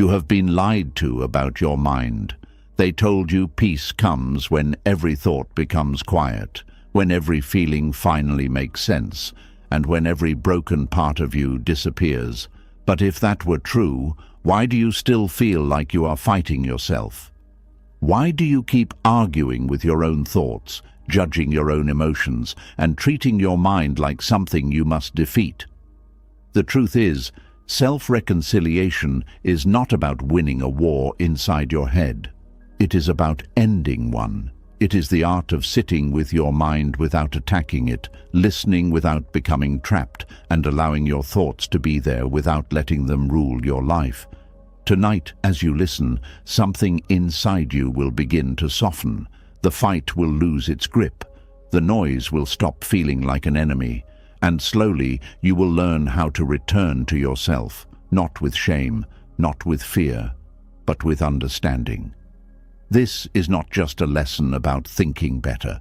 You have been lied to about your mind. They told you peace comes when every thought becomes quiet, when every feeling finally makes sense, and when every broken part of you disappears. But if that were true, why do you still feel like you are fighting yourself? Why do you keep arguing with your own thoughts, judging your own emotions, and treating your mind like something you must defeat? The truth is, self-reconciliation is not about winning a war inside your head. It is about ending one. It is the art of sitting with your mind without attacking it, listening without becoming trapped, and allowing your thoughts to be there without letting them rule your life. Tonight, as you listen, something inside you will begin to soften. The fight will lose its grip. The noise will stop feeling like an enemy. And slowly, you will learn how to return to yourself, not with shame, not with fear, but with understanding. This is not just a lesson about thinking better.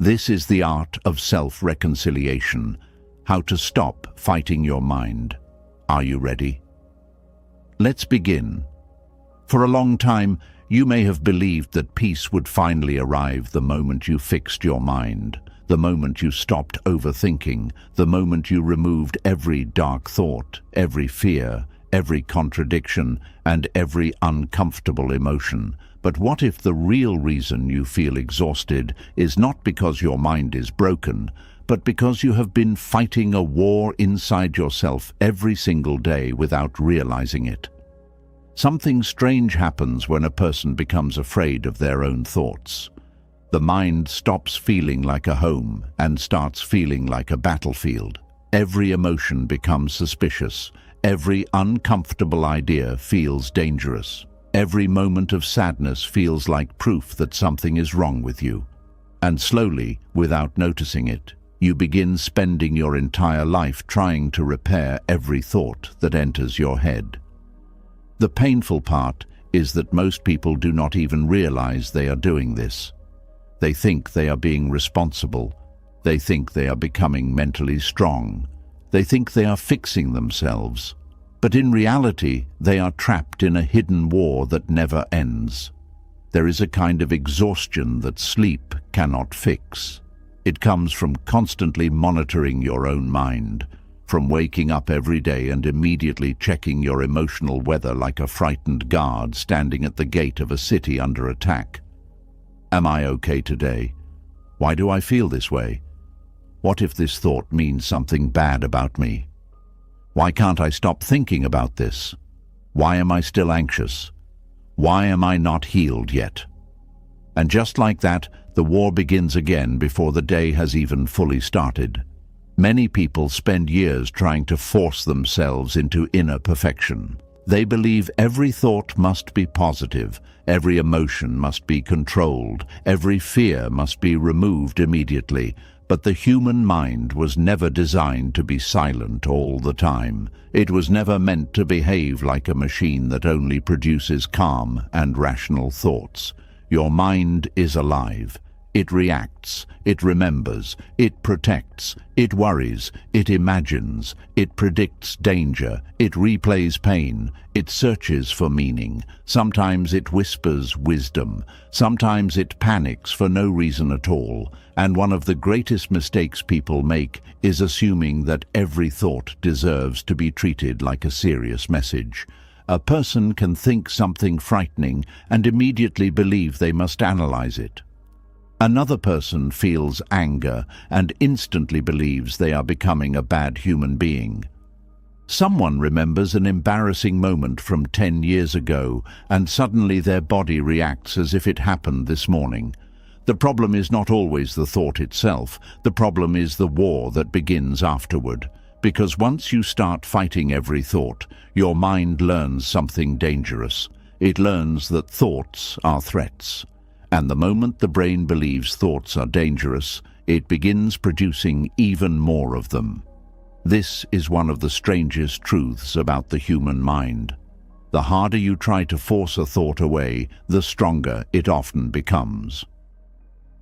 This is the art of self-reconciliation, how to stop fighting your mind. Are you ready? Let's begin. For a long time, you may have believed that peace would finally arrive the moment you fixed your mind, the moment you stopped overthinking, the moment you removed every dark thought, every fear, every contradiction, and every uncomfortable emotion. But what if the real reason you feel exhausted is not because your mind is broken, but because you have been fighting a war inside yourself every single day without realizing it? Something strange happens when a person becomes afraid of their own thoughts. The mind stops feeling like a home and starts feeling like a battlefield. Every emotion becomes suspicious. Every uncomfortable idea feels dangerous. Every moment of sadness feels like proof that something is wrong with you. And slowly, without noticing it, you begin spending your entire life trying to repair every thought that enters your head. The painful part is that most people do not even realize they are doing this. They think they are being responsible. They think they are becoming mentally strong. They think they are fixing themselves. But in reality, they are trapped in a hidden war that never ends. There is a kind of exhaustion that sleep cannot fix. It comes from constantly monitoring your own mind, from waking up every day and immediately checking your emotional weather like a frightened guard standing at the gate of a city under attack. Am I okay today? Why do I feel this way? What if this thought means something bad about me? Why can't I stop thinking about this? Why am I still anxious? Why am I not healed yet? And just like that, the war begins again before the day has even fully started. Many people spend years trying to force themselves into inner perfection. They believe every thought must be positive, every emotion must be controlled, every fear must be removed immediately. But the human mind was never designed to be silent all the time. It was never meant to behave like a machine that only produces calm and rational thoughts. Your mind is alive. It reacts, it remembers, it protects, it worries, it imagines, it predicts danger, it replays pain, it searches for meaning. Sometimes it whispers wisdom, sometimes it panics for no reason at all. And one of the greatest mistakes people make is assuming that every thought deserves to be treated like a serious message. A person can think something frightening and immediately believe they must analyze it. Another person feels anger and instantly believes they are becoming a bad human being. Someone remembers an embarrassing moment from 10 years ago, and suddenly their body reacts as if it happened this morning. The problem is not always the thought itself. The problem is the war that begins afterward. Because once you start fighting every thought, your mind learns something dangerous. It learns that thoughts are threats. And the moment the brain believes thoughts are dangerous, it begins producing even more of them. This is one of the strangest truths about the human mind. The harder you try to force a thought away, the stronger it often becomes.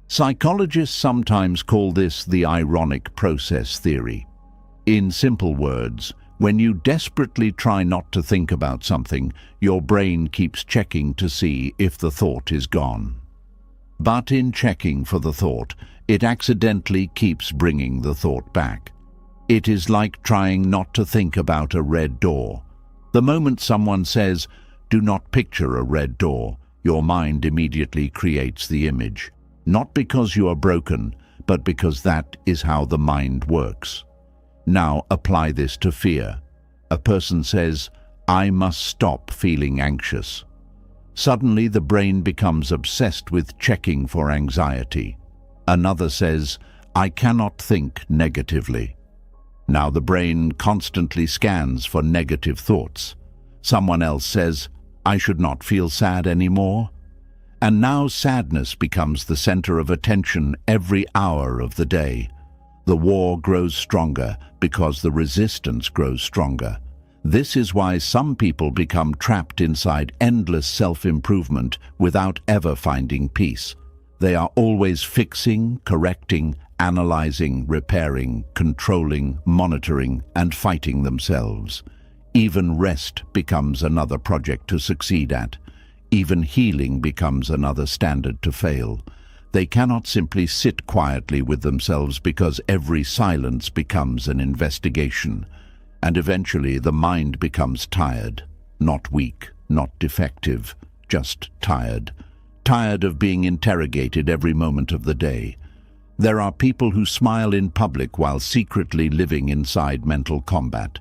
Psychologists sometimes call this the ironic process theory. In simple words, When you desperately try not to think about something, your brain keeps checking to see if the thought is gone. But in checking for the thought, it accidentally keeps bringing the thought back. It is like trying not to think about a red door. The moment someone says, "Do not picture a red door," your mind immediately creates the image. Not because you are broken, but because that is how the mind works. Now apply this to fear. A person says, "I must stop feeling anxious." Suddenly the brain becomes obsessed with checking for anxiety. Another says, "I cannot think negatively." Now the brain constantly scans for negative thoughts. Someone else says, "I should not feel sad anymore." And now sadness becomes the center of attention every hour of the day. The war grows stronger because the resistance grows stronger. This is why some people become trapped inside endless self-improvement without ever finding peace. They are always fixing, correcting, analyzing, repairing, controlling, monitoring, and fighting themselves. Even rest becomes another project to succeed at. Even healing becomes another standard to fail. They cannot simply sit quietly with themselves because every silence becomes an investigation. And eventually the mind becomes tired, not weak, not defective, just tired. Tired of being interrogated every moment of the day. There are people who smile in public while secretly living inside mental combat.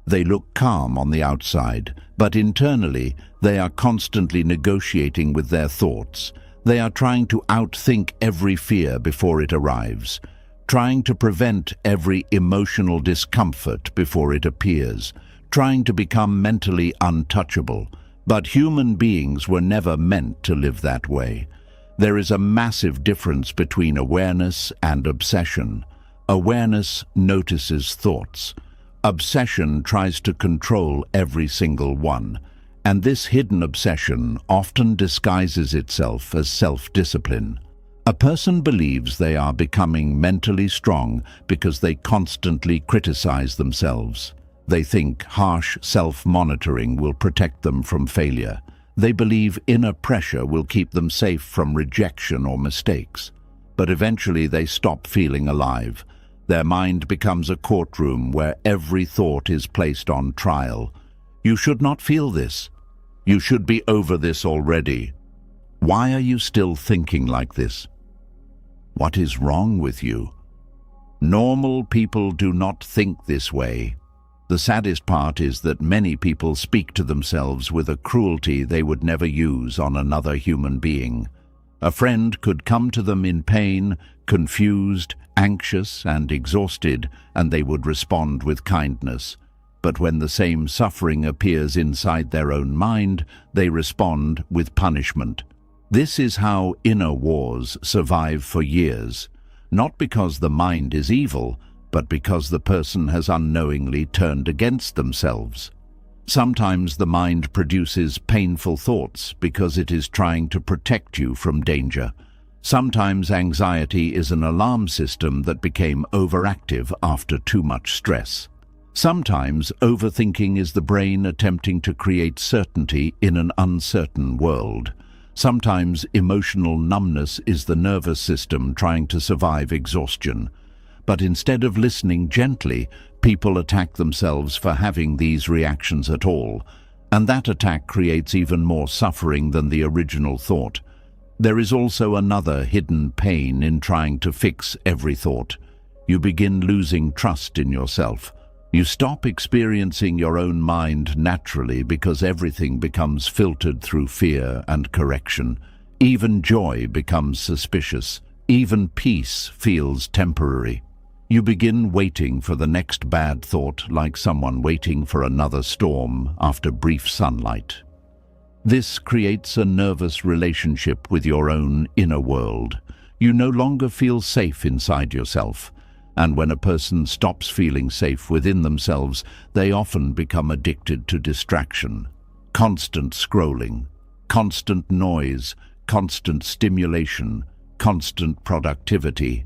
They look calm on the outside, but internally they are constantly negotiating with their thoughts. They are trying to outthink every fear before it arrives, trying to prevent every emotional discomfort before it appears, trying to become mentally untouchable. But human beings were never meant to live that way. There is a massive difference between awareness and obsession. Awareness notices thoughts. Obsession tries to control every single one. And this hidden obsession often disguises itself as self-discipline. A person believes they are becoming mentally strong because they constantly criticize themselves. They think harsh self-monitoring will protect them from failure. They believe inner pressure will keep them safe from rejection or mistakes. But eventually they stop feeling alive. Their mind becomes a courtroom where every thought is placed on trial. You should not feel this. You should be over this already. Why are you still thinking like this? What is wrong with you? Normal people do not think this way. The saddest part is that many people speak to themselves with a cruelty they would never use on another human being. A friend could come to them in pain, confused, anxious, and exhausted, and they would respond with kindness. But when the same suffering appears inside their own mind, they respond with punishment. This is how inner wars survive for years, not because the mind is evil, but because the person has unknowingly turned against themselves. Sometimes the mind produces painful thoughts because it is trying to protect you from danger. Sometimes anxiety is an alarm system that became overactive after too much stress. Sometimes overthinking is the brain attempting to create certainty in an uncertain world. Sometimes emotional numbness is the nervous system trying to survive exhaustion. But instead of listening gently, people attack themselves for having these reactions at all, and that attack creates even more suffering than the original thought. There is also another hidden pain in trying to fix every thought. You begin losing trust in yourself. You stop experiencing your own mind naturally because everything becomes filtered through fear and correction. Even joy becomes suspicious. Even peace feels temporary. You begin waiting for the next bad thought like someone waiting for another storm after brief sunlight. This creates a nervous relationship with your own inner world. You no longer feel safe inside yourself. And when a person stops feeling safe within themselves, they often become addicted to distraction. Constant scrolling, constant noise, constant stimulation, constant productivity.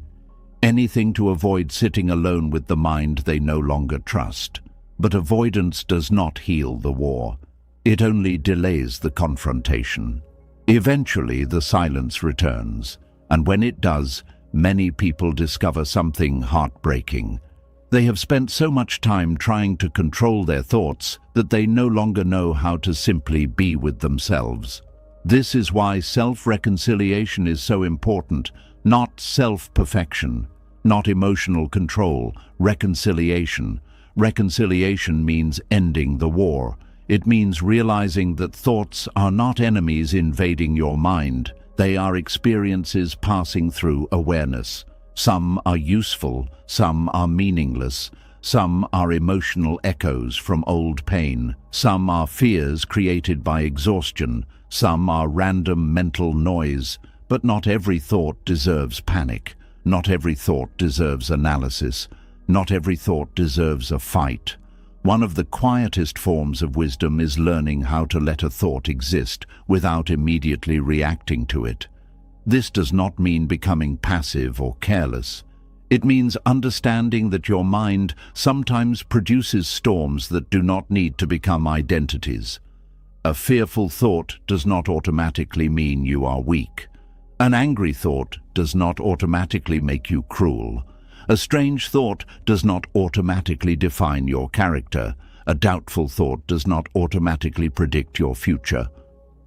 Anything to avoid sitting alone with the mind they no longer trust. But avoidance does not heal the war. It only delays the confrontation. Eventually, the silence returns, and when it does, many people discover something heartbreaking. They have spent so much time trying to control their thoughts that they no longer know how to simply be with themselves. This is why self-reconciliation is so important, not self-perfection, not emotional control, reconciliation. Reconciliation means ending the war. It means realizing that thoughts are not enemies invading your mind. They are experiences passing through awareness. Some are useful, some are meaningless, some are emotional echoes from old pain, some are fears created by exhaustion, some are random mental noise, but not every thought deserves panic. Not every thought deserves analysis. Not every thought deserves a fight. One of the quietest forms of wisdom is learning how to let a thought exist without immediately reacting to it. This does not mean becoming passive or careless. It means understanding that your mind sometimes produces storms that do not need to become identities. A fearful thought does not automatically mean you are weak. An angry thought does not automatically make you cruel. A strange thought does not automatically define your character. A doubtful thought does not automatically predict your future.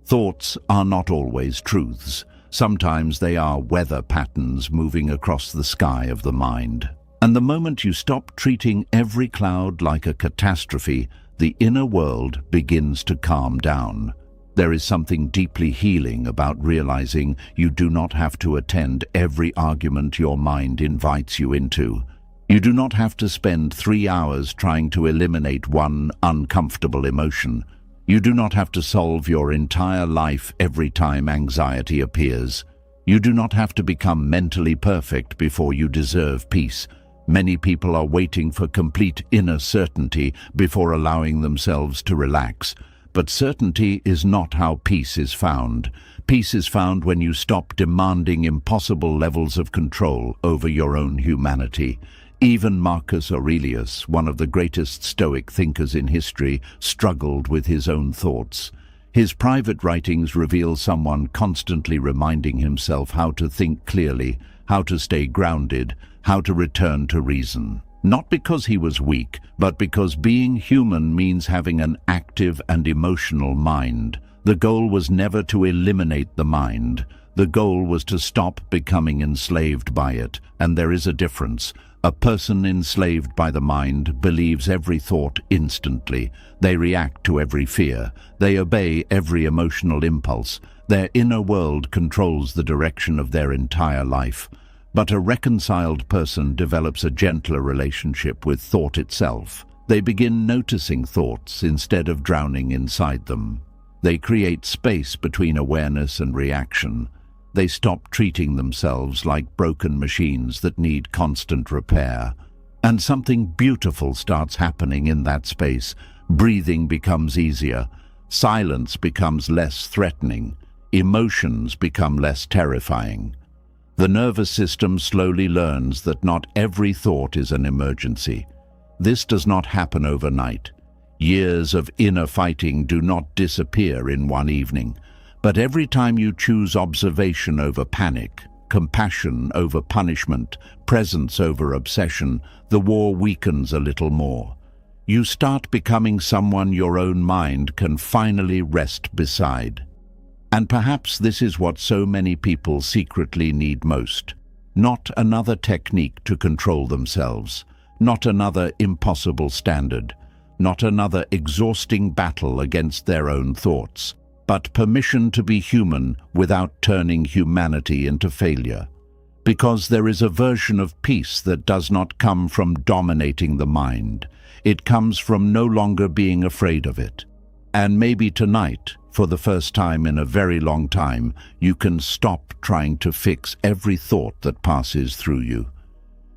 Thoughts are not always truths. Sometimes they are weather patterns moving across the sky of the mind. And the moment you stop treating every cloud like a catastrophe, the inner world begins to calm down. There is something deeply healing about realizing you do not have to attend every argument your mind invites you into. You do not have to spend 3 hours trying to eliminate one uncomfortable emotion. You do not have to solve your entire life every time anxiety appears. You do not have to become mentally perfect before you deserve peace. Many people are waiting for complete inner certainty before allowing themselves to relax. But certainty is not how peace is found. Peace is found when you stop demanding impossible levels of control over your own humanity. Even Marcus Aurelius, one of the greatest Stoic thinkers in history, struggled with his own thoughts. His private writings reveal someone constantly reminding himself how to think clearly, how to stay grounded, how to return to reason. Not because he was weak, but because being human means having an active and emotional mind. The goal was never to eliminate the mind. The goal was to stop becoming enslaved by it, and there is a difference. A person enslaved by the mind believes every thought instantly. They react to every fear. They obey every emotional impulse. Their inner world controls the direction of their entire life. But a reconciled person develops a gentler relationship with thought itself. They begin noticing thoughts instead of drowning inside them. They create space between awareness and reaction. They stop treating themselves like broken machines that need constant repair. And something beautiful starts happening in that space. Breathing becomes easier. Silence becomes less threatening. Emotions become less terrifying. The nervous system slowly learns that not every thought is an emergency. This does not happen overnight. Years of inner fighting do not disappear in one evening. But every time you choose observation over panic, compassion over punishment, presence over obsession, the war weakens a little more. You start becoming someone your own mind can finally rest beside. And perhaps this is what so many people secretly need most. Not another technique to control themselves, not another impossible standard, not another exhausting battle against their own thoughts, but permission to be human without turning humanity into failure. Because there is a version of peace that does not come from dominating the mind. It comes from no longer being afraid of it. And maybe tonight, for the first time in a very long time, you can stop trying to fix every thought that passes through you.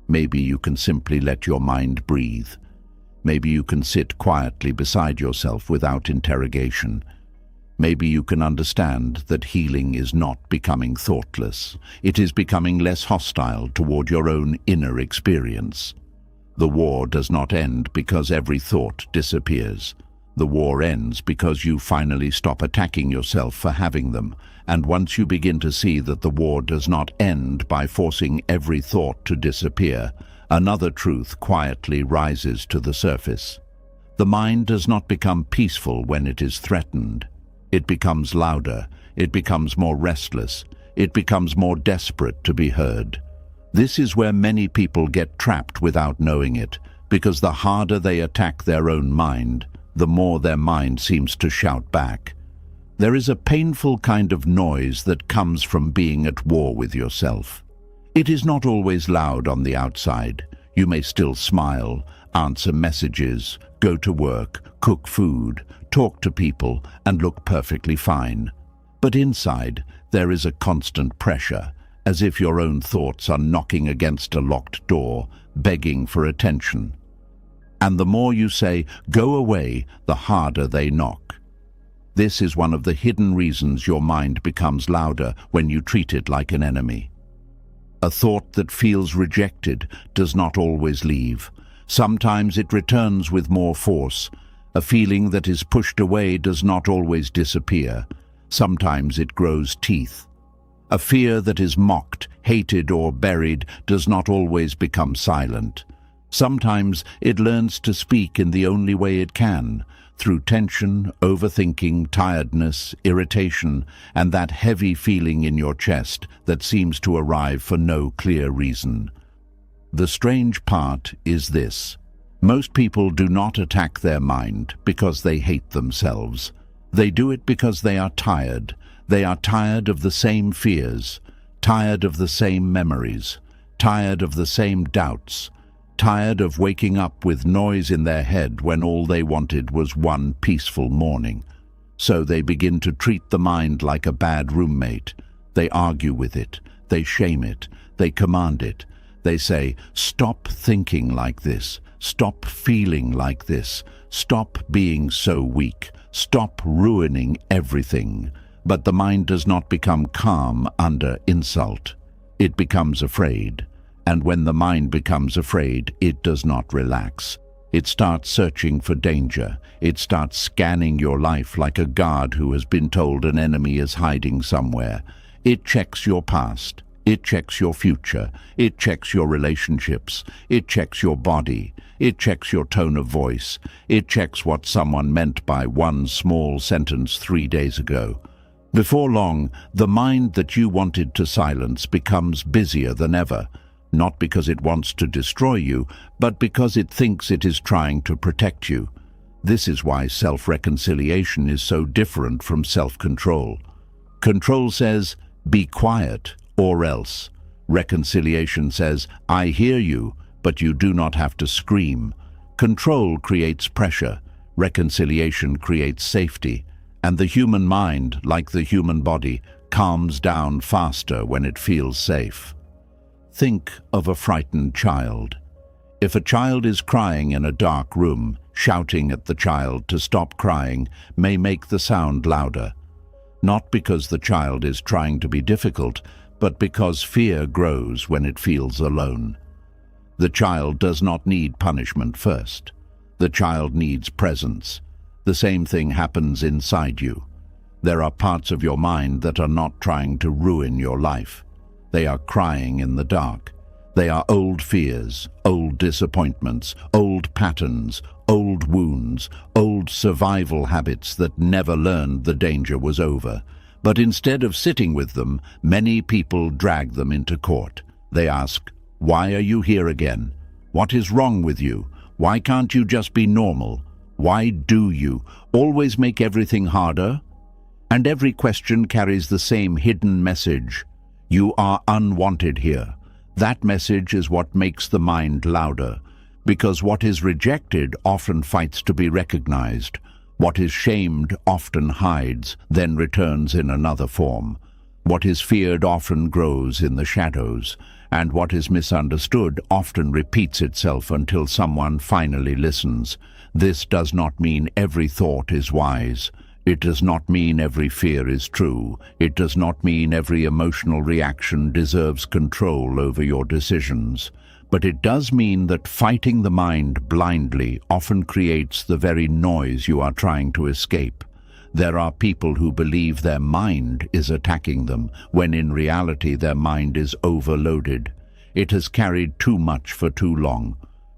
Maybe you can simply let your mind breathe. Maybe you can sit quietly beside yourself without interrogation. Maybe you can understand that healing is not becoming thoughtless. It is becoming less hostile toward your own inner experience. The war does not end because every thought disappears. The war ends because you finally stop attacking yourself for having them, and once you begin to see that the war does not end by forcing every thought to disappear, another truth quietly rises to the surface. The mind does not become peaceful when it is threatened. It becomes louder, it becomes more restless, it becomes more desperate to be heard. This is where many people get trapped without knowing it, because the harder they attack their own mind, the more their mind seems to shout back. There is a painful kind of noise that comes from being at war with yourself. It is not always loud on the outside. You may still smile, answer messages, go to work, cook food, talk to people, and look perfectly fine. But inside, there is a constant pressure, as if your own thoughts are knocking against a locked door, begging for attention. And the more you say, "Go away," the harder they knock. This is one of the hidden reasons your mind becomes louder when you treat it like an enemy. A thought that feels rejected does not always leave. Sometimes it returns with more force. A feeling that is pushed away does not always disappear. Sometimes it grows teeth. A fear that is mocked, hated, or buried does not always become silent. Sometimes it learns to speak in the only way it can, through tension, overthinking, tiredness, irritation, and that heavy feeling in your chest that seems to arrive for no clear reason. The strange part is this. Most people do not attack their mind because they hate themselves. They do it because they are tired. They are tired of the same fears, tired of the same memories, tired of the same doubts, tired of waking up with noise in their head when all they wanted was one peaceful morning. So they begin to treat the mind like a bad roommate. They argue with it, they shame it, they command it. They say, "Stop thinking like this, stop feeling like this, stop being so weak, stop ruining everything." But the mind does not become calm under insult. It becomes afraid. And when the mind becomes afraid, it does not relax. It starts searching for danger. It starts scanning your life like a guard who has been told an enemy is hiding somewhere. It checks your past. It checks your future. It checks your relationships. It checks your body. It checks your tone of voice. It checks what someone meant by one small sentence 3 days ago. Before long, the mind that you wanted to silence becomes busier than ever. Not because it wants to destroy you, but because it thinks it is trying to protect you. This is why self-reconciliation is so different from self-control. Control says, "Be quiet, or else." Reconciliation says, "I hear you, but you do not have to scream." Control creates pressure. Reconciliation creates safety. And the human mind, like the human body, calms down faster when it feels safe. Think of a frightened child. If a child is crying in a dark room, shouting at the child to stop crying may make the sound louder. Not because the child is trying to be difficult, but because fear grows when it feels alone. The child does not need punishment first. The child needs presence. The same thing happens inside you. There are parts of your mind that are not trying to ruin your life. They are crying in the dark. They are old fears, old disappointments, old patterns, old wounds, old survival habits that never learned the danger was over. But instead of sitting with them, many people drag them into court. They ask, "Why are you here again? What is wrong with you? Why can't you just be normal? Why do you always make everything harder?" And every question carries the same hidden message. You are unwanted here. That message is what makes the mind louder, because what is rejected often fights to be recognized. What is shamed often hides, then returns in another form. What is feared often grows in the shadows, and what is misunderstood often repeats itself until someone finally listens. This does not mean every thought is wise. It does not mean every fear is true. It does not mean every emotional reaction deserves control over your decisions. but it does mean that fighting the mind blindly often creates the very noise you are trying to escape. There are people who believe their mind is attacking them, when in reality their mind is overloaded. It has carried too much for too long,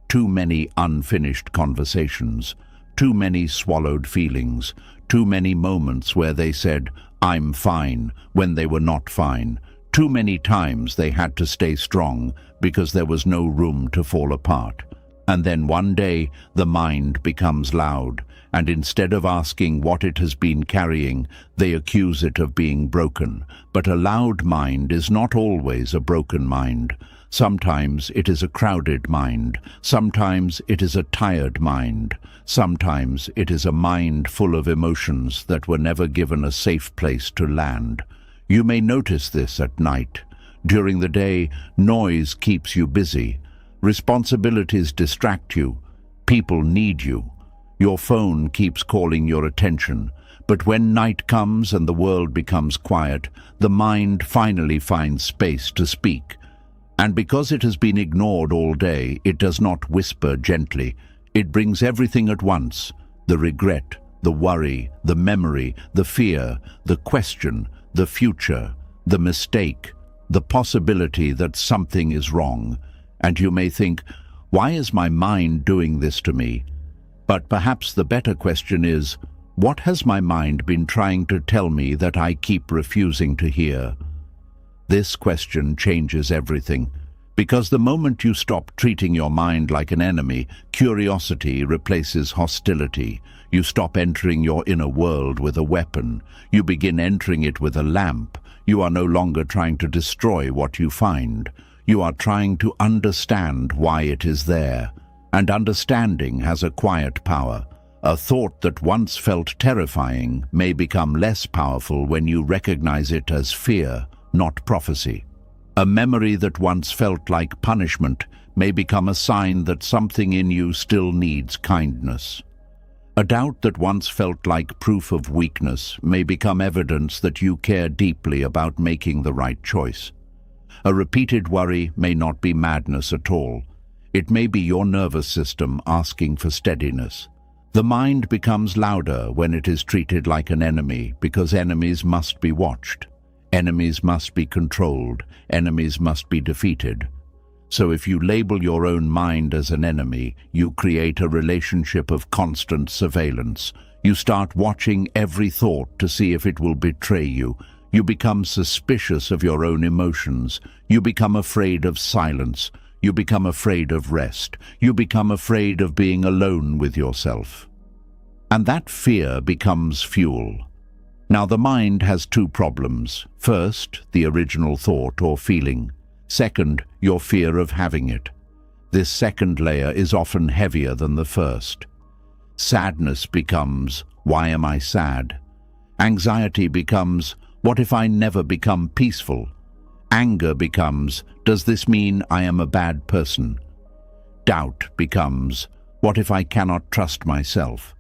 too many unfinished conversations, too many swallowed feelings, too many moments where they said, "I'm fine," when they were not fine. Too many times they had to stay strong because there was no room to fall apart. And then one day the mind becomes loud, and instead of asking what it has been carrying, they accuse it of being broken. But a loud mind is not always a broken mind. Sometimes it is a crowded mind. Sometimes it is a tired mind. Sometimes it is a mind full of emotions that were never given a safe place to land. You may notice this at night. During the day, noise keeps you busy. Responsibilities distract you. People need you. Your phone keeps calling your attention. But when night comes and the world becomes quiet, the mind finally finds space to speak. And because it has been ignored all day, it does not whisper gently. It brings everything at once: the regret, the worry, the memory, the fear, the question, the future, the mistake, the possibility that something is wrong. And you may think, why is my mind doing this to me? But perhaps the better question is, what has my mind been trying to tell me that I keep refusing to hear? This question changes everything, because the moment you stop treating your mind like an enemy, curiosity replaces hostility. You stop entering your inner world with a weapon. You begin entering it with a lamp. You are no longer trying to destroy what you find. You are trying to understand why it is there. And understanding has a quiet power. A thought that once felt terrifying may become less powerful when you recognize it as fear, not prophecy. A memory that once felt like punishment may become a sign that something in you still needs kindness. A doubt that once felt like proof of weakness may become evidence that you care deeply about making the right choice. A repeated worry may not be madness at all. It may be your nervous system asking for steadiness. The mind becomes louder when it is treated like an enemy, because enemies must be watched. Enemies must be controlled. Enemies must be defeated. So if you label your own mind as an enemy, you create a relationship of constant surveillance. You start watching every thought to see if it will betray you. You become suspicious of your own emotions. You become afraid of silence. You become afraid of rest. You become afraid of being alone with yourself. And that fear becomes fuel. Now, the mind has two problems. First, the original thought or feeling. Second, your fear of having it. This second layer is often heavier than the first. Sadness becomes, why am I sad? Anxiety becomes, what if I never become peaceful? Anger becomes, does this mean I am a bad person? Doubt becomes, what if I cannot trust myself?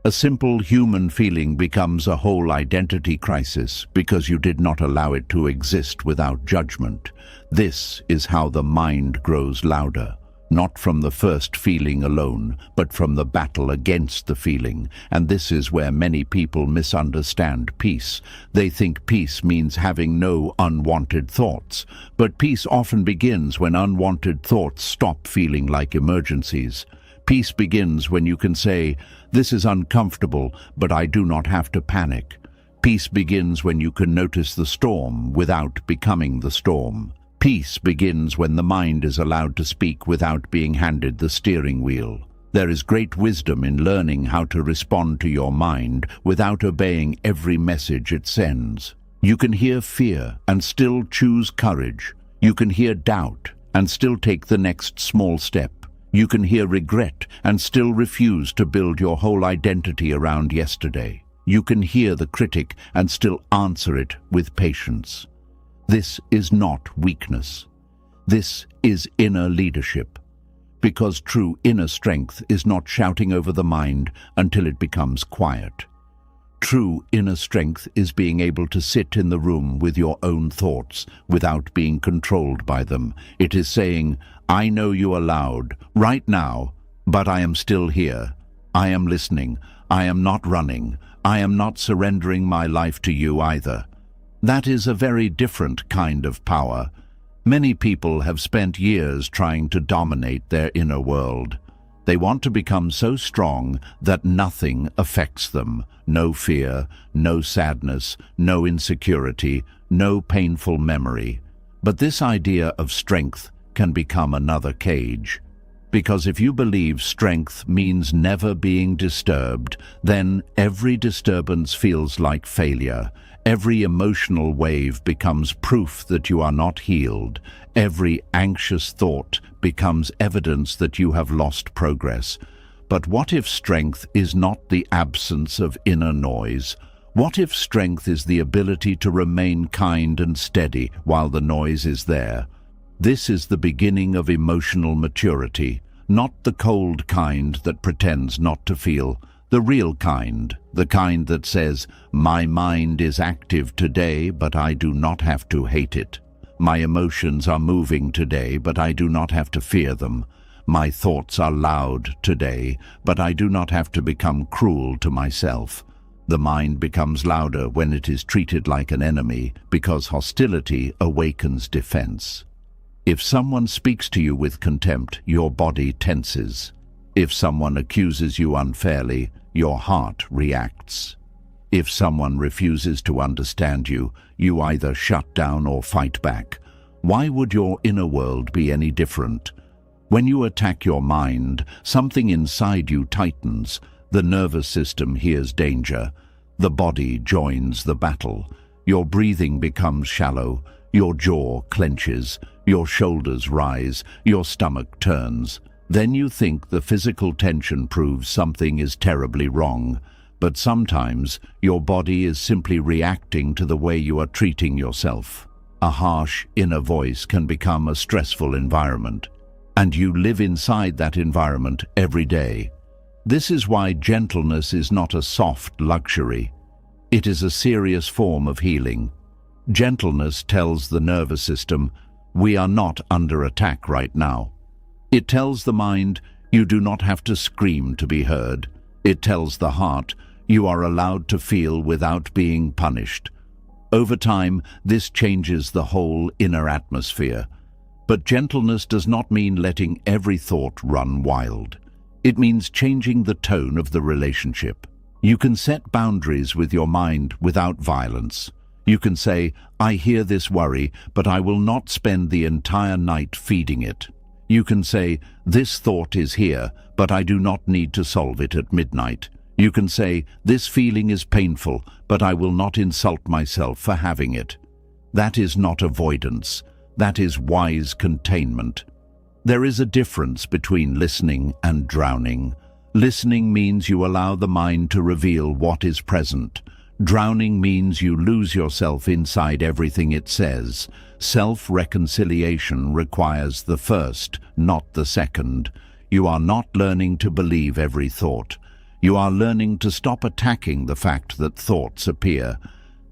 A simple human feeling becomes a whole identity crisis because you did not allow it to exist without judgment. This is how the mind grows louder, not from the first feeling alone, but from the battle against the feeling. And this is where many people misunderstand peace. They think peace means having no unwanted thoughts, but peace often begins when unwanted thoughts stop feeling like emergencies. Peace begins when you can say, this is uncomfortable, but I do not have to panic. Peace begins when you can notice the storm without becoming the storm. Peace begins when the mind is allowed to speak without being handed the steering wheel. There is great wisdom in learning how to respond to your mind without obeying every message it sends. You can hear fear and still choose courage. You can hear doubt and still take the next small step. You can hear regret and still refuse to build your whole identity around yesterday. You can hear the critic and still answer it with patience. This is not weakness. This is inner leadership. Because true inner strength is not shouting over the mind until it becomes quiet. True inner strength is being able to sit in the room with your own thoughts without being controlled by them. It is saying, I know you are loud right now, but I am still here. I am listening. I am not running. I am not surrendering my life to you either. That is a very different kind of power. Many people have spent years trying to dominate their inner world. They want to become so strong that nothing affects them. No fear, no sadness, no insecurity, no painful memory. But this idea of strength can become another cage. Because if you believe strength means never being disturbed, then every disturbance feels like failure. Every emotional wave becomes proof that you are not healed. Every anxious thought becomes evidence that you have lost progress. But what if strength is not the absence of inner noise? What if strength is the ability to remain kind and steady while the noise is there? This is the beginning of emotional maturity, not the cold kind that pretends not to feel, the real kind, the kind that says, my mind is active today, but I do not have to hate it. My emotions are moving today, but I do not have to fear them. My thoughts are loud today, but I do not have to become cruel to myself. The mind becomes louder when it is treated like an enemy, because hostility awakens defense. If someone speaks to you with contempt, your body tenses. If someone accuses you unfairly, your heart reacts. If someone refuses to understand you, you either shut down or fight back. Why would your inner world be any different? When you attack your mind, something inside you tightens. The nervous system hears danger. The body joins the battle. Your breathing becomes shallow. Your jaw clenches. Your shoulders rise. Your stomach turns. Then you think the physical tension proves something is terribly wrong. But sometimes your body is simply reacting to the way you are treating yourself. A harsh inner voice can become a stressful environment, and you live inside that environment every day. This is why gentleness is not a soft luxury. It is a serious form of healing. Gentleness tells the nervous system, we are not under attack right now. It tells the mind, you do not have to scream to be heard. It tells the heart, you are allowed to feel without being punished. Over time, this changes the whole inner atmosphere. But gentleness does not mean letting every thought run wild. It means changing the tone of the relationship. You can set boundaries with your mind without violence. You can say, I hear this worry, but I will not spend the entire night feeding it. You can say, this thought is here, but I do not need to solve it at midnight. You can say, this feeling is painful, but I will not insult myself for having it. That is not avoidance. That is wise containment. There is a difference between listening and drowning. Listening means you allow the mind to reveal what is present. Drowning means you lose yourself inside everything it says. Self-reconciliation requires the first, not the second. You are not learning to believe every thought. You are learning to stop attacking the fact that thoughts appear.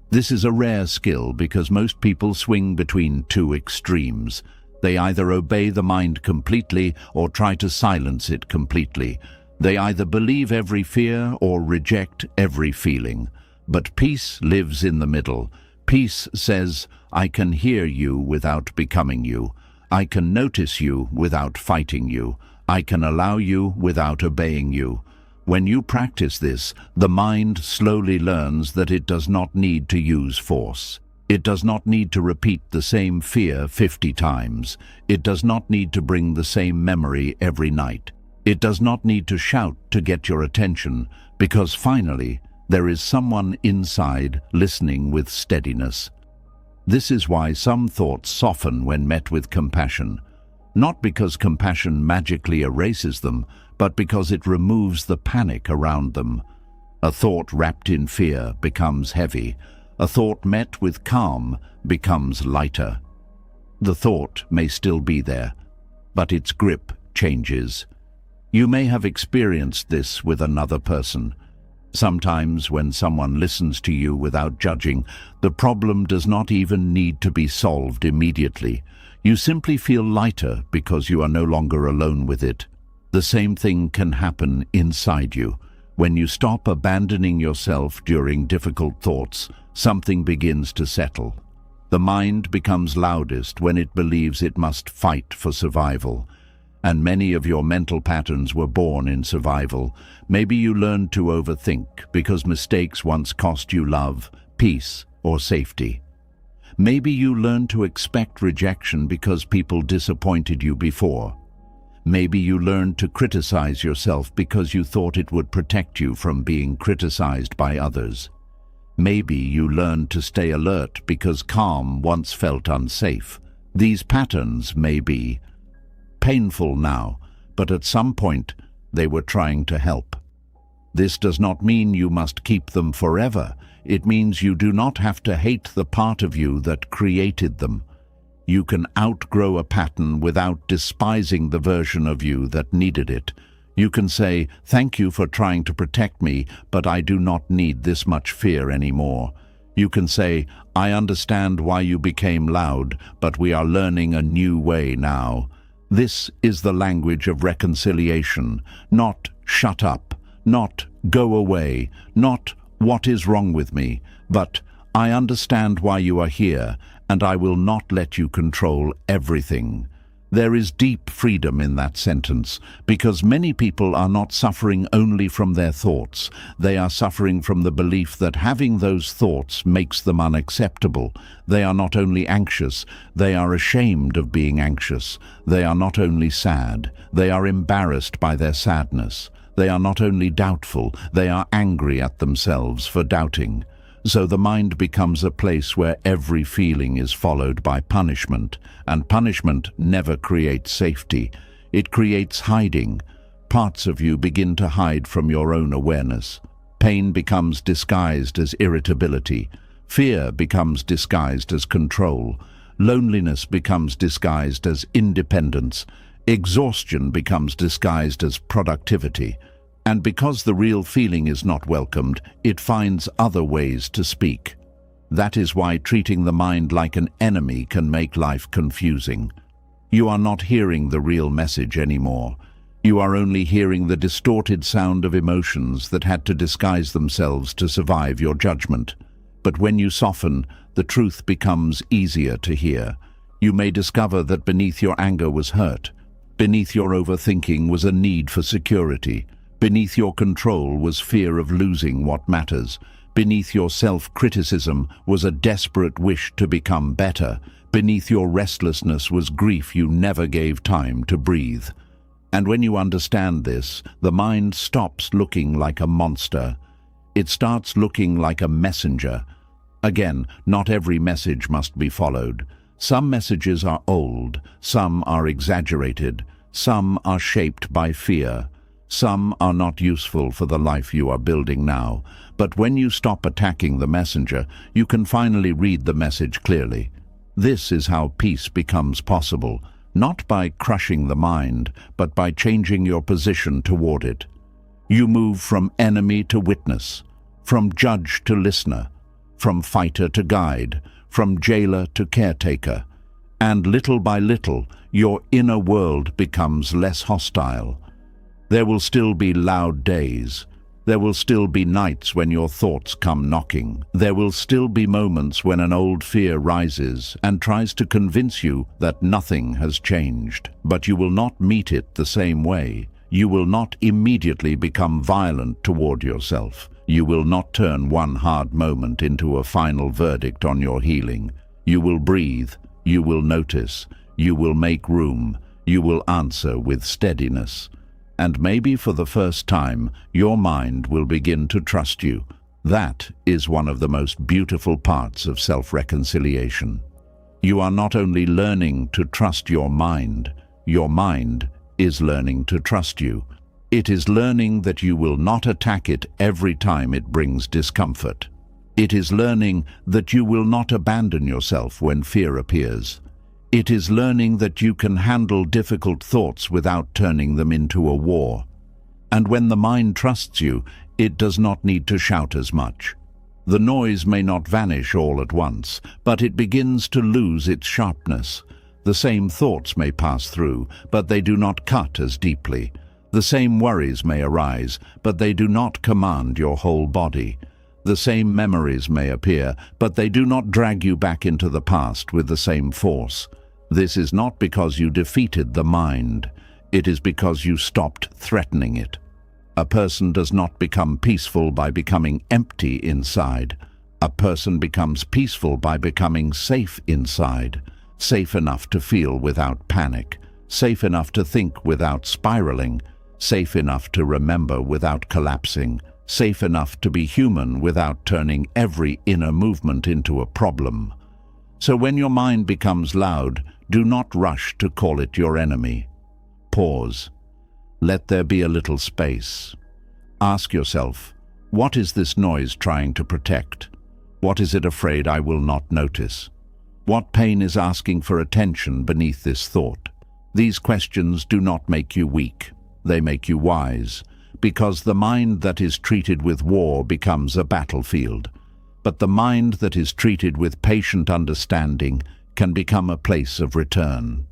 This is a rare skill because most people swing between two extremes. They either obey the mind completely or try to silence it completely. They either believe every fear or reject every feeling. But peace lives in the middle. Peace says, I can hear you without becoming you. I can notice you without fighting you. I can allow you without obeying you. When you practice this, the mind slowly learns that it does not need to use force. It does not need to repeat the same fear 50 times. It does not need to bring the same memory every night. It does not need to shout to get your attention, because finally, there is someone inside listening with steadiness. This is why some thoughts soften when met with compassion. Not because compassion magically erases them, but because it removes the panic around them. A thought wrapped in fear becomes heavy. A thought met with calm becomes lighter. The thought may still be there, but its grip changes. You may have experienced this with another person. Sometimes, when someone listens to you without judging, the problem does not even need to be solved immediately. You simply feel lighter because you are no longer alone with it. The same thing can happen inside you. When you stop abandoning yourself during difficult thoughts, something begins to settle. The mind becomes loudest when it believes it must fight for survival. And many of your mental patterns were born in survival. Maybe you learned to overthink because mistakes once cost you love, peace, or safety. Maybe you learned to expect rejection because people disappointed you before. Maybe you learned to criticize yourself because you thought it would protect you from being criticized by others. Maybe you learned to stay alert because calm once felt unsafe. These patterns may be painful now, but at some point they were trying to help. This does not mean you must keep them forever. It means you do not have to hate the part of you that created them. You can outgrow a pattern without despising the version of you that needed it. You can say, "Thank you for trying to protect me, but I do not need this much fear anymore." You can say, "I understand why you became loud, but we are learning a new way now." This is the language of reconciliation, not "shut up," not "go away," not "what is wrong with me," but "I understand why you are here, and I will not let you control everything." There is deep freedom in that sentence, because many people are not suffering only from their thoughts. They are suffering from the belief that having those thoughts makes them unacceptable. They are not only anxious, they are ashamed of being anxious. They are not only sad, they are embarrassed by their sadness. They are not only doubtful, they are angry at themselves for doubting. So the mind becomes a place where every feeling is followed by punishment, and punishment never creates safety. It creates hiding. Parts of you begin to hide from your own awareness. Pain becomes disguised as irritability. Fear becomes disguised as control. Loneliness becomes disguised as independence. Exhaustion becomes disguised as productivity. And because the real feeling is not welcomed, it finds other ways to speak. That is why treating the mind like an enemy can make life confusing. You are not hearing the real message anymore. You are only hearing the distorted sound of emotions that had to disguise themselves to survive your judgment. But when you soften, the truth becomes easier to hear. You may discover that beneath your anger was hurt. Beneath your overthinking was a need for security. Beneath your control was fear of losing what matters. Beneath your self-criticism was a desperate wish to become better. Beneath your restlessness was grief you never gave time to breathe. And when you understand this, the mind stops looking like a monster. It starts looking like a messenger. Again, not every message must be followed. Some messages are old, some are exaggerated, some are shaped by fear. Some are not useful for the life you are building now, but when you stop attacking the messenger, you can finally read the message clearly. This is how peace becomes possible, not by crushing the mind, but by changing your position toward it. You move from enemy to witness, from judge to listener, from fighter to guide, from jailer to caretaker, and little by little, your inner world becomes less hostile. There will still be loud days. There will still be nights when your thoughts come knocking. There will still be moments when an old fear rises and tries to convince you that nothing has changed. But you will not meet it the same way. You will not immediately become violent toward yourself. You will not turn one hard moment into a final verdict on your healing. You will breathe. You will notice. You will make room. You will answer with steadiness. And maybe for the first time, your mind will begin to trust you. That is one of the most beautiful parts of self-reconciliation. You are not only learning to trust your mind is learning to trust you. It is learning that you will not attack it every time it brings discomfort. It is learning that you will not abandon yourself when fear appears. It is learning that you can handle difficult thoughts without turning them into a war. And when the mind trusts you, It does not need to shout as much. The noise may not vanish all at once, but it begins to lose its sharpness. The same thoughts may pass through, but they do not cut as deeply. The same worries may arise, but they do not command your whole body. The same memories may appear, but they do not drag you back into the past with the same force. This is not because you defeated the mind. It is because you stopped threatening it. A person does not become peaceful by becoming empty inside. A person becomes peaceful by becoming safe inside, safe enough to feel without panic, safe enough to think without spiraling, safe enough to remember without collapsing, safe enough to be human without turning every inner movement into a problem. So when your mind becomes loud, do not rush to call it your enemy. Pause. Let there be a little space. Ask yourself, what is this noise trying to protect? What is it afraid I will not notice? What pain is asking for attention beneath this thought? These questions do not make you weak. They make you wise, because the mind that is treated with war becomes a battlefield. But the mind that is treated with patient understanding can become a place of return.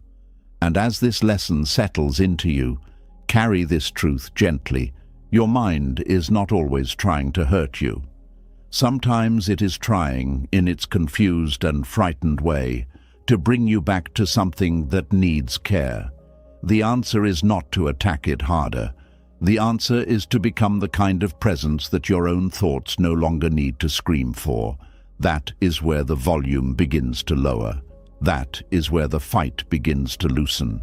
And as this lesson settles into you, carry this truth gently. Your mind is not always trying to hurt you. Sometimes it is trying, in its confused and frightened way, to bring you back to something that needs care. The answer is not to attack it harder. The answer is to become the kind of presence that your own thoughts no longer need to scream for. That is where the volume begins to lower. That is where the fight begins to loosen.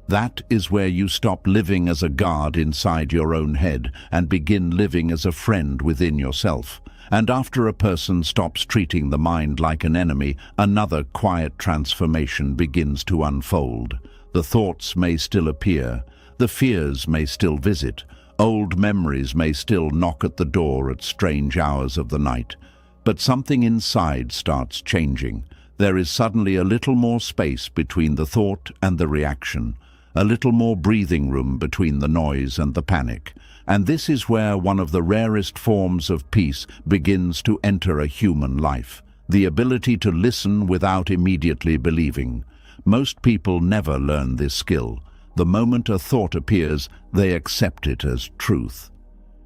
That is where you stop living as a guard inside your own head and begin living as a friend within yourself. And after a person stops treating the mind like an enemy, another quiet transformation begins to unfold. The thoughts may still appear, the fears may still visit, old memories may still knock at the door at strange hours of the night, but something inside starts changing. There is suddenly a little more space between the thought and the reaction, a little more breathing room between the noise and the panic. And this is where one of the rarest forms of peace begins to enter a human life, the ability to listen without immediately believing. Most people never learn this skill. The moment a thought appears, they accept it as truth.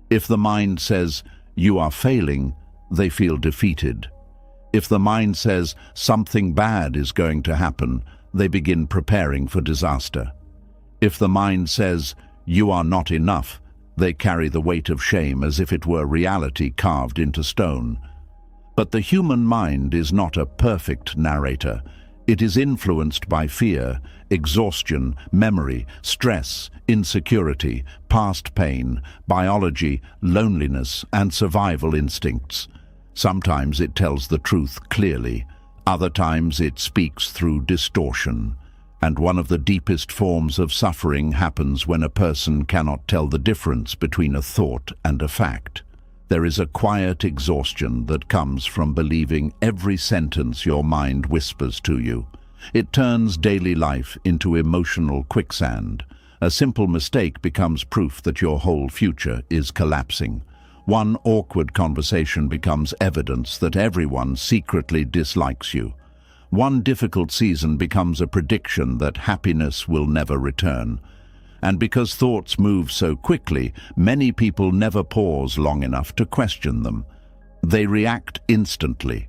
If the mind says, "You are failing," they feel defeated. If the mind says, "Something bad is going to happen," they begin preparing for disaster. If the mind says, "You are not enough," they carry the weight of shame as if it were reality carved into stone. But the human mind is not a perfect narrator. It is influenced by fear, exhaustion, memory, stress, insecurity, past pain, biology, loneliness, and survival instincts. Sometimes it tells the truth clearly. Other times it speaks through distortion. And one of the deepest forms of suffering happens when a person cannot tell the difference between a thought and a fact. There is a quiet exhaustion that comes from believing every sentence your mind whispers to you. It turns daily life into emotional quicksand. A simple mistake becomes proof that your whole future is collapsing. One awkward conversation becomes evidence that everyone secretly dislikes you. One difficult season becomes a prediction that happiness will never return. And because thoughts move so quickly, many people never pause long enough to question them. They react instantly.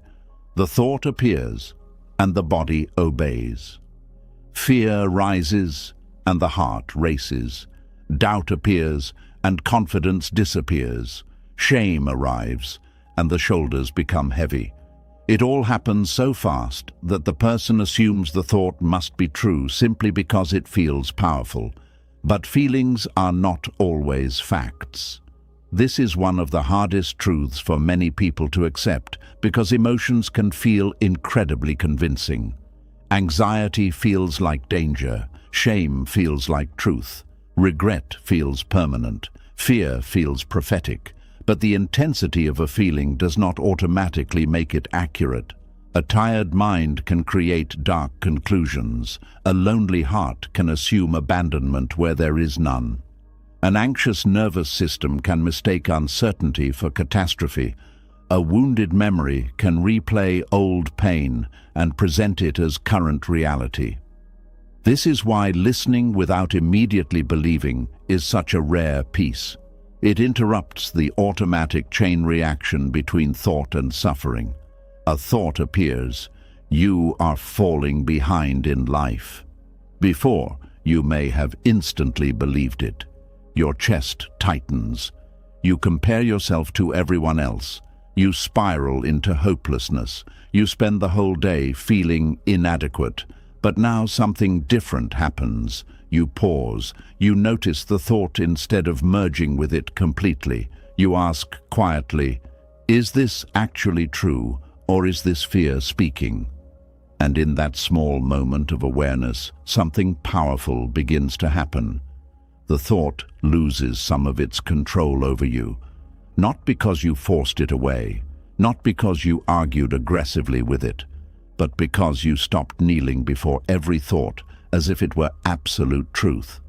The thought appears, and the body obeys. Fear rises, and the heart races. Doubt appears, and confidence disappears. Shame arrives, and the shoulders become heavy. It all happens so fast that the person assumes the thought must be true simply because it feels powerful. But feelings are not always facts. This is one of the hardest truths for many people to accept because emotions can feel incredibly convincing. Anxiety feels like danger, shame feels like truth, regret feels permanent, fear feels prophetic. But the intensity of a feeling does not automatically make it accurate. A tired mind can create dark conclusions. A lonely heart can assume abandonment where there is none. An anxious nervous system can mistake uncertainty for catastrophe. A wounded memory can replay old pain and present it as current reality. This is why listening without immediately believing is such a rare piece. It interrupts the automatic chain reaction between thought and suffering. A thought appears. You are falling behind in life. Before, you may have instantly believed it. Your chest tightens. You compare yourself to everyone else. You spiral into hopelessness. You spend the whole day feeling inadequate. But now something different happens. You pause. You notice the thought instead of merging with it completely. You ask quietly, is this actually true, or is this fear speaking? And in that small moment of awareness, something powerful begins to happen. The thought loses some of its control over you. Not because you forced it away, not because you argued aggressively with it, but because you stopped kneeling before every thought as if it were absolute truth.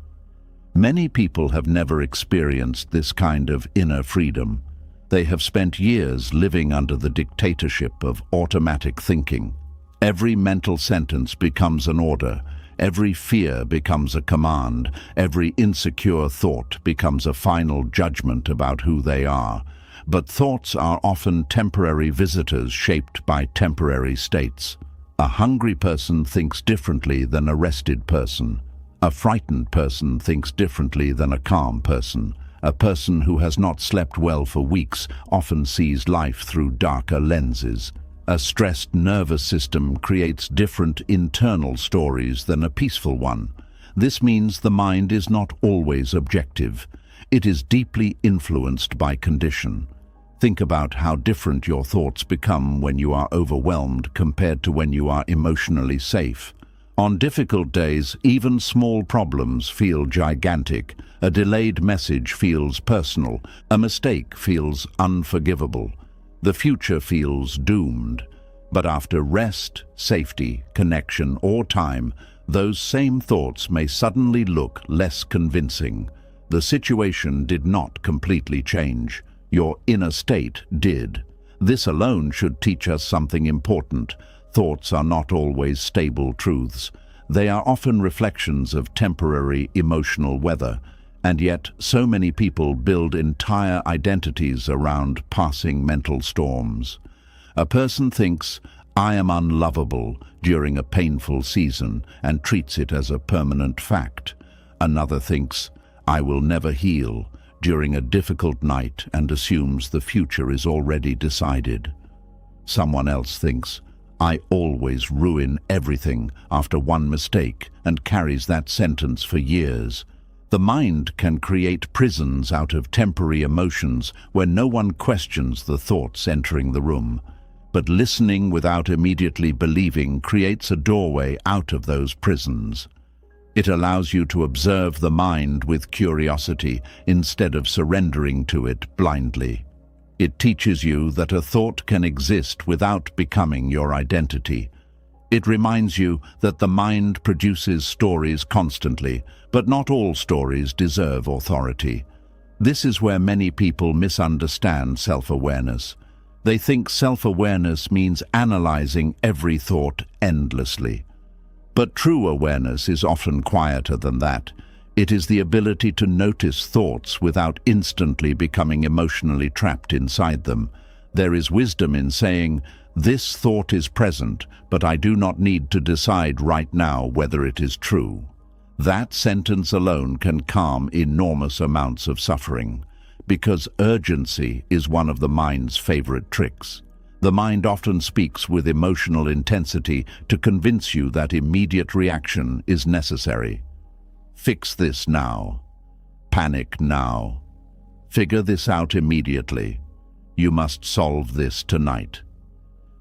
Many people have never experienced this kind of inner freedom. They have spent years living under the dictatorship of automatic thinking. Every mental sentence becomes an order. Every fear becomes a command. Every insecure thought becomes a final judgment about who they are. But thoughts are often temporary visitors shaped by temporary states. A hungry person thinks differently than a rested person. A frightened person thinks differently than a calm person. A person who has not slept well for weeks often sees life through darker lenses. A stressed nervous system creates different internal stories than a peaceful one. This means the mind is not always objective. It is deeply influenced by condition. Think about how different your thoughts become when you are overwhelmed compared to when you are emotionally safe. On difficult days, even small problems feel gigantic. A delayed message feels personal. A mistake feels unforgivable. The future feels doomed. But after rest, safety, connection, or time, those same thoughts may suddenly look less convincing. The situation did not completely change. Your inner state did. This alone should teach us something important. Thoughts are not always stable truths. They are often reflections of temporary emotional weather, and yet so many people build entire identities around passing mental storms. A person thinks, I am unlovable during a painful season and treats it as a permanent fact. Another thinks, I will never heal during a difficult night and assumes the future is already decided. Someone else thinks, I always ruin everything after one mistake and carries that sentence for years. The mind can create prisons out of temporary emotions where no one questions the thoughts entering the room. But listening without immediately believing creates a doorway out of those prisons. It allows you to observe the mind with curiosity instead of surrendering to it blindly. It teaches you that a thought can exist without becoming your identity. It reminds you that the mind produces stories constantly, but not all stories deserve authority. This is where many people misunderstand self-awareness. They think self-awareness means analyzing every thought endlessly. But true awareness is often quieter than that. It is the ability to notice thoughts without instantly becoming emotionally trapped inside them. There is wisdom in saying, this thought is present, but I do not need to decide right now whether it is true. That sentence alone can calm enormous amounts of suffering, because urgency is one of the mind's favorite tricks. The mind often speaks with emotional intensity to convince you that immediate reaction is necessary. Fix this now. Panic now. Figure this out immediately. You must solve this tonight.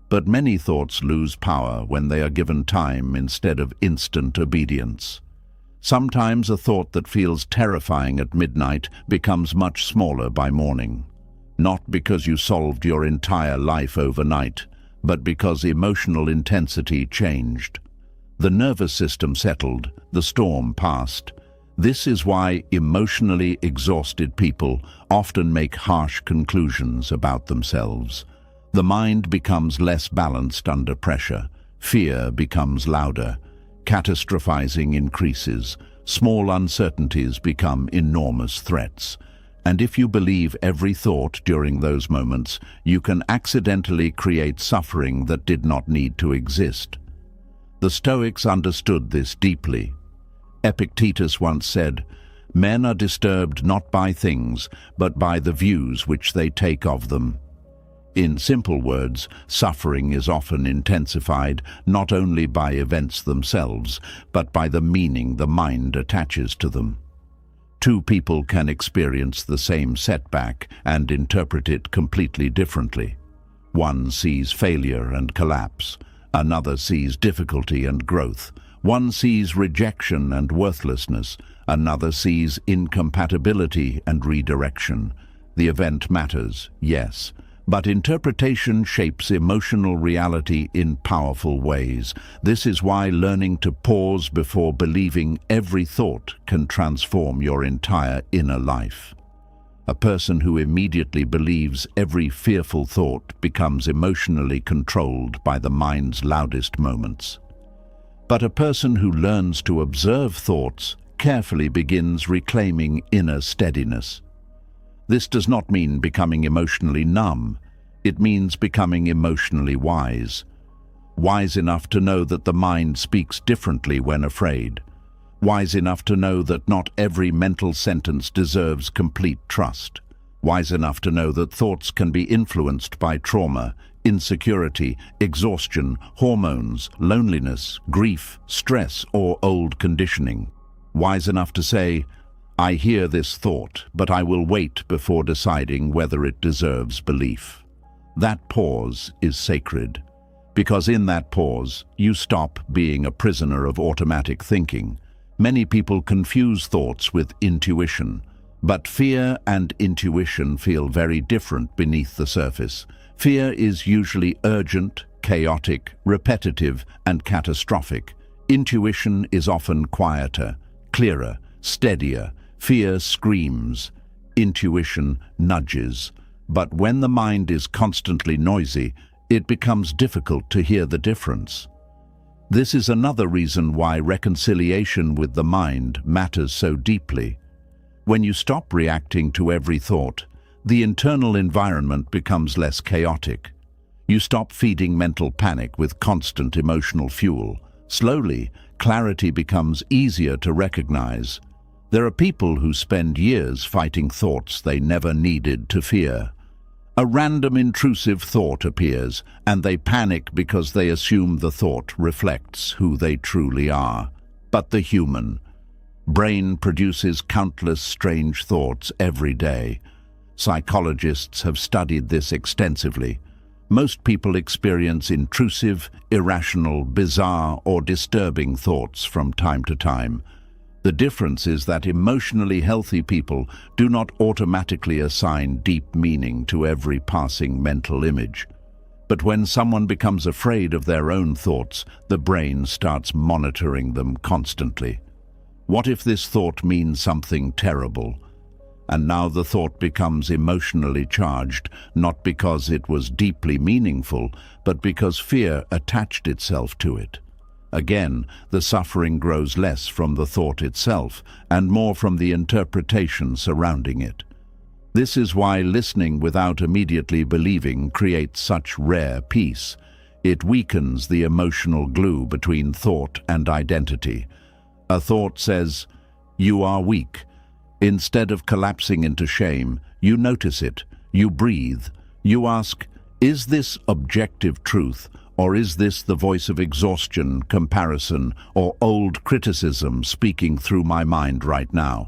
But many thoughts lose power when they are given time instead of instant obedience. Sometimes a thought that feels terrifying at midnight becomes much smaller by morning. Not because you solved your entire life overnight, but because emotional intensity changed. The nervous system settled, the storm passed. This is why emotionally exhausted people often make harsh conclusions about themselves. The mind becomes less balanced under pressure. Fear becomes louder. Catastrophizing increases. Small uncertainties become enormous threats. And if you believe every thought during those moments, you can accidentally create suffering that did not need to exist. The Stoics understood this deeply. Epictetus once said, "Men are disturbed not by things, but by the views which they take of them." In simple words, suffering is often intensified not only by events themselves, but by the meaning the mind attaches to them. Two people can experience the same setback and interpret it completely differently. One sees failure and collapse. Another sees difficulty and growth. One sees rejection and worthlessness. Another sees incompatibility and redirection. The event matters, yes, but interpretation shapes emotional reality in powerful ways. This is why learning to pause before believing every thought can transform your entire inner life. A person who immediately believes every fearful thought becomes emotionally controlled by the mind's loudest moments. But a person who learns to observe thoughts carefully begins reclaiming inner steadiness. This does not mean becoming emotionally numb. It means becoming emotionally wise. Wise enough to know that the mind speaks differently when afraid. Wise enough to know that not every mental sentence deserves complete trust. Wise enough to know that thoughts can be influenced by trauma, insecurity, exhaustion, hormones, loneliness, grief, stress, or old conditioning. Wise enough to say, "I hear this thought, but I will wait before deciding whether it deserves belief." That pause is sacred, because in that pause, you stop being a prisoner of automatic thinking. Many people confuse thoughts with intuition, but fear and intuition feel very different beneath the surface. Fear is usually urgent, chaotic, repetitive, and catastrophic. Intuition is often quieter, clearer, steadier. Fear screams. Intuition nudges. But when the mind is constantly noisy, it becomes difficult to hear the difference. This is another reason why reconciliation with the mind matters so deeply. When you stop reacting to every thought, the internal environment becomes less chaotic. You stop feeding mental panic with constant emotional fuel. Slowly, clarity becomes easier to recognize. There are people who spend years fighting thoughts they never needed to fear. A random intrusive thought appears, and they panic because they assume the thought reflects who they truly are. But the human brain produces countless strange thoughts every day. Psychologists have studied this extensively. Most people experience intrusive, irrational, bizarre, or disturbing thoughts from time to time. The difference is that emotionally healthy people do not automatically assign deep meaning to every passing mental image. But when someone becomes afraid of their own thoughts, the brain starts monitoring them constantly. What if this thought means something terrible? And now the thought becomes emotionally charged, not because it was deeply meaningful, but because fear attached itself to it. Again, the suffering grows less from the thought itself and more from the interpretation surrounding it. This is why listening without immediately believing creates such rare peace. It weakens the emotional glue between thought and identity. A thought says, "You are weak." Instead of collapsing into shame, you notice it, you breathe, you ask, "Is this objective truth? Or is this the voice of exhaustion, comparison, or old criticism speaking through my mind right now?"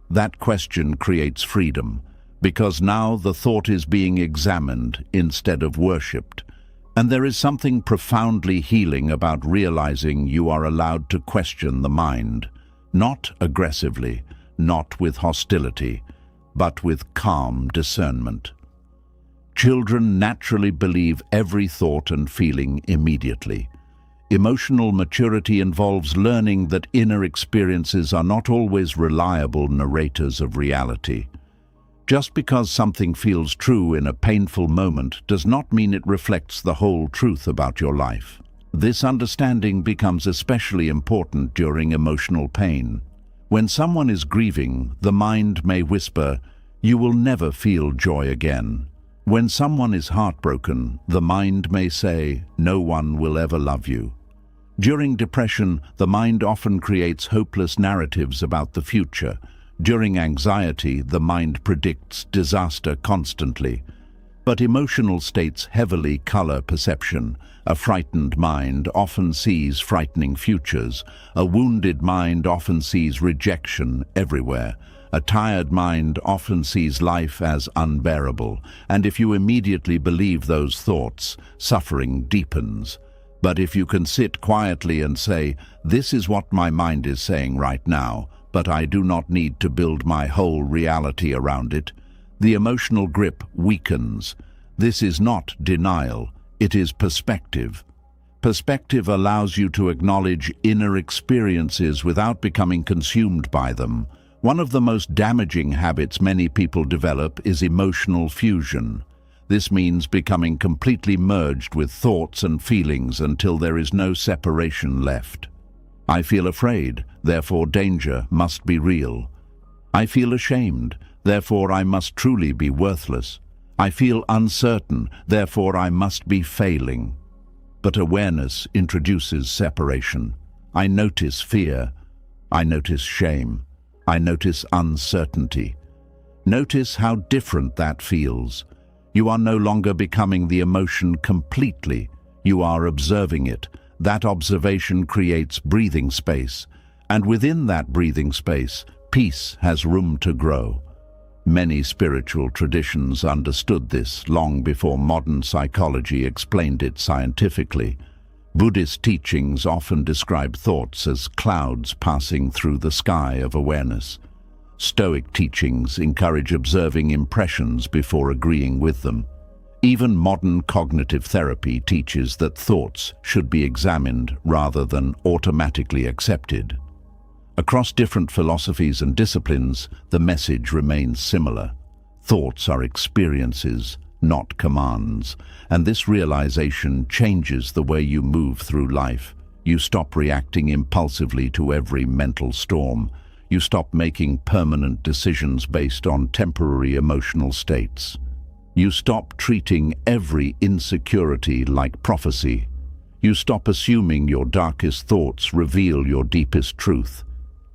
That question creates freedom, because now the thought is being examined instead of worshipped. And there is something profoundly healing about realizing you are allowed to question the mind, not aggressively, not with hostility, but with calm discernment. Children naturally believe every thought and feeling immediately. Emotional maturity involves learning that inner experiences are not always reliable narrators of reality. Just because something feels true in a painful moment does not mean it reflects the whole truth about your life. This understanding becomes especially important during emotional pain. When someone is grieving, the mind may whisper, "You will never feel joy again." When someone is heartbroken, the mind may say, "No one will ever love you." During depression, the mind often creates hopeless narratives about the future. During anxiety, the mind predicts disaster constantly. But emotional states heavily color perception. A frightened mind often sees frightening futures. A wounded mind often sees rejection everywhere. A tired mind often sees life as unbearable. And if you immediately believe those thoughts, suffering deepens. But if you can sit quietly and say, "This is what my mind is saying right now, but I do not need to build my whole reality around it," the emotional grip weakens. This is not denial, it is perspective. Perspective allows you to acknowledge inner experiences without becoming consumed by them. One of the most damaging habits many people develop is emotional fusion. This means becoming completely merged with thoughts and feelings until there is no separation left. I feel afraid, therefore danger must be real. I feel ashamed, therefore I must truly be worthless. I feel uncertain, therefore I must be failing. But awareness introduces separation. I notice fear. I notice shame. I notice uncertainty. Notice how different that feels. You are no longer becoming the emotion completely. You are observing it. That observation creates breathing space. And within that breathing space, peace has room to grow. Many spiritual traditions understood this long before modern psychology explained it scientifically. Buddhist teachings often describe thoughts as clouds passing through the sky of awareness. Stoic teachings encourage observing impressions before agreeing with them. Even modern cognitive therapy teaches that thoughts should be examined rather than automatically accepted. Across different philosophies and disciplines, the message remains similar. Thoughts are experiences, not commands, and this realization changes the way you move through life. You stop reacting impulsively to every mental storm. You stop making permanent decisions based on temporary emotional states. You stop treating every insecurity like prophecy. You stop assuming your darkest thoughts reveal your deepest truth.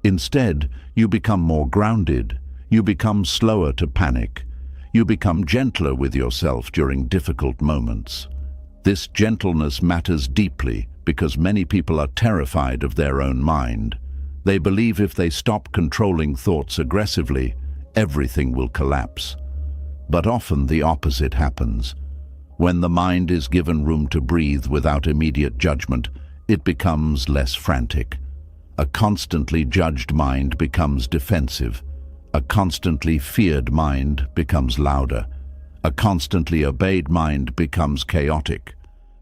Instead, you become more grounded. You become slower to panic. You become gentler with yourself during difficult moments. This gentleness matters deeply because many people are terrified of their own mind. They believe if they stop controlling thoughts aggressively, everything will collapse. But often the opposite happens. When the mind is given room to breathe without immediate judgment, it becomes less frantic. A constantly judged mind becomes defensive. A constantly feared mind becomes louder. A constantly obeyed mind becomes chaotic.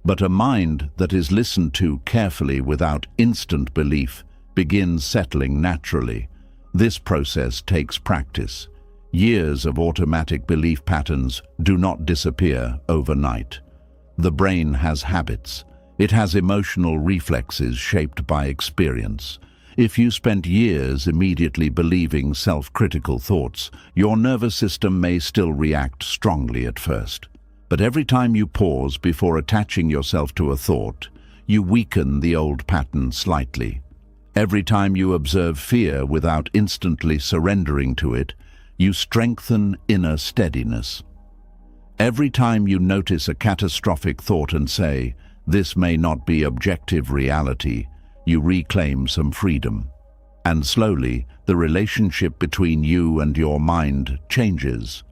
But a mind that is listened to carefully without instant belief begins settling naturally. This process takes practice. Years of automatic belief patterns do not disappear overnight. The brain has habits. It has emotional reflexes shaped by experience. If you spent years immediately believing self-critical thoughts, your nervous system may still react strongly at first. But every time you pause before attaching yourself to a thought, you weaken the old pattern slightly. Every time you observe fear without instantly surrendering to it, you strengthen inner steadiness. Every time you notice a catastrophic thought and say, "This may not be objective reality," you reclaim some freedom. And slowly, the relationship between you and your mind changes.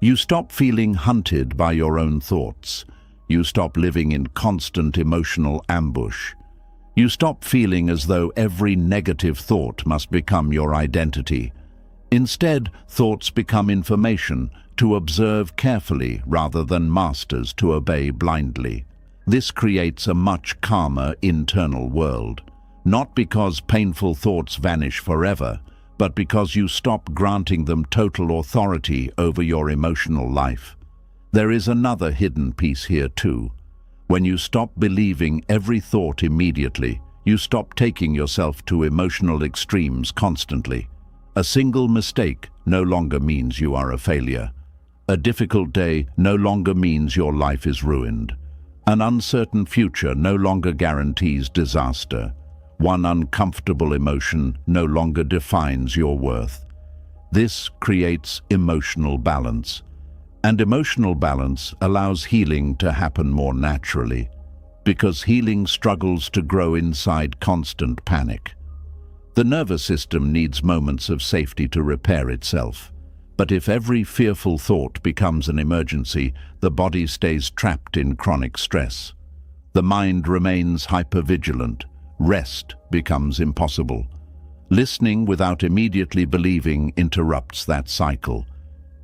You stop feeling hunted by your own thoughts. You stop living in constant emotional ambush. You stop feeling as though every negative thought must become your identity. Instead, thoughts become information to observe carefully rather than masters to obey blindly. This creates a much calmer internal world, not because painful thoughts vanish forever, but because you stop granting them total authority over your emotional life. There is another hidden piece here too. When you stop believing every thought immediately, you stop taking yourself to emotional extremes constantly. A single mistake no longer means you are a failure. A difficult day no longer means your life is ruined. An uncertain future no longer guarantees disaster. One uncomfortable emotion no longer defines your worth. This creates emotional balance. And emotional balance allows healing to happen more naturally, because healing struggles to grow inside constant panic. The nervous system needs moments of safety to repair itself. But if every fearful thought becomes an emergency, the body stays trapped in chronic stress. The mind remains hypervigilant. Rest becomes impossible. Listening without immediately believing interrupts that cycle.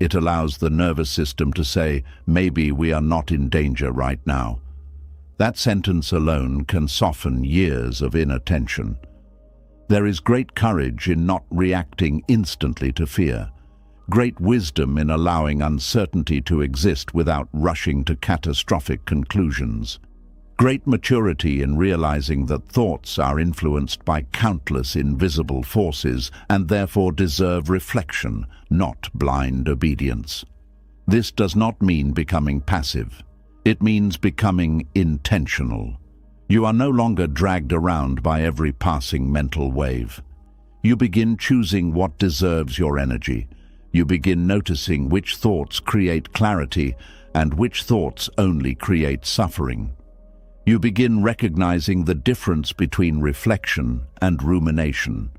It allows the nervous system to say, maybe we are not in danger right now. That sentence alone can soften years of inattention. There is great courage in not reacting instantly to fear. Great wisdom in allowing uncertainty to exist without rushing to catastrophic conclusions. Great maturity in realizing that thoughts are influenced by countless invisible forces and therefore deserve reflection, not blind obedience. This does not mean becoming passive. It means becoming intentional. You are no longer dragged around by every passing mental wave. You begin choosing what deserves your energy. You begin noticing which thoughts create clarity and which thoughts only create suffering. You begin recognizing the difference between reflection and rumination.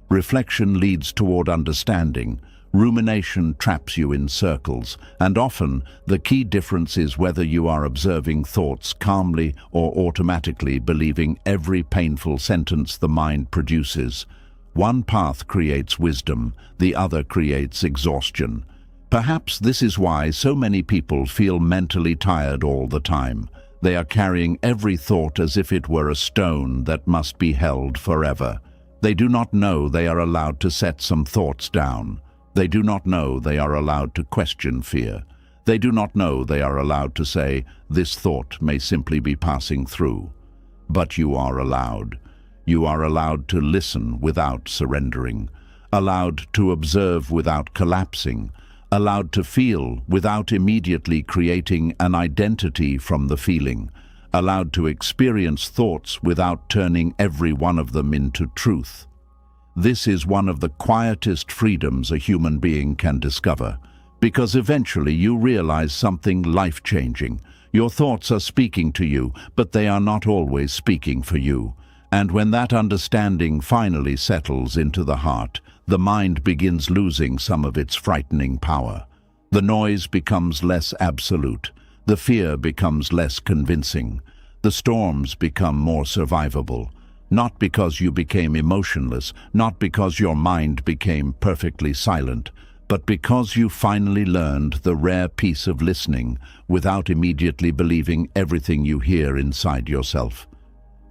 Reflection leads toward understanding. Rumination traps you in circles, and often the key difference is whether you are observing thoughts calmly or automatically believing every painful sentence the mind produces. One path creates wisdom, the other creates exhaustion. Perhaps this is why so many people feel mentally tired all the time. They are carrying every thought as if it were a stone that must be held forever. They do not know they are allowed to set some thoughts down. They do not know they are allowed to question fear. They do not know they are allowed to say, this thought may simply be passing through. But you are allowed. You are allowed to listen without surrendering, allowed to observe without collapsing, allowed to feel without immediately creating an identity from the feeling, allowed to experience thoughts without turning every one of them into truth. This is one of the quietest freedoms a human being can discover, because eventually you realize something life-changing. Your thoughts are speaking to you, but they are not always speaking for you. And when that understanding finally settles into the heart, the mind begins losing some of its frightening power. The noise becomes less absolute. The fear becomes less convincing. The storms become more survivable. Not because you became emotionless, not because your mind became perfectly silent, but because you finally learned the rare peace of listening without immediately believing everything you hear inside yourself.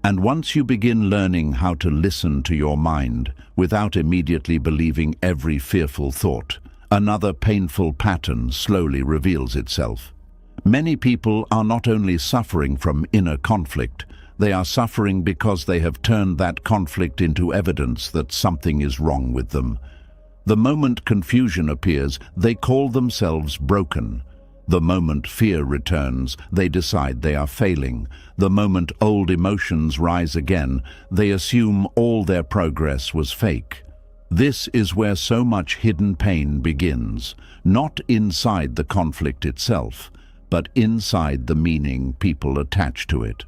And once you begin learning how to listen to your mind without immediately believing every fearful thought, another painful pattern slowly reveals itself. Many people are not only suffering from inner conflict, they are suffering because they have turned that conflict into evidence that something is wrong with them. The moment confusion appears, they call themselves broken. The moment fear returns, they decide they are failing. The moment old emotions rise again, they assume all their progress was fake. This is where so much hidden pain begins, not inside the conflict itself, but inside the meaning people attach to it.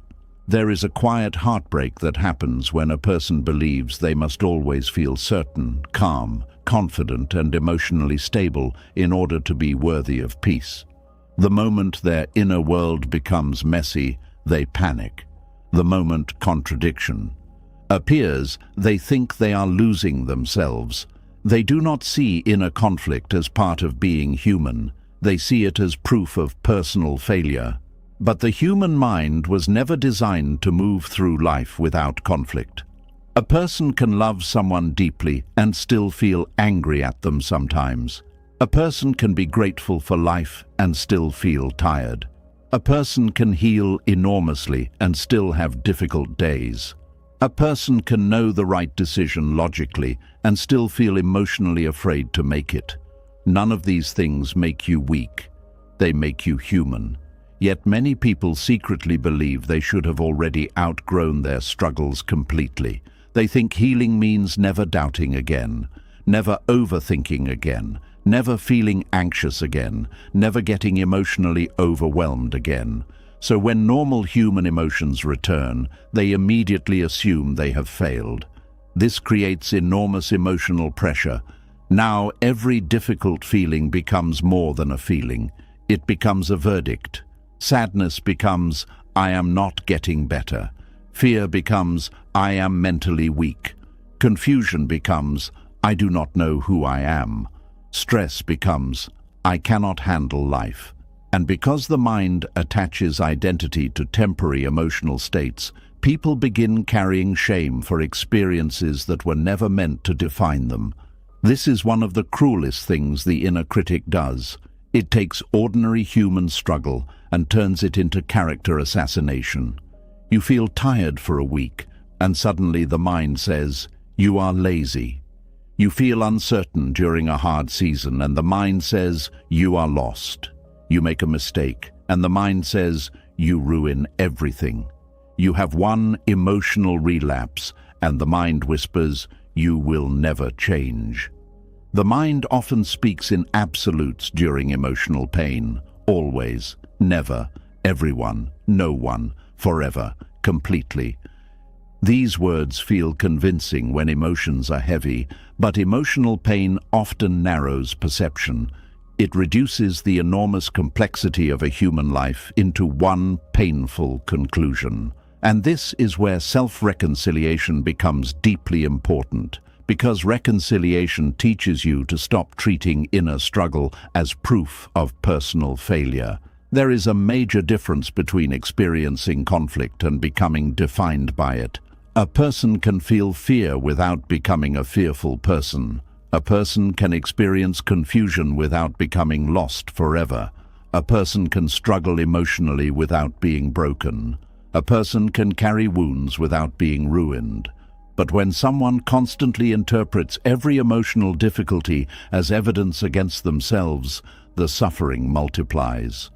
There is a quiet heartbreak that happens when a person believes they must always feel certain, calm, confident, and emotionally stable in order to be worthy of peace. The moment their inner world becomes messy, they panic. The moment contradiction appears, they think they are losing themselves. They do not see inner conflict as part of being human. They see it as proof of personal failure. But the human mind was never designed to move through life without conflict. A person can love someone deeply and still feel angry at them sometimes. A person can be grateful for life and still feel tired. A person can heal enormously and still have difficult days. A person can know the right decision logically and still feel emotionally afraid to make it. None of these things make you weak. They make you human. Yet many people secretly believe they should have already outgrown their struggles completely. They think healing means never doubting again, never overthinking again, never feeling anxious again, never getting emotionally overwhelmed again. So when normal human emotions return, they immediately assume they have failed. This creates enormous emotional pressure. Now every difficult feeling becomes more than a feeling. It becomes a verdict. Sadness becomes, I am not getting better. Fear becomes, I am mentally weak. Confusion becomes, I do not know who I am. Stress becomes, I cannot handle life. And because the mind attaches identity to temporary emotional states, people begin carrying shame for experiences that were never meant to define them. This is one of the cruelest things the inner critic does. It takes ordinary human struggle and turns it into character assassination. You feel tired for a week, and suddenly the mind says, you are lazy. You feel uncertain during a hard season, and the mind says, you are lost. You make a mistake, and the mind says, you ruin everything. You have one emotional relapse, and the mind whispers, you will never change. The mind often speaks in absolutes during emotional pain. Always, never, everyone, no one, forever, completely. These words feel convincing when emotions are heavy, but emotional pain often narrows perception. It reduces the enormous complexity of a human life into one painful conclusion. And this is where self-reconciliation becomes deeply important, because reconciliation teaches you to stop treating inner struggle as proof of personal failure. There is a major difference between experiencing conflict and becoming defined by it. A person can feel fear without becoming a fearful person. A person can experience confusion without becoming lost forever. A person can struggle emotionally without being broken. A person can carry wounds without being ruined. But when someone constantly interprets every emotional difficulty as evidence against themselves, the suffering multiplies.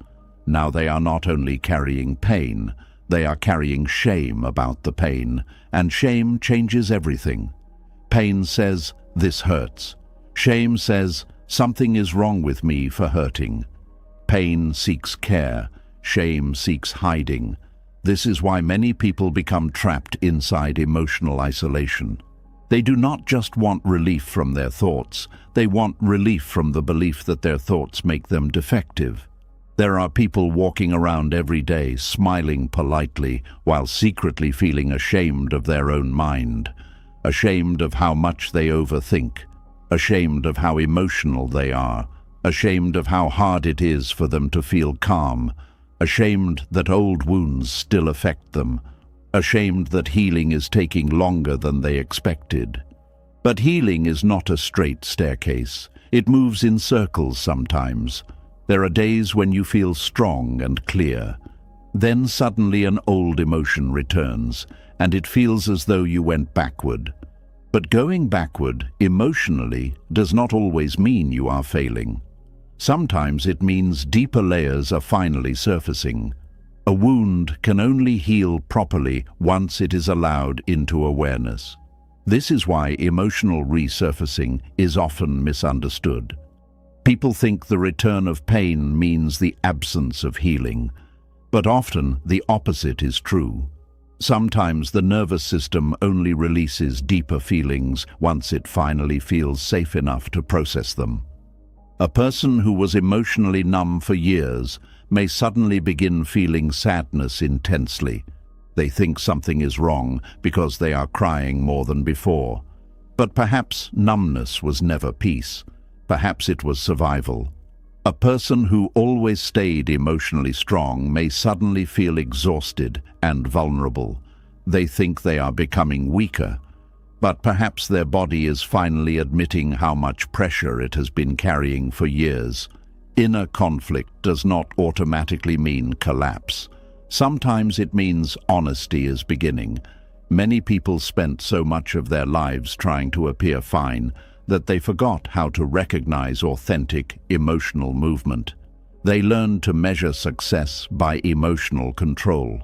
Now they are not only carrying pain, they are carrying shame about the pain, and shame changes everything. Pain says, this hurts. Shame says, something is wrong with me for hurting. Pain seeks care. Shame seeks hiding. This is why many people become trapped inside emotional isolation. They do not just want relief from their thoughts, they want relief from the belief that their thoughts make them defective. There are people walking around every day smiling politely while secretly feeling ashamed of their own mind, ashamed of how much they overthink, ashamed of how emotional they are, ashamed of how hard it is for them to feel calm, ashamed that old wounds still affect them, ashamed that healing is taking longer than they expected. But healing is not a straight staircase. It moves in circles sometimes. There are days when you feel strong and clear. Then suddenly an old emotion returns, and it feels as though you went backward. But going backward, emotionally, does not always mean you are failing. Sometimes it means deeper layers are finally surfacing. A wound can only heal properly once it is allowed into awareness. This is why emotional resurfacing is often misunderstood. People think the return of pain means the absence of healing, but often the opposite is true. Sometimes the nervous system only releases deeper feelings once it finally feels safe enough to process them. A person who was emotionally numb for years may suddenly begin feeling sadness intensely. They think something is wrong because they are crying more than before. But perhaps numbness was never peace. Perhaps it was survival. A person who always stayed emotionally strong may suddenly feel exhausted and vulnerable. They think they are becoming weaker, but perhaps their body is finally admitting how much pressure it has been carrying for years. Inner conflict does not automatically mean collapse. Sometimes it means honesty is beginning. Many people spent so much of their lives trying to appear fine that they forgot how to recognize authentic emotional movement. They learned to measure success by emotional control.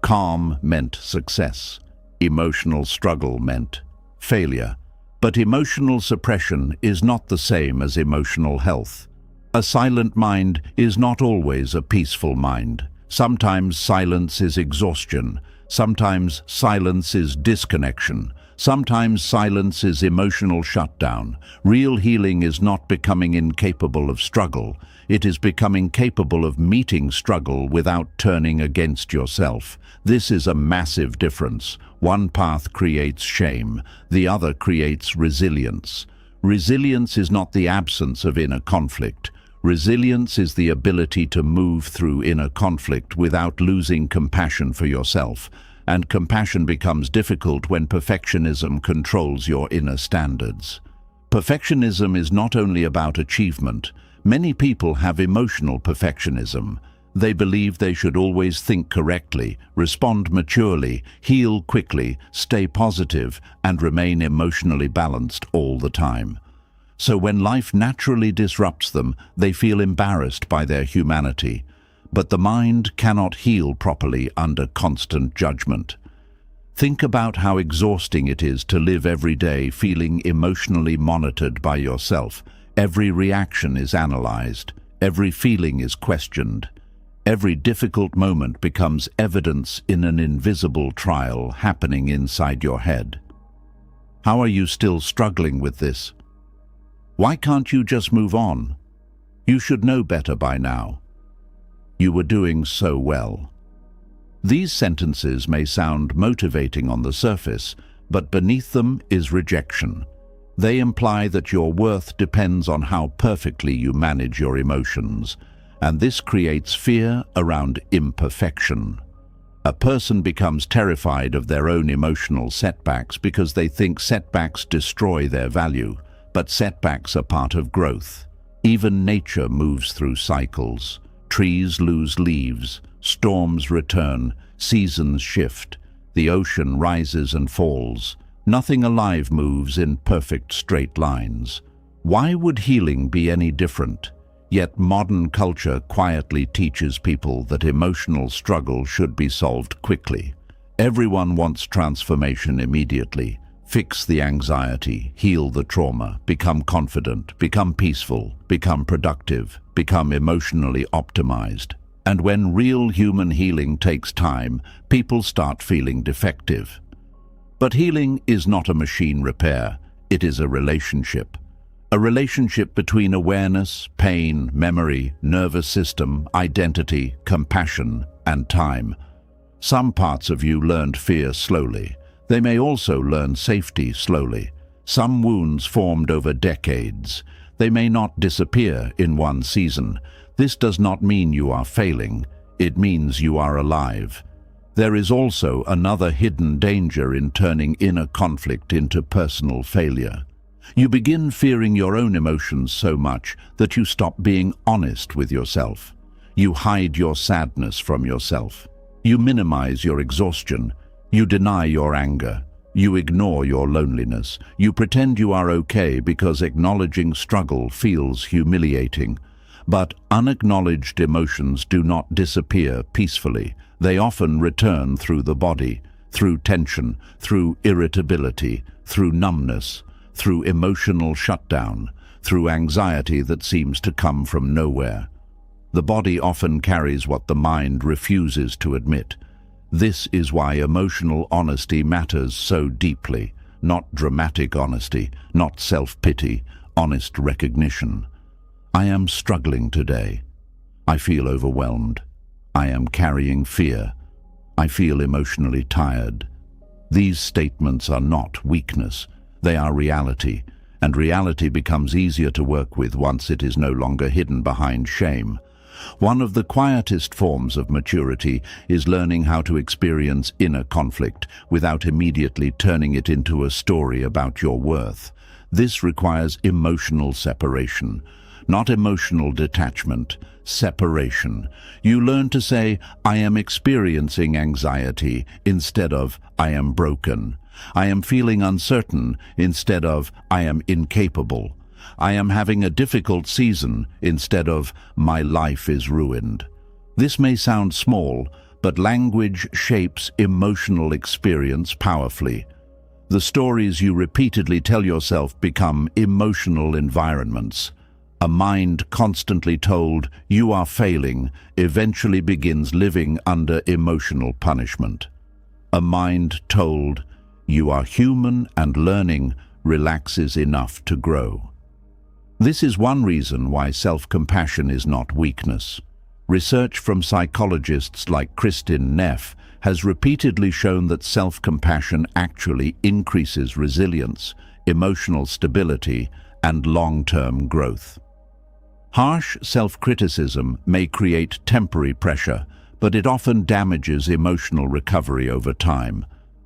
Calm meant success. Emotional struggle meant failure. But emotional suppression is not the same as emotional health. A silent mind is not always a peaceful mind. Sometimes silence is exhaustion. Sometimes silence is disconnection. Sometimes silence is emotional shutdown. Real healing is not becoming incapable of struggle. It is becoming capable of meeting struggle without turning against yourself. This is a massive difference. One path creates shame, the other creates resilience. Resilience is not the absence of inner conflict. Resilience is the ability to move through inner conflict without losing compassion for yourself. And compassion becomes difficult when perfectionism controls your inner standards. Perfectionism is not only about achievement. Many people have emotional perfectionism. They believe they should always think correctly, respond maturely, heal quickly, stay positive, and remain emotionally balanced all the time. So when life naturally disrupts them, they feel embarrassed by their humanity. But the mind cannot heal properly under constant judgment. Think about how exhausting it is to live every day feeling emotionally monitored by yourself. Every reaction is analyzed. Every feeling is questioned. Every difficult moment becomes evidence in an invisible trial happening inside your head. How are you still struggling with this? Why can't you just move on? You should know better by now. You were doing so well. These sentences may sound motivating on the surface, but beneath them is rejection. They imply that your worth depends on how perfectly you manage your emotions, and this creates fear around imperfection. A person becomes terrified of their own emotional setbacks because they think setbacks destroy their value, but setbacks are part of growth. Even nature moves through cycles. Trees lose leaves, storms return, seasons shift, the ocean rises and falls. Nothing alive moves in perfect straight lines. Why would healing be any different? Yet modern culture quietly teaches people that emotional struggle should be solved quickly. Everyone wants transformation immediately. Fix the anxiety, heal the trauma, become confident, become peaceful, become productive, become emotionally optimized. And when real human healing takes time, people start feeling defective. But healing is not a machine repair, it is a relationship. A relationship between awareness, pain, memory, nervous system, identity, compassion, and time. Some parts of you learned fear slowly. They may also learn safety slowly. Some wounds formed over decades. They may not disappear in one season. This does not mean you are failing. It means you are alive. There is also another hidden danger in turning inner conflict into personal failure. You begin fearing your own emotions so much that you stop being honest with yourself. You hide your sadness from yourself. You minimize your exhaustion. You deny your anger. You ignore your loneliness. You pretend you are okay because acknowledging struggle feels humiliating. But unacknowledged emotions do not disappear peacefully. They often return through the body, through tension, through irritability, through numbness, through emotional shutdown, through anxiety that seems to come from nowhere. The body often carries what the mind refuses to admit. This is why emotional honesty matters so deeply. Not dramatic honesty, not self-pity, honest recognition. I am struggling today. I feel overwhelmed. I am carrying fear. I feel emotionally tired. These statements are not weakness. They are reality. and reality becomes easier to work with once it is no longer hidden behind shame. One of the quietest forms of maturity is learning how to experience inner conflict without immediately turning it into a story about your worth. This requires emotional separation, not emotional detachment, separation. You learn to say, "I am experiencing anxiety," instead of, "I am broken." I am feeling uncertain instead of, "I am incapable." I am having a difficult season instead of, "My life is ruined." This may sound small, but language shapes emotional experience powerfully. The stories you repeatedly tell yourself become emotional environments. A mind constantly told, "You are failing," eventually begins living under emotional punishment. A mind told, "You are human and learning," relaxes enough to grow. This is one reason why self-compassion is not weakness. Research from psychologists like Kristin Neff has repeatedly shown that self-compassion actually increases resilience, emotional stability, and long-term growth. Harsh self-criticism may create temporary pressure, but it often damages emotional recovery over time.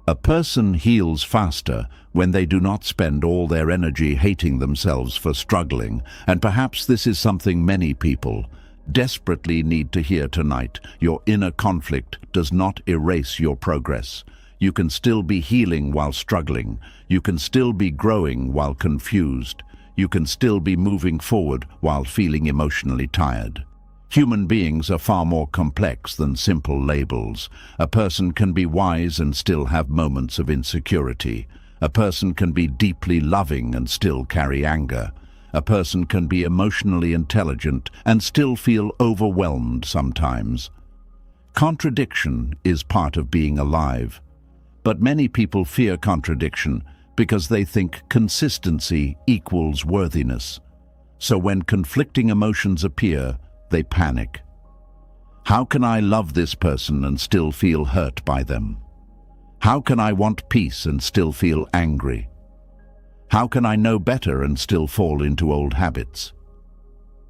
A person heals faster when they do not spend all their energy hating themselves for struggling, and perhaps this is something many people desperately need to hear tonight. Your inner conflict does not erase your progress. You can still be healing while struggling. You can still be growing while confused. You can still be moving forward while feeling emotionally tired. Human beings are far more complex than simple labels. A person can be wise and still have moments of insecurity. A person can be deeply loving and still carry anger. A person can be emotionally intelligent and still feel overwhelmed sometimes. Contradiction is part of being alive. But many people fear contradiction because they think consistency equals worthiness. So when conflicting emotions appear, they panic. How can I love this person and still feel hurt by them? How can I want peace and still feel angry? How can I know better and still fall into old habits?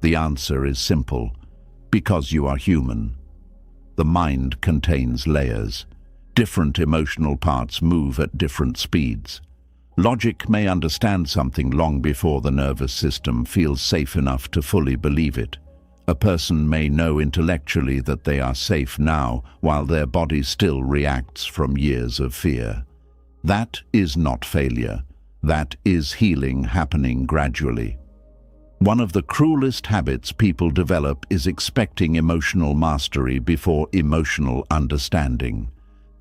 The answer is simple: because you are human. The mind contains layers. Different emotional parts move at different speeds. Logic may understand something long before the nervous system feels safe enough to fully believe it. A person may know intellectually that they are safe now, while their body still reacts from years of fear. That is not failure. That is healing happening gradually. One of the cruelest habits people develop is expecting emotional mastery before emotional understanding.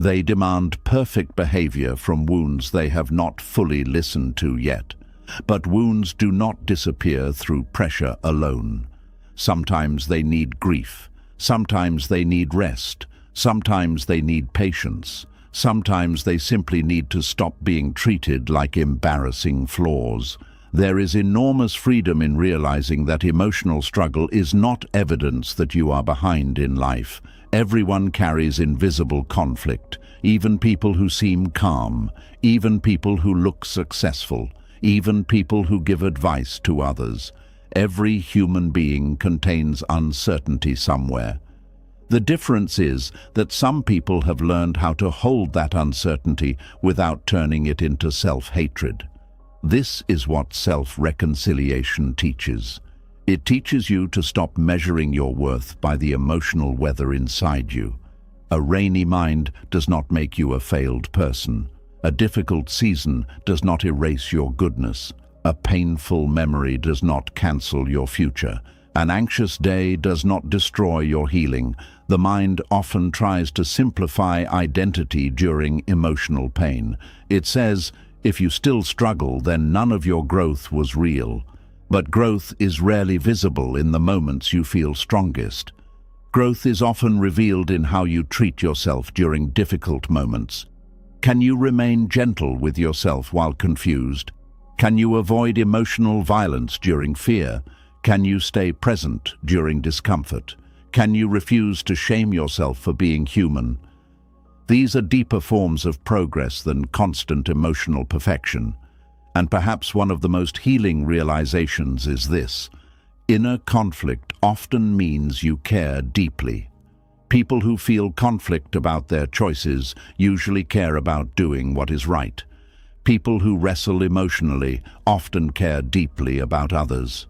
They demand perfect behavior from wounds they have not fully listened to yet. But wounds do not disappear through pressure alone. Sometimes they need grief. Sometimes they need rest. Sometimes they need patience. Sometimes they simply need to stop being treated like embarrassing flaws. There is enormous freedom in realizing that emotional struggle is not evidence that you are behind in life. Everyone carries invisible conflict, even people who seem calm, even people who look successful, even people who give advice to others. Every human being contains uncertainty somewhere. The difference is that some people have learned how to hold that uncertainty without turning it into self-hatred. This is what self-reconciliation teaches. It teaches you to stop measuring your worth by the emotional weather inside you. A rainy mind does not make you a failed person. A difficult season does not erase your goodness. A painful memory does not cancel your future. An anxious day does not destroy your healing. The mind often tries to simplify identity during emotional pain. It says, if you still struggle, then none of your growth was real. But growth is rarely visible in the moments you feel strongest. Growth is often revealed in how you treat yourself during difficult moments. Can you remain gentle with yourself while confused? Can you avoid emotional violence during fear? Can you stay present during discomfort? Can you refuse to shame yourself for being human? These are deeper forms of progress than constant emotional perfection. And perhaps one of the most healing realizations is this: inner conflict often means you care deeply. People who feel conflict about their choices usually care about doing what is right. People who wrestle emotionally often care deeply about others.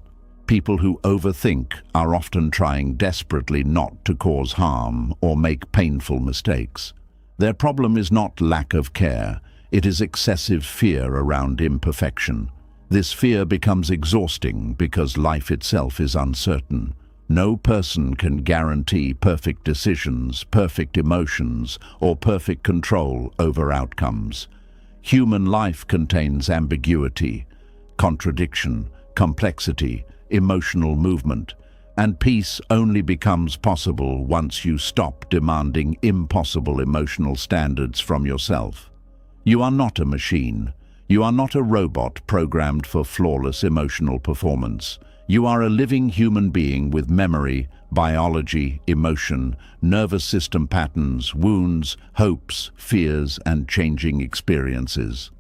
People who overthink are often trying desperately not to cause harm or make painful mistakes. Their problem is not lack of care, it is excessive fear around imperfection. This fear becomes exhausting because life itself is uncertain. No person can guarantee perfect decisions, perfect emotions, or perfect control over outcomes. Human life contains ambiguity, contradiction, complexity, emotional movement, and peace only becomes possible once you stop demanding impossible emotional standards from yourself. You are not a machine. You are not a robot programmed for flawless emotional performance. You are a living human being with memory, biology, emotion, nervous system patterns, wounds, hopes, fears, and changing experiences.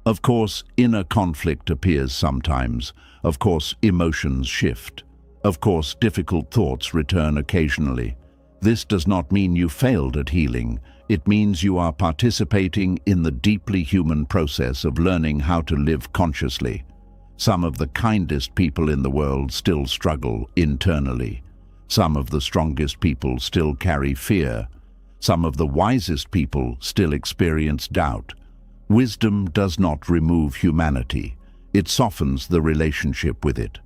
Of course, inner conflict appears sometimes. Of course, emotions shift. Of course, difficult thoughts return occasionally. This does not mean you failed at healing. It means you are participating in the deeply human process of learning how to live consciously. Some of the kindest people in the world still struggle internally. Some of the strongest people still carry fear. Some of the wisest people still experience doubt. Wisdom does not remove humanity. It softens the relationship with it.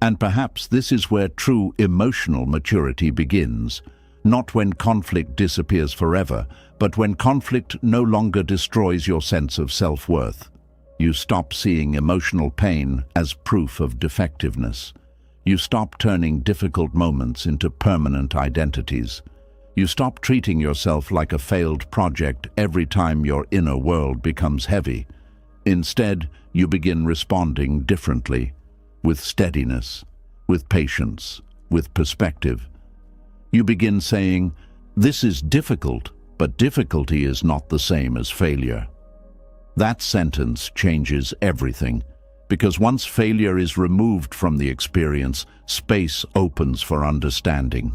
And perhaps this is where true emotional maturity begins. Not when conflict disappears forever, but when conflict no longer destroys your sense of self-worth. You stop seeing emotional pain as proof of defectiveness. You stop turning difficult moments into permanent identities. You stop treating yourself like a failed project every time your inner world becomes heavy. Instead, you begin responding differently, with steadiness, with patience, with perspective. You begin saying, "This is difficult, but difficulty is not the same as failure." That sentence changes everything, because once failure is removed from the experience, space opens for understanding.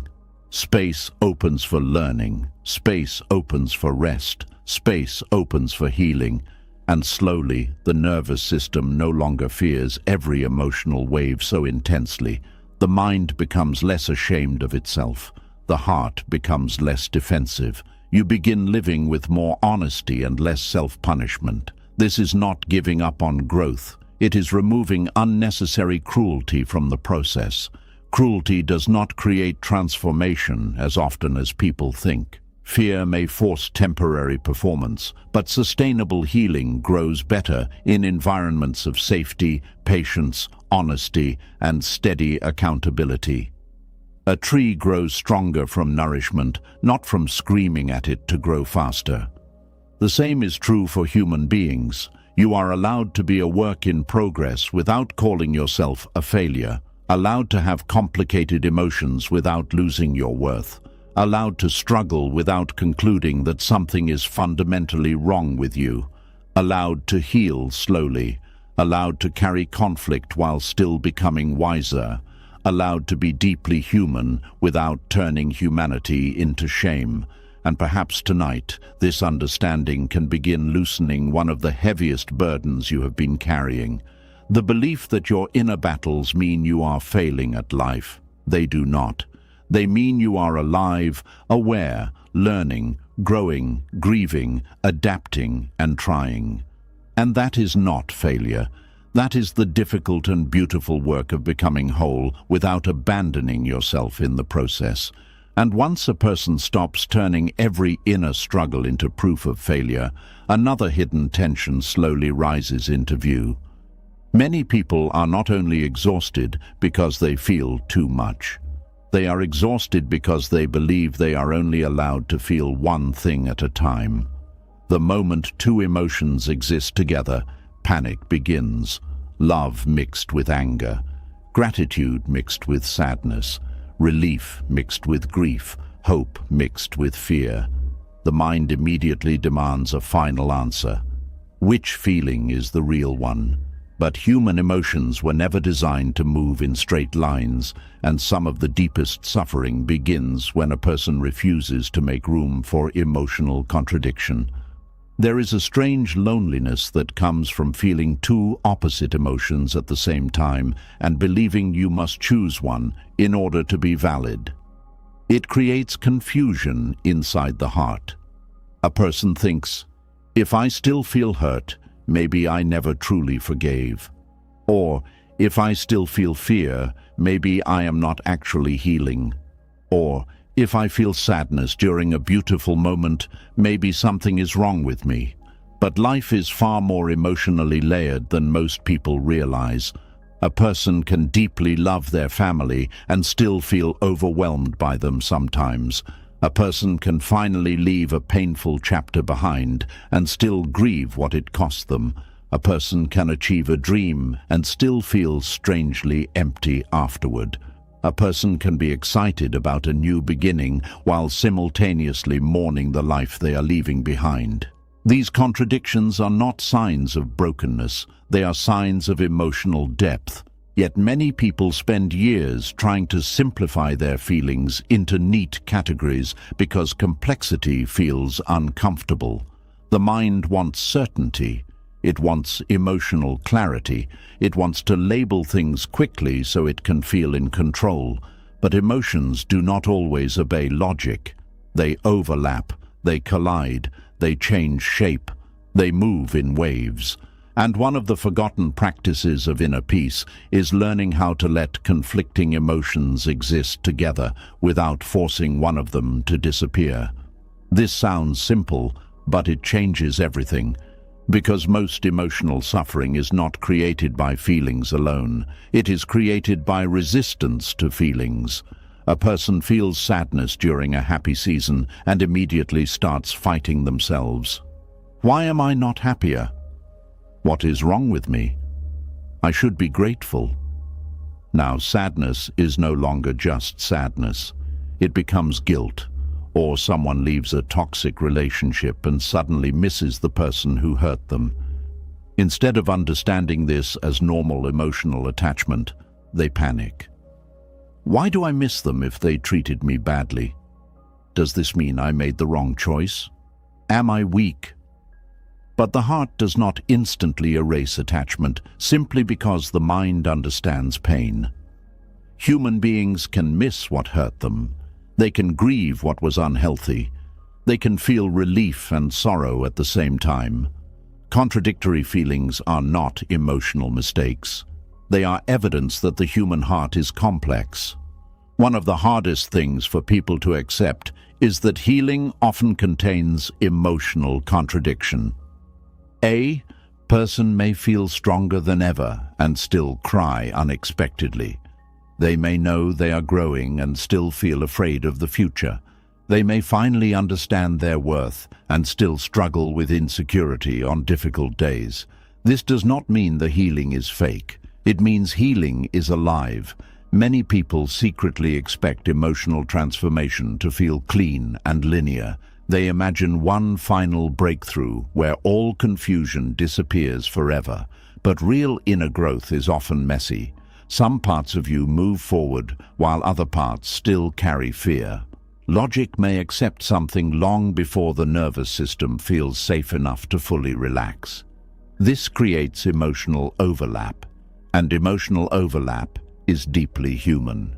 Space opens for learning. Space opens for rest. Space opens for healing. And slowly, the nervous system no longer fears every emotional wave so intensely. The mind becomes less ashamed of itself. The heart becomes less defensive. You begin living with more honesty and less self-punishment. This is not giving up on growth. It is removing unnecessary cruelty from the process. Cruelty does not create transformation as often as people think. Fear may force temporary performance, but sustainable healing grows better in environments of safety, patience, honesty, and steady accountability. A tree grows stronger from nourishment, not from screaming at it to grow faster. The same is true for human beings. You are allowed to be a work in progress without calling yourself a failure, allowed to have complicated emotions without losing your worth, allowed to struggle without concluding that something is fundamentally wrong with you, allowed to heal slowly, allowed to carry conflict while still becoming wiser, allowed to be deeply human without turning humanity into shame. And perhaps tonight, this understanding can begin loosening one of the heaviest burdens you have been carrying. The belief that your inner battles mean you are failing at life. They do not. They mean you are alive, aware, learning, growing, grieving, adapting, and trying. And that is not failure. That is the difficult and beautiful work of becoming whole without abandoning yourself in the process. And once a person stops turning every inner struggle into proof of failure, another hidden tension slowly rises into view. Many people are not only exhausted because they feel too much. They are exhausted because they believe they are only allowed to feel one thing at a time. The moment two emotions exist together, panic begins. Love mixed with anger, gratitude mixed with sadness, relief mixed with grief, hope mixed with fear. The mind immediately demands a final answer. Which feeling is the real one? But human emotions were never designed to move in straight lines, and some of the deepest suffering begins when a person refuses to make room for emotional contradiction. There is a strange loneliness that comes from feeling two opposite emotions at the same time and believing you must choose one in order to be valid. It creates confusion inside the heart. A person thinks, if I still feel hurt, maybe I never truly forgave. Or, if I still feel fear, maybe I am not actually healing. Or, if I feel sadness during a beautiful moment, maybe something is wrong with me. But life is far more emotionally layered than most people realize. A person can deeply love their family and still feel overwhelmed by them sometimes. A person can finally leave a painful chapter behind and still grieve what it cost them. A person can achieve a dream and still feel strangely empty afterward. A person can be excited about a new beginning while simultaneously mourning the life they are leaving behind. These contradictions are not signs of brokenness, they are signs of emotional depth. Yet many people spend years trying to simplify their feelings into neat categories because complexity feels uncomfortable. The mind wants certainty. It wants emotional clarity. It wants to label things quickly so it can feel in control. But emotions do not always obey logic. They overlap, they collide, they change shape, they move in waves. And one of the forgotten practices of inner peace is learning how to let conflicting emotions exist together without forcing one of them to disappear. This sounds simple, but it changes everything. Because most emotional suffering is not created by feelings alone. It is created by resistance to feelings. A person feels sadness during a happy season and immediately starts fighting themselves. Why am I not happier? What is wrong with me? I should be grateful. Now, sadness is no longer just sadness. It becomes guilt. Or someone leaves a toxic relationship and suddenly misses the person who hurt them. Instead of understanding this as normal emotional attachment, they panic. Why do I miss them if they treated me badly? Does this mean I made the wrong choice? Am I weak? But the heart does not instantly erase attachment simply because the mind understands pain. Human beings can miss what hurt them. They can grieve what was unhealthy. They can feel relief and sorrow at the same time. Contradictory feelings are not emotional mistakes. They are evidence that the human heart is complex. One of the hardest things for people to accept is that healing often contains emotional contradiction. A person may feel stronger than ever and still cry unexpectedly. They may know they are growing and still feel afraid of the future. They may finally understand their worth and still struggle with insecurity on difficult days. This does not mean the healing is fake. It means healing is alive. Many people secretly expect emotional transformation to feel clean and linear. They imagine one final breakthrough where all confusion disappears forever. But real inner growth is often messy. Some parts of you move forward while other parts still carry fear. Logic may accept something long before the nervous system feels safe enough to fully relax. This creates emotional overlap, and emotional overlap is deeply human.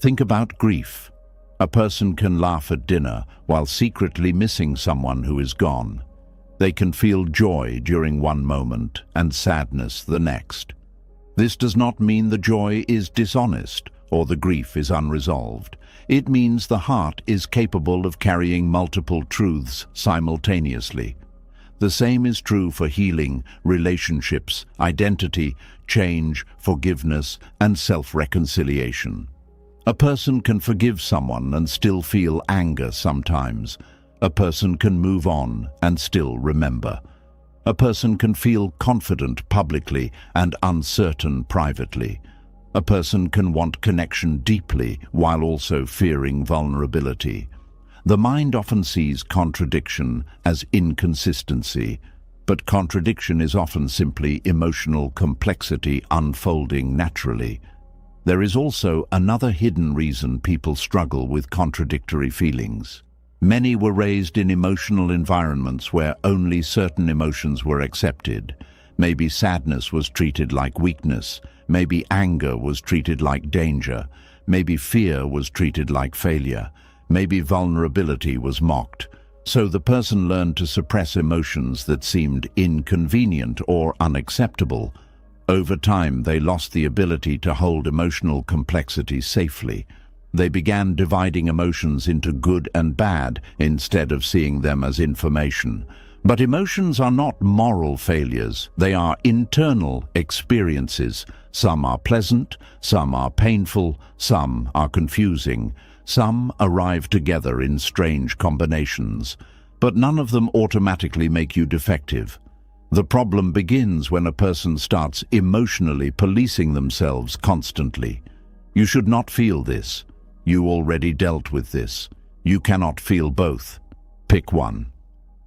Think about grief. A person can laugh at dinner while secretly missing someone who is gone. They can feel joy during one moment and sadness the next. This does not mean the joy is dishonest or the grief is unresolved. It means the heart is capable of carrying multiple truths simultaneously. The same is true for healing, relationships, identity, change, forgiveness, and self-reconciliation. A person can forgive someone and still feel anger sometimes. A person can move on and still remember. A person can feel confident publicly and uncertain privately. A person can want connection deeply while also fearing vulnerability. The mind often sees contradiction as inconsistency, But contradiction is often simply emotional complexity unfolding naturally. There is also another hidden reason people struggle with contradictory feelings. Many were raised in emotional environments where only certain emotions were accepted. Maybe sadness was treated like weakness, maybe anger was treated like danger, maybe fear was treated like failure, maybe vulnerability was mocked. So the person learned to suppress emotions that seemed inconvenient or unacceptable. Over time, they lost the ability to hold emotional complexity safely. They began dividing emotions into good and bad instead of seeing them as information. But emotions are not moral failures. They are internal experiences. Some are pleasant, some are painful, some are confusing. Some arrive together in strange combinations. But none of them automatically make you defective. The problem begins when a person starts emotionally policing themselves constantly. You should not feel this. You already dealt with this. You cannot feel both. Pick one.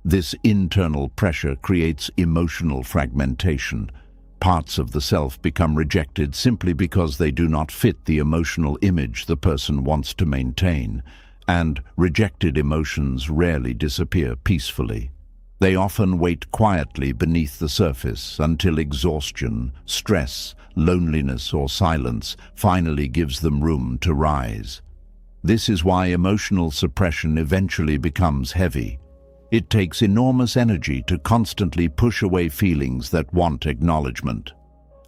This internal pressure creates emotional fragmentation. Parts of the self become rejected simply because they do not fit the emotional image the person wants to maintain, and rejected emotions rarely disappear peacefully. They often wait quietly beneath the surface until exhaustion, stress, loneliness, or silence finally gives them room to rise. This is why emotional suppression eventually becomes heavy. It takes enormous energy to constantly push away feelings that want acknowledgement.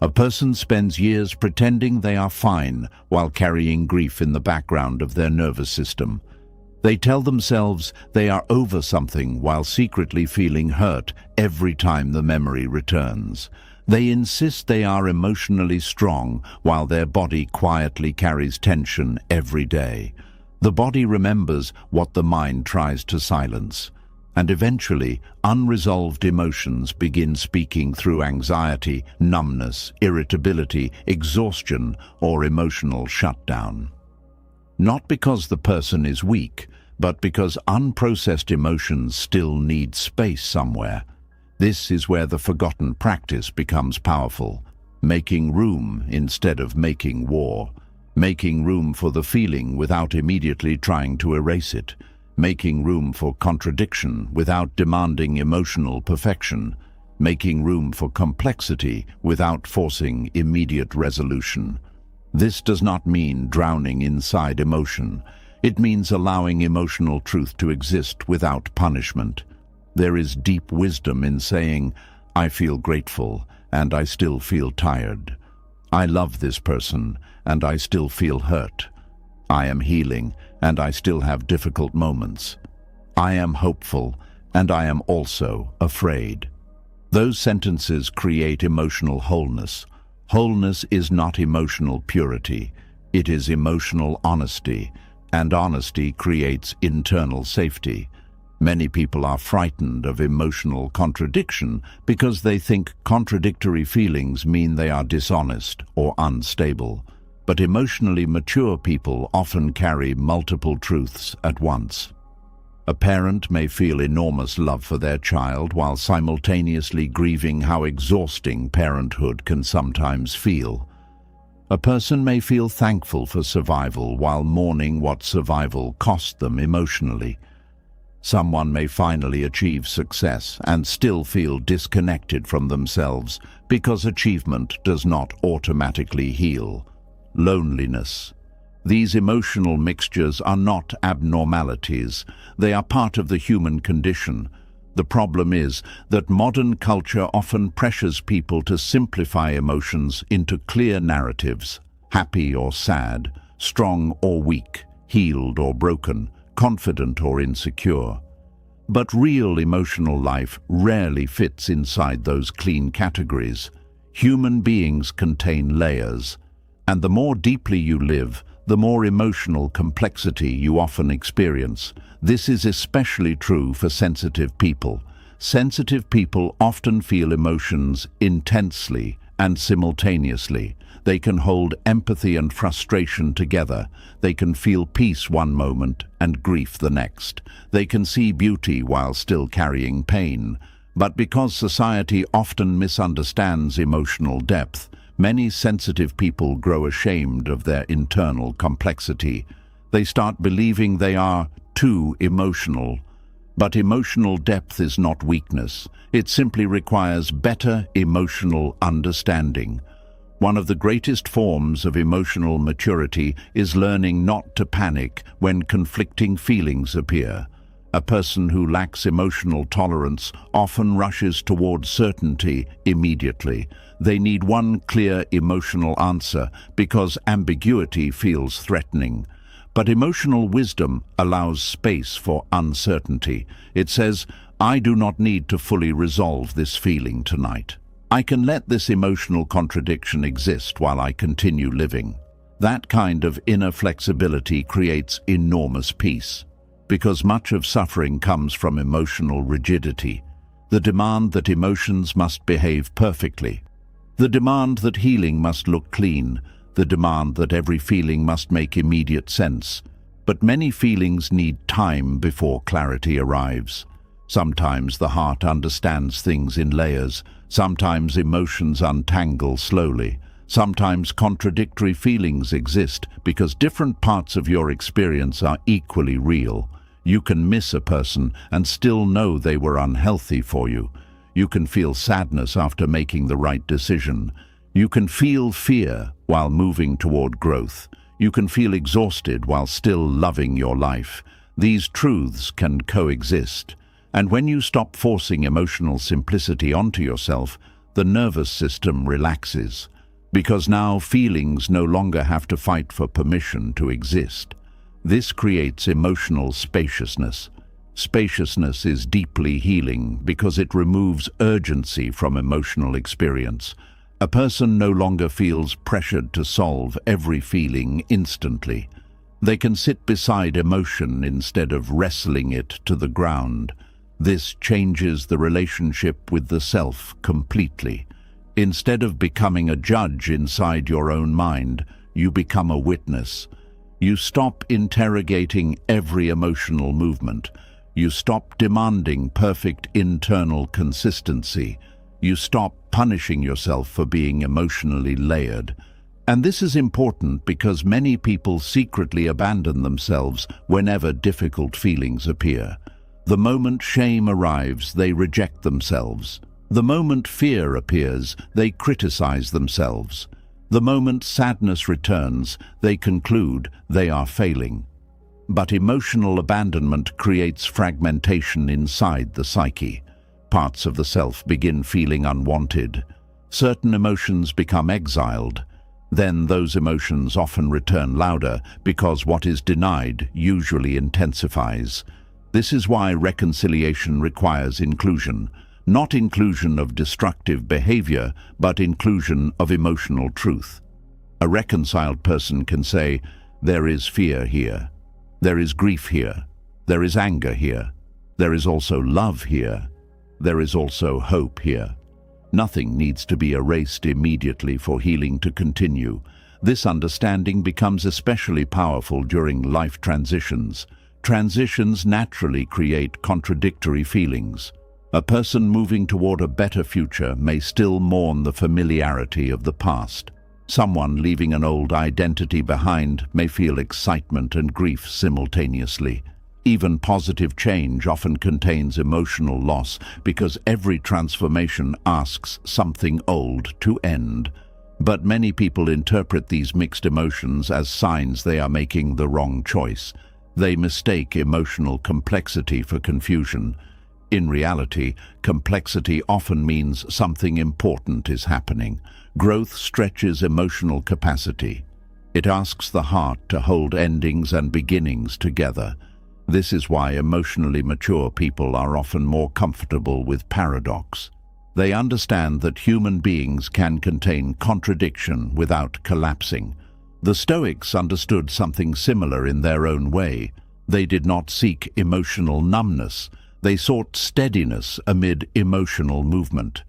A person spends years pretending they are fine while carrying grief in the background of their nervous system. They tell themselves they are over something while secretly feeling hurt every time the memory returns. They insist they are emotionally strong while their body quietly carries tension every day. The body remembers what the mind tries to silence. And eventually, unresolved emotions begin speaking through anxiety, numbness, irritability, exhaustion, or emotional shutdown. Not because the person is weak, but because unprocessed emotions still need space somewhere. This is where the forgotten practice becomes powerful, making room instead of making war, making room for the feeling without immediately trying to erase it, making room for contradiction without demanding emotional perfection, making room for complexity without forcing immediate resolution. This does not mean drowning inside emotion. It means allowing emotional truth to exist without punishment. There is deep wisdom in saying, I feel grateful and I still feel tired. I love this person and I still feel hurt. I am healing and I still have difficult moments. I am hopeful and I am also afraid. Those sentences create emotional wholeness. Wholeness is not emotional purity. It is emotional honesty, and honesty creates internal safety. Many people are frightened of emotional contradiction because they think contradictory feelings mean they are dishonest or unstable. But emotionally mature people often carry multiple truths at once. A parent may feel enormous love for their child while simultaneously grieving how exhausting parenthood can sometimes feel. A person may feel thankful for survival while mourning what survival cost them emotionally. Someone may finally achieve success and still feel disconnected from themselves because achievement does not automatically heal. Loneliness. These emotional mixtures are not abnormalities. They are part of the human condition. The problem is that modern culture often pressures people to simplify emotions into clear narratives: happy or sad, strong or weak, healed or broken, confident or insecure. But real emotional life rarely fits inside those clean categories. Human beings contain layers, and the more deeply you live, the more emotional complexity you often experience. This is especially true for sensitive people. Sensitive people often feel emotions intensely and simultaneously. They can hold empathy and frustration together. They can feel peace one moment and grief the next. They can see beauty while still carrying pain. But because society often misunderstands emotional depth, many sensitive people grow ashamed of their internal complexity. They start believing they are too emotional. But emotional depth is not weakness. It simply requires better emotional understanding. One of the greatest forms of emotional maturity is learning not to panic when conflicting feelings appear. A person who lacks emotional tolerance often rushes toward certainty immediately. They need one clear emotional answer because ambiguity feels threatening. But emotional wisdom allows space for uncertainty. It says, I do not need to fully resolve this feeling tonight. I can let this emotional contradiction exist while I continue living. That kind of inner flexibility creates enormous peace, because much of suffering comes from emotional rigidity, the demand that emotions must behave perfectly, the demand that healing must look clean, the demand that every feeling must make immediate sense. But many feelings need time before clarity arrives. Sometimes the heart understands things in layers. Sometimes emotions untangle slowly. Sometimes contradictory feelings exist because different parts of your experience are equally real. You can miss a person and still know they were unhealthy for you. You can feel sadness after making the right decision. You can feel fear while moving toward growth. You can feel exhausted while still loving your life. These truths can coexist. And when you stop forcing emotional simplicity onto yourself, the nervous system relaxes, because now feelings no longer have to fight for permission to exist. This creates emotional spaciousness. Spaciousness is deeply healing because it removes urgency from emotional experience. A person no longer feels pressured to solve every feeling instantly. They can sit beside emotion instead of wrestling it to the ground. This changes the relationship with the self completely. Instead of becoming a judge inside your own mind, you become a witness. You stop interrogating every emotional movement. You stop demanding perfect internal consistency. You stop punishing yourself for being emotionally layered. And this is important because many people secretly abandon themselves whenever difficult feelings appear. The moment shame arrives, they reject themselves. The moment fear appears, they criticize themselves. The moment sadness returns, they conclude they are failing. But emotional abandonment creates fragmentation inside the psyche. Parts of the self begin feeling unwanted. Certain emotions become exiled. Then those emotions often return louder because what is denied usually intensifies. This is why reconciliation requires inclusion, not inclusion of destructive behavior, but inclusion of emotional truth. A reconciled person can say, there is fear here, there is grief here, there is anger here, there is also love here, there is also hope here. Nothing needs to be erased immediately for healing to continue. This understanding becomes especially powerful during life transitions. Transitions naturally create contradictory feelings. A person moving toward a better future may still mourn the familiarity of the past. Someone leaving an old identity behind may feel excitement and grief simultaneously. Even positive change often contains emotional loss because every transformation asks something old to end. But many people interpret these mixed emotions as signs they are making the wrong choice. They mistake emotional complexity for confusion. In reality, complexity often means something important is happening. Growth stretches emotional capacity. It asks the heart to hold endings and beginnings together. This is why emotionally mature people are often more comfortable with paradox. They understand that human beings can contain contradiction without collapsing. The Stoics understood something similar in their own way. They did not seek emotional numbness. They sought steadiness amid emotional movement.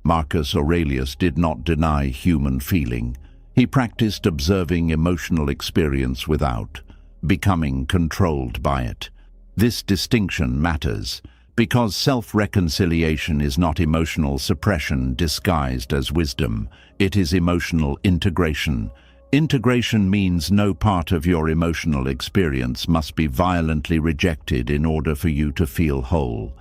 Marcus Aurelius did not deny human feeling. He practiced observing emotional experience without becoming controlled by it. This distinction matters Because self-reconciliation is not emotional suppression disguised as wisdom, it is emotional integration. Integration means no part of your emotional experience must be violently rejected in order for you to feel whole.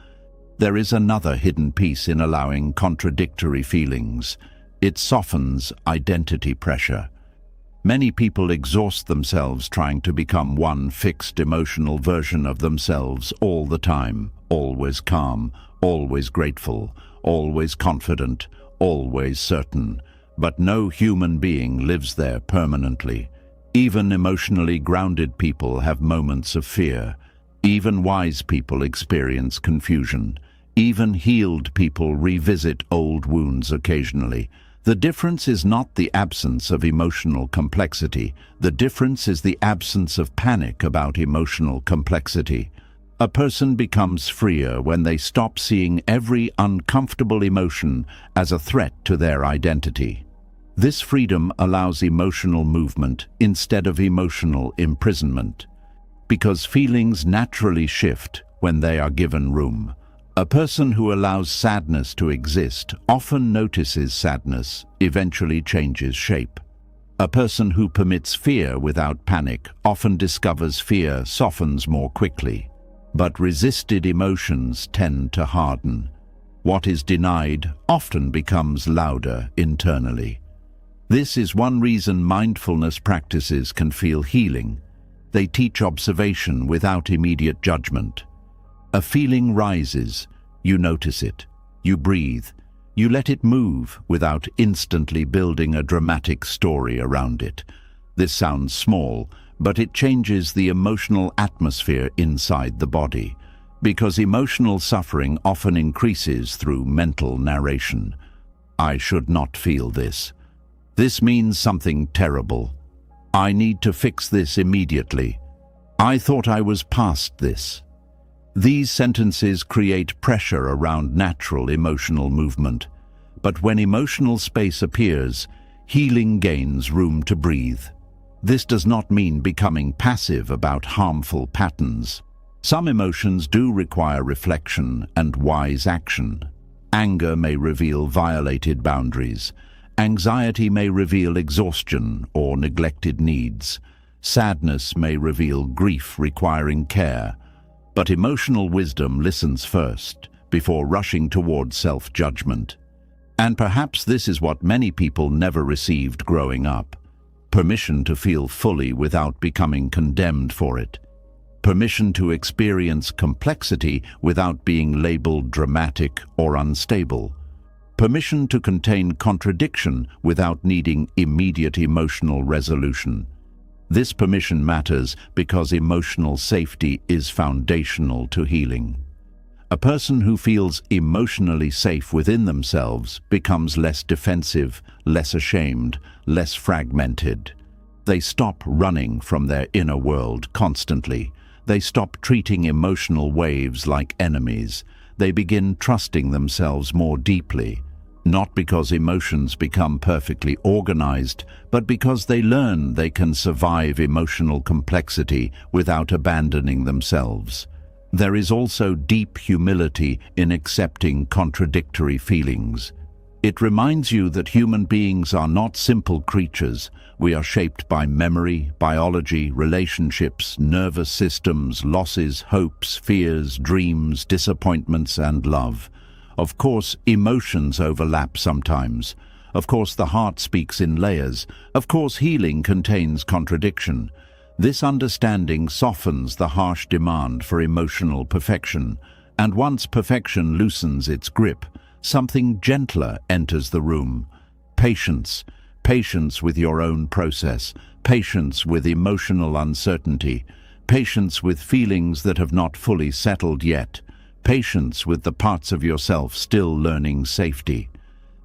There is another hidden piece in allowing contradictory feelings. It softens identity pressure. Many people exhaust themselves trying to become one fixed emotional version of themselves all the time, always calm, always grateful, always confident, always certain. But no human being lives there permanently. Even emotionally grounded people have moments of fear. Even wise people experience confusion. Even healed people revisit old wounds occasionally. The difference is not the absence of emotional complexity. The difference is the absence of panic about emotional complexity. A person becomes freer when they stop seeing every uncomfortable emotion as a threat to their identity. This freedom allows emotional movement instead of emotional imprisonment, because feelings naturally shift when they are given room. A person who allows sadness to exist often notices sadness, eventually changes shape. A person who permits fear without panic often discovers fear softens more quickly. But resisted emotions tend to harden. What is denied often becomes louder internally. This is one reason mindfulness practices can feel healing. They teach observation without immediate judgment. A feeling rises, you notice it, you breathe, you let it move without instantly building a dramatic story around it. This sounds small, but it changes the emotional atmosphere inside the body, because emotional suffering often increases through mental narration. I should not feel this. This means something terrible. I need to fix this immediately. I thought I was past this. These sentences create pressure around natural emotional movement. But when emotional space appears, healing gains room to breathe. This does not mean becoming passive about harmful patterns. Some emotions do require reflection and wise action. Anger may reveal violated boundaries. Anxiety may reveal exhaustion or neglected needs. Sadness may reveal grief requiring care. But emotional wisdom listens first, before rushing toward self-judgment. And perhaps this is what many people never received growing up. Permission to feel fully without becoming condemned for it. Permission to experience complexity without being labeled dramatic or unstable. Permission to contain contradiction without needing immediate emotional resolution. This permission matters because emotional safety is foundational to healing. A person who feels emotionally safe within themselves becomes less defensive, less ashamed, less fragmented. They stop running from their inner world constantly. They stop treating emotional waves like enemies. They begin trusting themselves more deeply. Not because emotions become perfectly organized, but because they learn they can survive emotional complexity without abandoning themselves. There is also deep humility in accepting contradictory feelings. It reminds you that human beings are not simple creatures. We are shaped by memory, biology, relationships, nervous systems, losses, hopes, fears, dreams, disappointments, and love. Of course, emotions overlap sometimes. Of course, the heart speaks in layers. Of course, healing contains contradiction. This understanding softens the harsh demand for emotional perfection. And once perfection loosens its grip, something gentler enters the room. Patience. Patience with your own process. Patience with emotional uncertainty. Patience with feelings that have not fully settled yet. Patience with the parts of yourself still learning safety.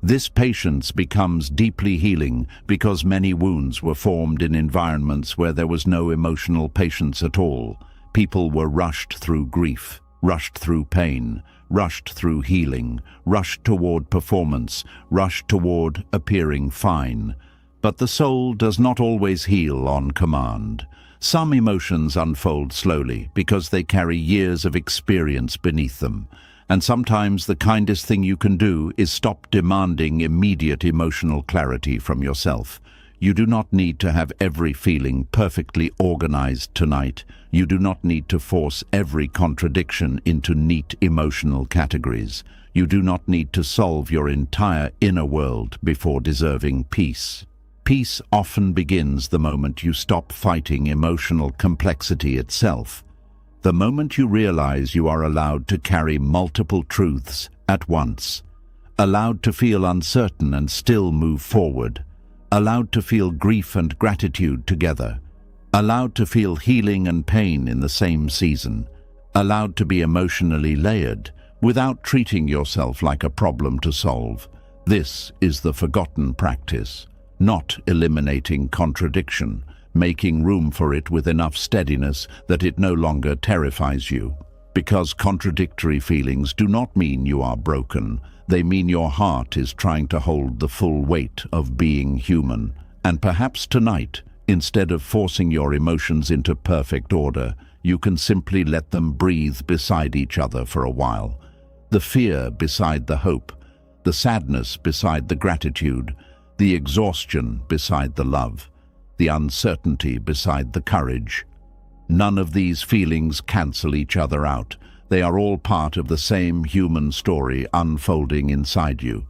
This patience becomes deeply healing because many wounds were formed in environments where there was no emotional patience at all. People were rushed through grief, rushed through pain, rushed through healing, rushed toward performance, rushed toward appearing fine. But the soul does not always heal on command. Some emotions unfold slowly because they carry years of experience beneath them. And sometimes the kindest thing you can do is stop demanding immediate emotional clarity from yourself. You do not need to have every feeling perfectly organized tonight. You do not need to force every contradiction into neat emotional categories. You do not need to solve your entire inner world before deserving peace. Peace often begins the moment you stop fighting emotional complexity itself. The moment you realize you are allowed to carry multiple truths at once, allowed to feel uncertain and still move forward, allowed to feel grief and gratitude together, allowed to feel healing and pain in the same season, allowed to be emotionally layered without treating yourself like a problem to solve. This is the forgotten practice, not eliminating contradiction, making room for it with enough steadiness that it no longer terrifies you. Because contradictory feelings do not mean you are broken. They mean your heart is trying to hold the full weight of being human. And perhaps tonight, instead of forcing your emotions into perfect order, you can simply let them breathe beside each other for a while. The fear beside the hope, the sadness beside the gratitude, the exhaustion beside the love, the uncertainty beside the courage. None of these feelings cancel each other out. They are all part of the same human story unfolding inside you.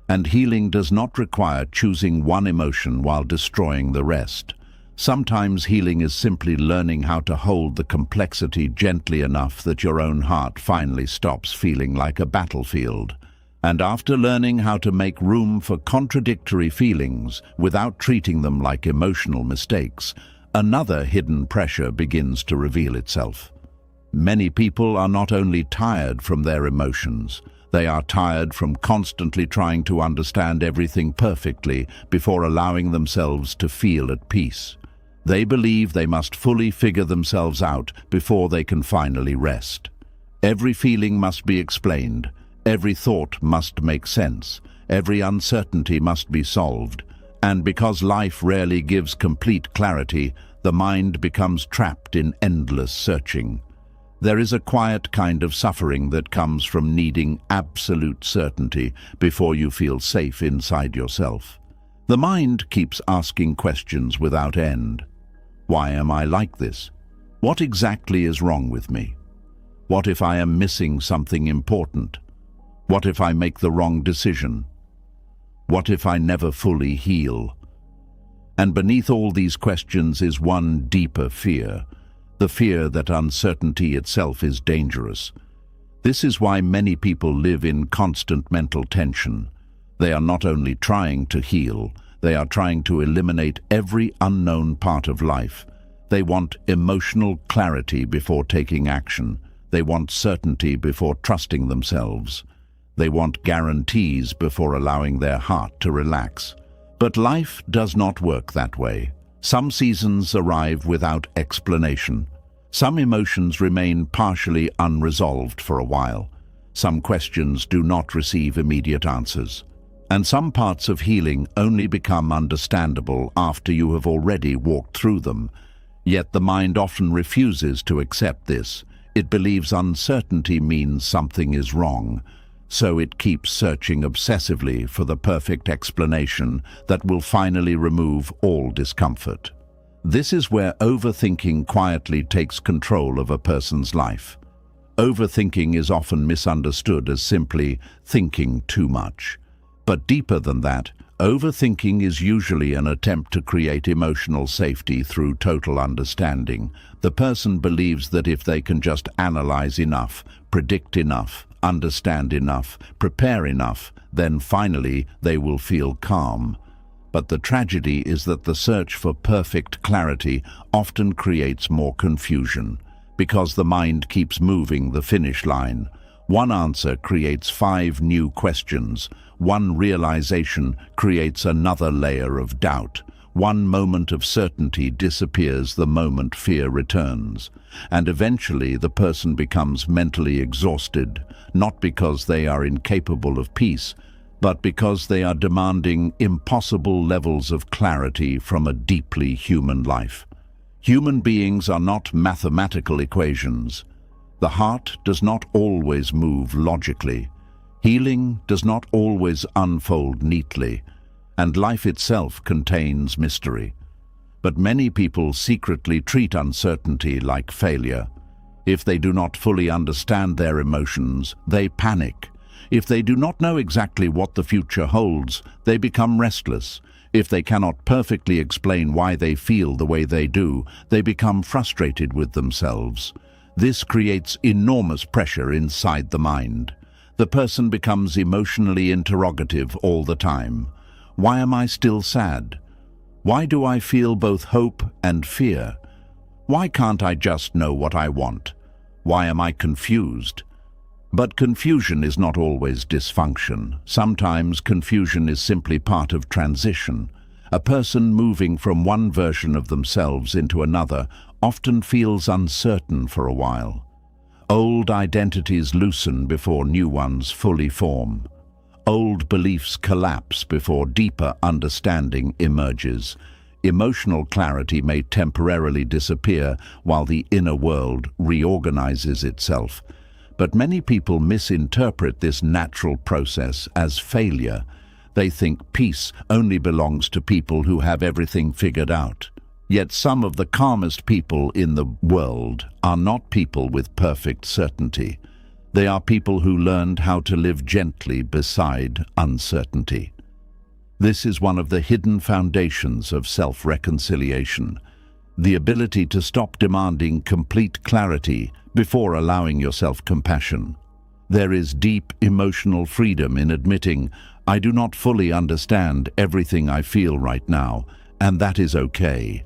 And healing does not require choosing one emotion while destroying the rest. Sometimes healing is simply learning how to hold the complexity gently enough that your own heart finally stops feeling like a battlefield. And after learning how to make room for contradictory feelings without treating them like emotional mistakes, another hidden pressure begins to reveal itself. Many people are not only tired from their emotions, they are tired from constantly trying to understand everything perfectly before allowing themselves to feel at peace. They believe they must fully figure themselves out before they can finally rest. Every feeling must be explained. Every thought must make sense. Every uncertainty must be solved. And because life rarely gives complete clarity, the mind becomes trapped in endless searching. There is a quiet kind of suffering that comes from needing absolute certainty before you feel safe inside yourself. The mind keeps asking questions without end. Why am I like this? What exactly is wrong with me? What if I am missing something important? What if I make the wrong decision? What if I never fully heal? And beneath all these questions is one deeper fear, the fear that uncertainty itself is dangerous. This is why many people live in constant mental tension. They are not only trying to heal, they are trying to eliminate every unknown part of life. They want emotional clarity before taking action. They want certainty before trusting themselves. They want guarantees before allowing their heart to relax. But life does not work that way. Some seasons arrive without explanation. Some emotions remain partially unresolved for a while. Some questions do not receive immediate answers. And some parts of healing only become understandable after you have already walked through them. Yet the mind often refuses to accept this. It believes uncertainty means something is wrong. So it keeps searching obsessively for the perfect explanation that will finally remove all discomfort. This is where overthinking quietly takes control of a person's life. Overthinking is often misunderstood as simply thinking too much. But deeper than that, overthinking is usually an attempt to create emotional safety through total understanding. The person believes that if they can just analyze enough, predict enough, understand enough, prepare enough, then finally they will feel calm. But the tragedy is that the search for perfect clarity often creates more confusion, because the mind keeps moving the finish line. One answer creates 5 new questions. One realization creates another layer of doubt. One moment of certainty disappears the moment fear returns. And eventually the person becomes mentally exhausted, not because they are incapable of peace, but because they are demanding impossible levels of clarity from a deeply human life. Human beings are not mathematical equations. The heart does not always move logically. Healing does not always unfold neatly, and life itself contains mystery. But many people secretly treat uncertainty like failure. If they do not fully understand their emotions, they panic. If they do not know exactly what the future holds, they become restless. If they cannot perfectly explain why they feel the way they do, they become frustrated with themselves. This creates enormous pressure inside the mind. The person becomes emotionally interrogative all the time. Why am I still sad? Why do I feel both hope and fear? Why can't I just know what I want? Why am I confused? But confusion is not always dysfunction. Sometimes confusion is simply part of transition. A person moving from one version of themselves into another often feels uncertain for a while. Old identities loosen before new ones fully form. Old beliefs collapse before deeper understanding emerges. Emotional clarity may temporarily disappear while the inner world reorganizes itself. But many people misinterpret this natural process as failure. They think peace only belongs to people who have everything figured out. Yet some of the calmest people in the world are not people with perfect certainty. They are people who learned how to live gently beside uncertainty. This is one of the hidden foundations of self-reconciliation, the ability to stop demanding complete clarity before allowing yourself compassion. There is deep emotional freedom in admitting, I do not fully understand everything I feel right now, and that is okay.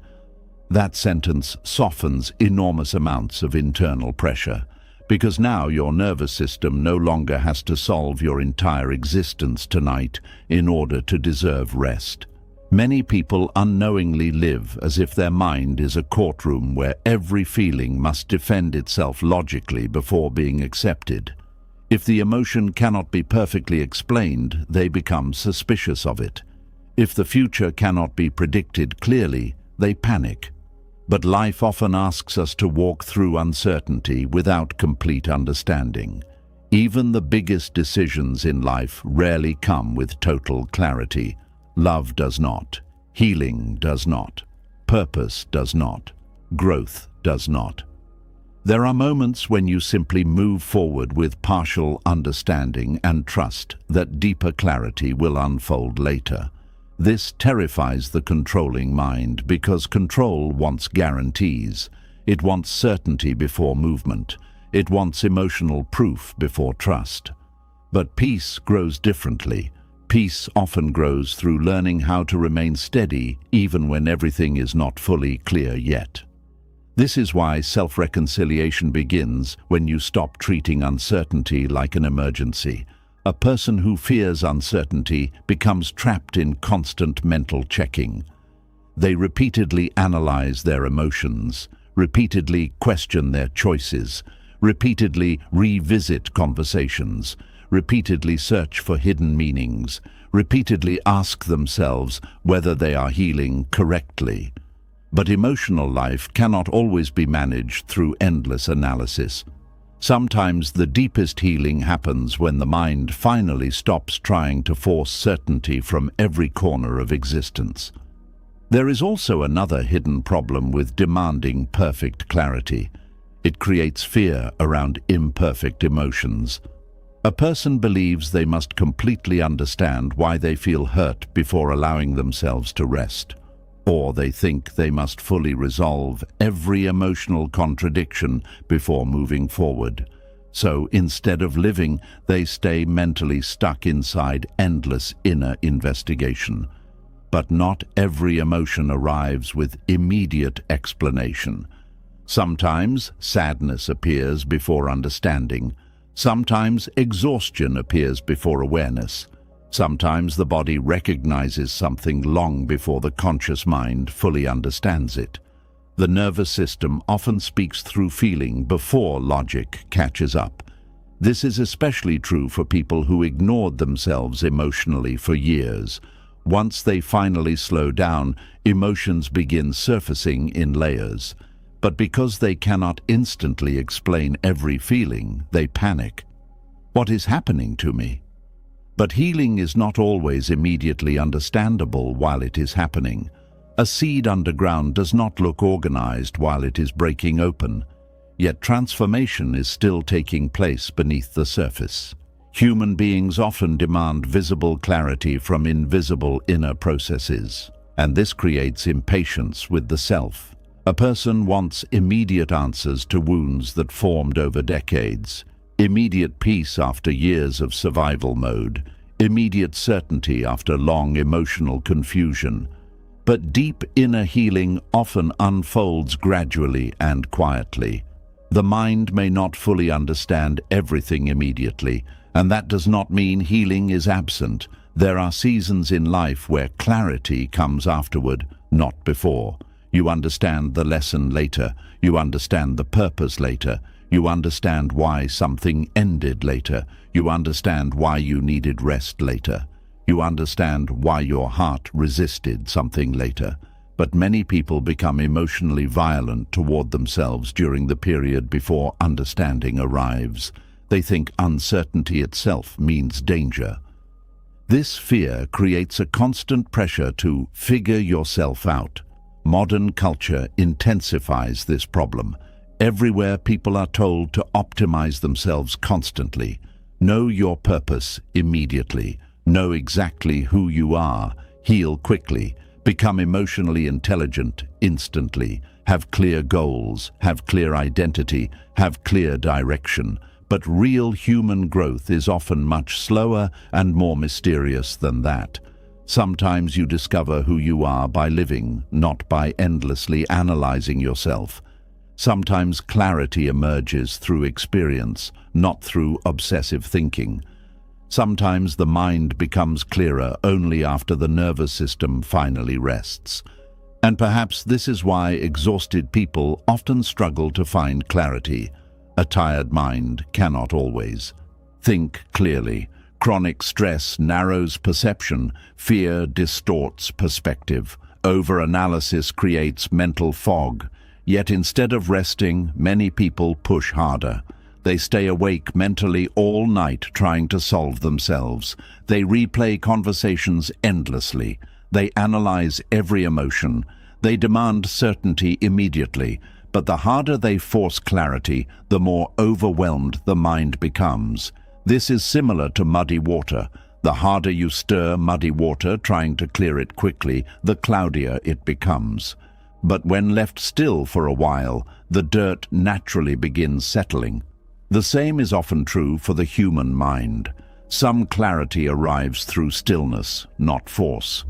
That sentence softens enormous amounts of internal pressure, because now your nervous system no longer has to solve your entire existence tonight in order to deserve rest. Many people unknowingly live as if their mind is a courtroom where every feeling must defend itself logically before being accepted. If the emotion cannot be perfectly explained, they become suspicious of it. If the future cannot be predicted clearly, they panic. But life often asks us to walk through uncertainty without complete understanding. Even the biggest decisions in life rarely come with total clarity. Love does not. Healing does not. Purpose does not. Growth does not. There are moments when you simply move forward with partial understanding and trust that deeper clarity will unfold later. This terrifies the controlling mind because control wants guarantees. It wants certainty before movement. It wants emotional proof before trust. But peace grows differently. Peace often grows through learning how to remain steady even when everything is not fully clear yet. This is why self-reconciliation begins when you stop treating uncertainty like an emergency. A person who fears uncertainty becomes trapped in constant mental checking. They repeatedly analyze their emotions, repeatedly question their choices, repeatedly revisit conversations, repeatedly search for hidden meanings, repeatedly ask themselves whether they are healing correctly. But emotional life cannot always be managed through endless analysis. Sometimes the deepest healing happens when the mind finally stops trying to force certainty from every corner of existence. There is also another hidden problem with demanding perfect clarity. It creates fear around imperfect emotions. A person believes they must completely understand why they feel hurt before allowing themselves to rest. Or they think they must fully resolve every emotional contradiction before moving forward. So instead of living, they stay mentally stuck inside endless inner investigation. But not every emotion arrives with immediate explanation. Sometimes sadness appears before understanding. Sometimes exhaustion appears before awareness. Sometimes the body recognizes something long before the conscious mind fully understands it. The nervous system often speaks through feeling before logic catches up. This is especially true for people who ignored themselves emotionally for years, Once they finally slow down, emotions begin surfacing in layers. But because they cannot instantly explain every feeling, they panic. What is happening to me? But healing is not always immediately understandable while it is happening. A seed underground does not look organized while it is breaking open, yet transformation is still taking place beneath the surface. Human beings often demand visible clarity from invisible inner processes, and this creates impatience with the self. A person wants immediate answers to wounds that formed over decades, immediate peace after years of survival mode, immediate certainty after long emotional confusion. But deep inner healing often unfolds gradually and quietly. The mind may not fully understand everything immediately, and that does not mean healing is absent. There are seasons in life where clarity comes afterward, not before. You understand the lesson later. You understand the purpose later. You understand why something ended later. You understand why you needed rest later. You understand why your heart resisted something later. But many people become emotionally violent toward themselves during the period before understanding arrives. They think uncertainty itself means danger. This fear creates a constant pressure to figure yourself out. Modern culture intensifies this problem. Everywhere people are told to optimize themselves constantly. Know your purpose immediately. Know exactly who you are. Heal quickly. Become emotionally intelligent instantly. Have clear goals. Have clear identity. Have clear direction. But real human growth is often much slower and more mysterious than that. Sometimes you discover who you are by living, not by endlessly analyzing yourself. Sometimes clarity emerges through experience, not through obsessive thinking. Sometimes the mind becomes clearer only after the nervous system finally rests. And perhaps this is why exhausted people often struggle to find clarity. A tired mind cannot always think clearly. Chronic stress narrows perception. Fear distorts perspective. Overanalysis creates mental fog. Yet instead of resting, many people push harder. They stay awake mentally all night trying to solve themselves. They replay conversations endlessly. They analyze every emotion. They demand certainty immediately. But the harder they force clarity, the more overwhelmed the mind becomes. This is similar to muddy water. The harder you stir muddy water trying to clear it quickly, the cloudier it becomes. But when left still for a while, the dirt naturally begins settling. The same is often true for the human mind. Some clarity arrives through stillness, not force.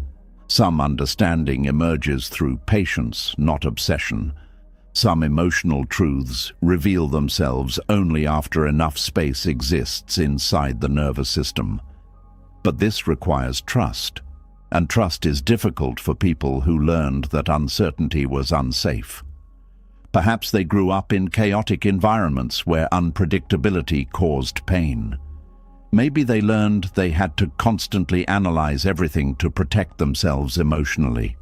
Some understanding emerges through patience, not obsession. Some emotional truths reveal themselves only after enough space exists inside the nervous system. But this requires trust, and trust is difficult for people who learned that uncertainty was unsafe. Perhaps they grew up in chaotic environments where unpredictability caused pain. Maybe they learned they had to constantly analyze everything to protect themselves emotionally.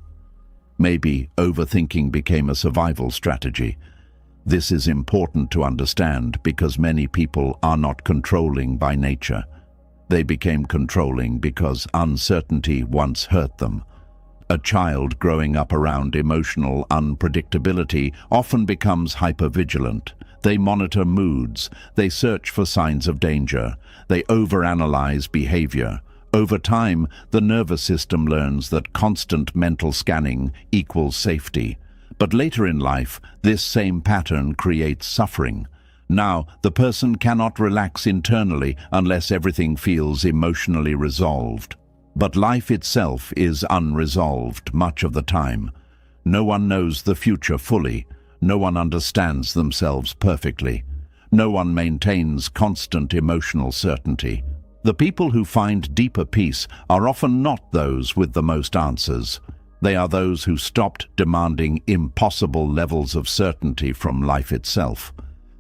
Maybe overthinking became a survival strategy. This is important to understand because many people are not controlling by nature. They became controlling because uncertainty once hurt them. A child growing up around emotional unpredictability often becomes hypervigilant. They monitor moods. They search for signs of danger. They overanalyze behavior. Over time, the nervous system learns that constant mental scanning equals safety. But later in life, this same pattern creates suffering. Now, the person cannot relax internally unless everything feels emotionally resolved. But life itself is unresolved much of the time. No one knows the future fully. No one understands themselves perfectly. No one maintains constant emotional certainty. The people who find deeper peace are often not those with the most answers. They are those who stopped demanding impossible levels of certainty from life itself.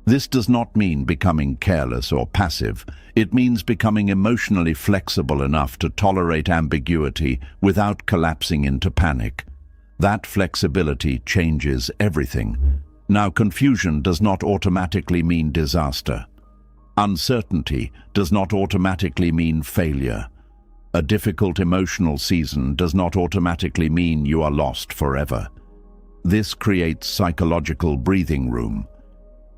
This does not mean becoming careless or passive. It means becoming emotionally flexible enough to tolerate ambiguity without collapsing into panic. That flexibility changes everything. Now, confusion does not automatically mean disaster. Uncertainty does not automatically mean failure. A difficult emotional season does not automatically mean you are lost forever. This creates psychological breathing room.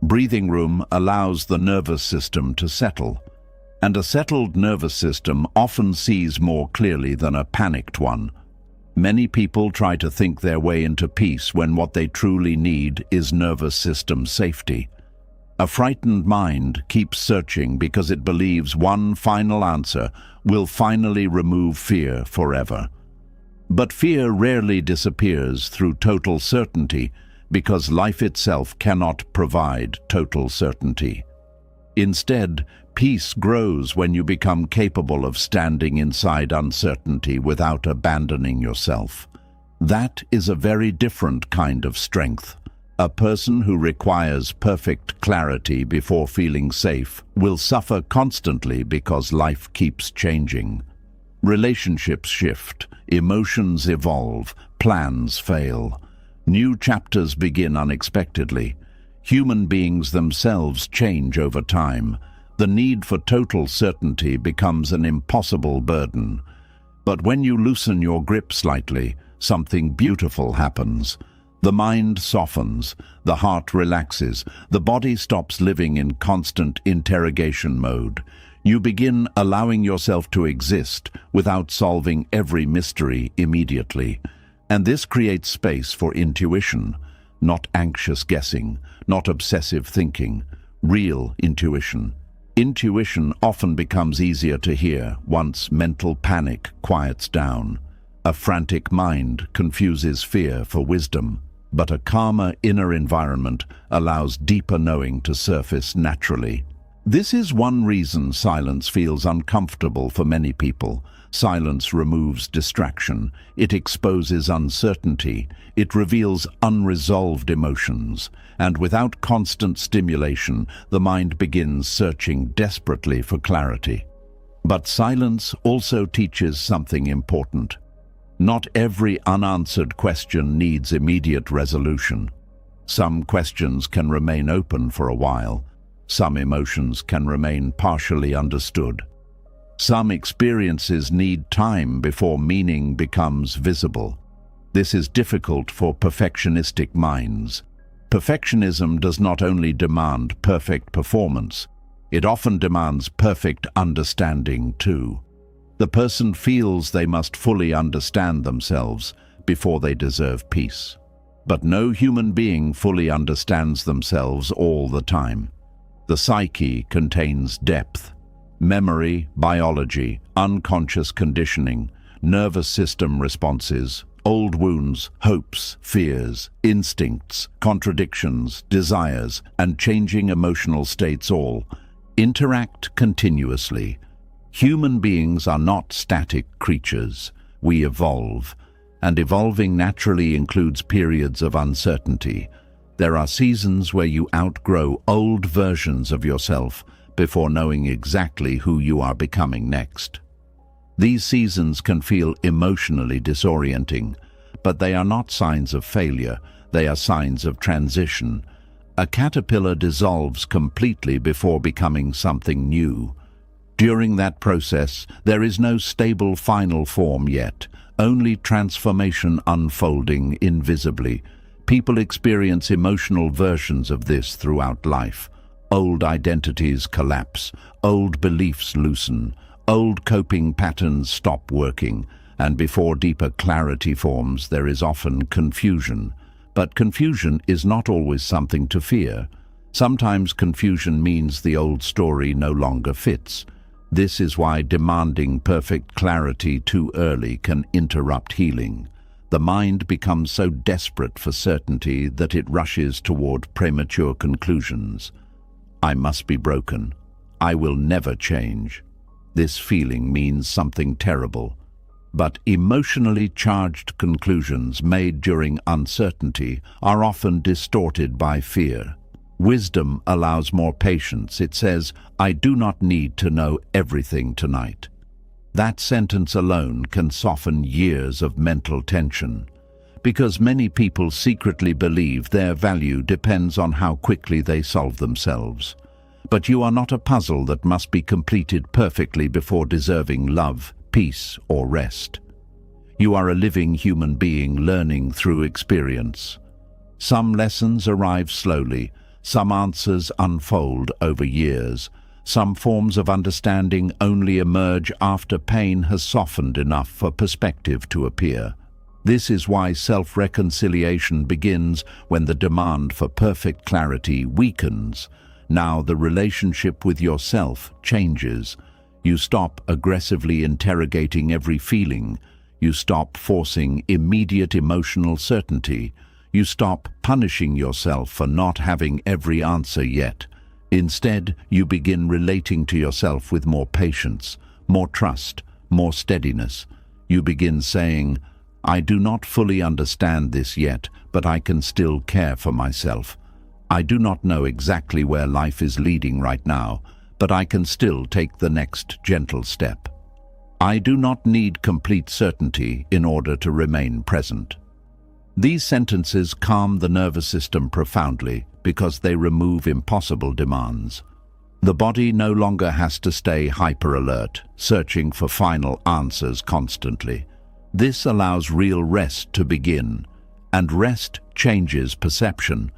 Breathing room allows the nervous system to settle, and a settled nervous system often sees more clearly than a panicked one. Many people try to think their way into peace when what they truly need is nervous system safety. A frightened mind keeps searching because it believes one final answer will finally remove fear forever. But fear rarely disappears through total certainty because life itself cannot provide total certainty. Instead, peace grows when you become capable of standing inside uncertainty without abandoning yourself. That is a very different kind of strength. A person who requires perfect clarity before feeling safe will suffer constantly because life keeps changing. Relationships shift, emotions evolve, plans fail. New chapters begin unexpectedly. Human beings themselves change over time. The need for total certainty becomes an impossible burden. But when you loosen your grip slightly, something beautiful happens. The mind softens, the heart relaxes, the body stops living in constant interrogation mode. You begin allowing yourself to exist without solving every mystery immediately. And this creates space for intuition, not anxious guessing, not obsessive thinking, real intuition. Intuition often becomes easier to hear once mental panic quiets down. A frantic mind confuses fear for wisdom, but a calmer inner environment allows deeper knowing to surface naturally. This is one reason silence feels uncomfortable for many people. Silence removes distraction, it exposes uncertainty, it reveals unresolved emotions, and without constant stimulation, the mind begins searching desperately for clarity. But silence also teaches something important. Not every unanswered question needs immediate resolution. Some questions can remain open for a while. Some emotions can remain partially understood. Some experiences need time before meaning becomes visible. This is difficult for perfectionistic minds. Perfectionism does not only demand perfect performance, it often demands perfect understanding too. The person feels they must fully understand themselves before they deserve peace. But no human being fully understands themselves all the time. The psyche contains depth. Memory, biology, unconscious conditioning, nervous system responses, old wounds, hopes, fears, instincts, contradictions, desires, and changing emotional states all interact continuously. Human beings are not static creatures. We evolve, and evolving naturally includes periods of uncertainty. There are seasons where you outgrow old versions of yourself before knowing exactly who you are becoming next. These seasons can feel emotionally disorienting, but they are not signs of failure, they are signs of transition. A caterpillar dissolves completely before becoming something new. During that process, there is no stable final form yet, only transformation unfolding invisibly. People experience emotional versions of this throughout life. Old identities collapse, old beliefs loosen, old coping patterns stop working, and before deeper clarity forms, there is often confusion. But confusion is not always something to fear. Sometimes confusion means the old story no longer fits. This is why demanding perfect clarity too early can interrupt healing. The mind becomes so desperate for certainty that it rushes toward premature conclusions. I must be broken. I will never change. This feeling means something terrible. But emotionally charged conclusions made during uncertainty are often distorted by fear. Wisdom allows more patience. It says, "I do not need to know everything tonight." That sentence alone can soften years of mental tension, because many people secretly believe their value depends on how quickly they solve themselves. But you are not a puzzle that must be completed perfectly before deserving love, peace, or rest. You are a living human being learning through experience. Some lessons arrive slowly, some answers unfold over years, some forms of understanding only emerge after pain has softened enough for perspective to appear. This is why self-reconciliation begins when the demand for perfect clarity weakens. Now the relationship with yourself changes. You stop aggressively interrogating every feeling. You stop forcing immediate emotional certainty. You stop punishing yourself for not having every answer yet. Instead, you begin relating to yourself with more patience, more trust, more steadiness. You begin saying, "I do not fully understand this yet, but I can still care for myself. I do not know exactly where life is leading right now, but I can still take the next gentle step. I do not need complete certainty in order to remain present." These sentences calm the nervous system profoundly because they remove impossible demands. The body no longer has to stay hyper-alert, searching for final answers constantly. This allows real rest to begin, and rest changes perception.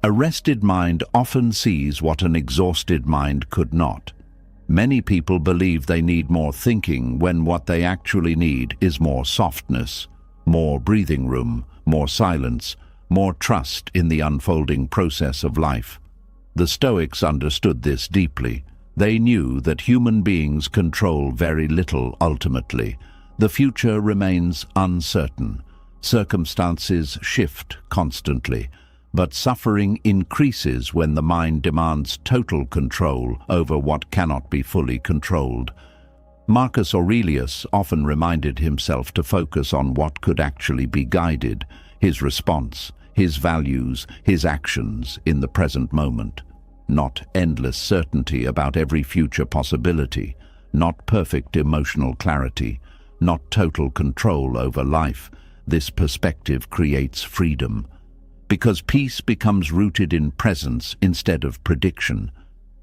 A rested mind often sees what an exhausted mind could not. Many people believe they need more thinking when what they actually need is more softness, more breathing room, more silence, more trust in the unfolding process of life. The Stoics understood this deeply. They knew that human beings control very little ultimately. The future remains uncertain. Circumstances shift constantly, but suffering increases when the mind demands total control over what cannot be fully controlled. Marcus Aurelius often reminded himself to focus on what could actually be guided, his response, his values, his actions in the present moment. Not endless certainty about every future possibility, not perfect emotional clarity, not total control over life. This perspective creates freedom, because peace becomes rooted in presence instead of prediction.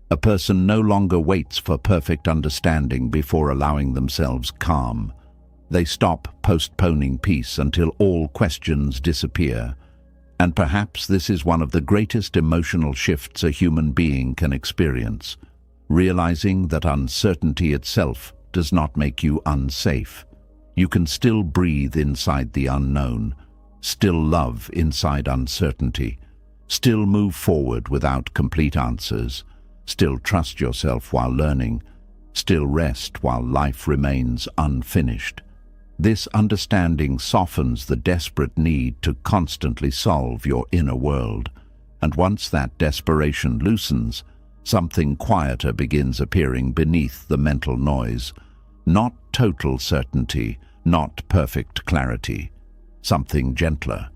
A person no longer waits for perfect understanding before allowing themselves calm. They stop postponing peace until all questions disappear. And perhaps this is one of the greatest emotional shifts a human being can experience, realizing that uncertainty itself does not make you unsafe. You can still breathe inside the unknown, still love inside uncertainty, still move forward without complete answers, still trust yourself while learning, still rest while life remains unfinished. This understanding softens the desperate need to constantly solve your inner world. And once that desperation loosens, something quieter begins appearing beneath the mental noise. Not total certainty, not perfect clarity. Something gentler.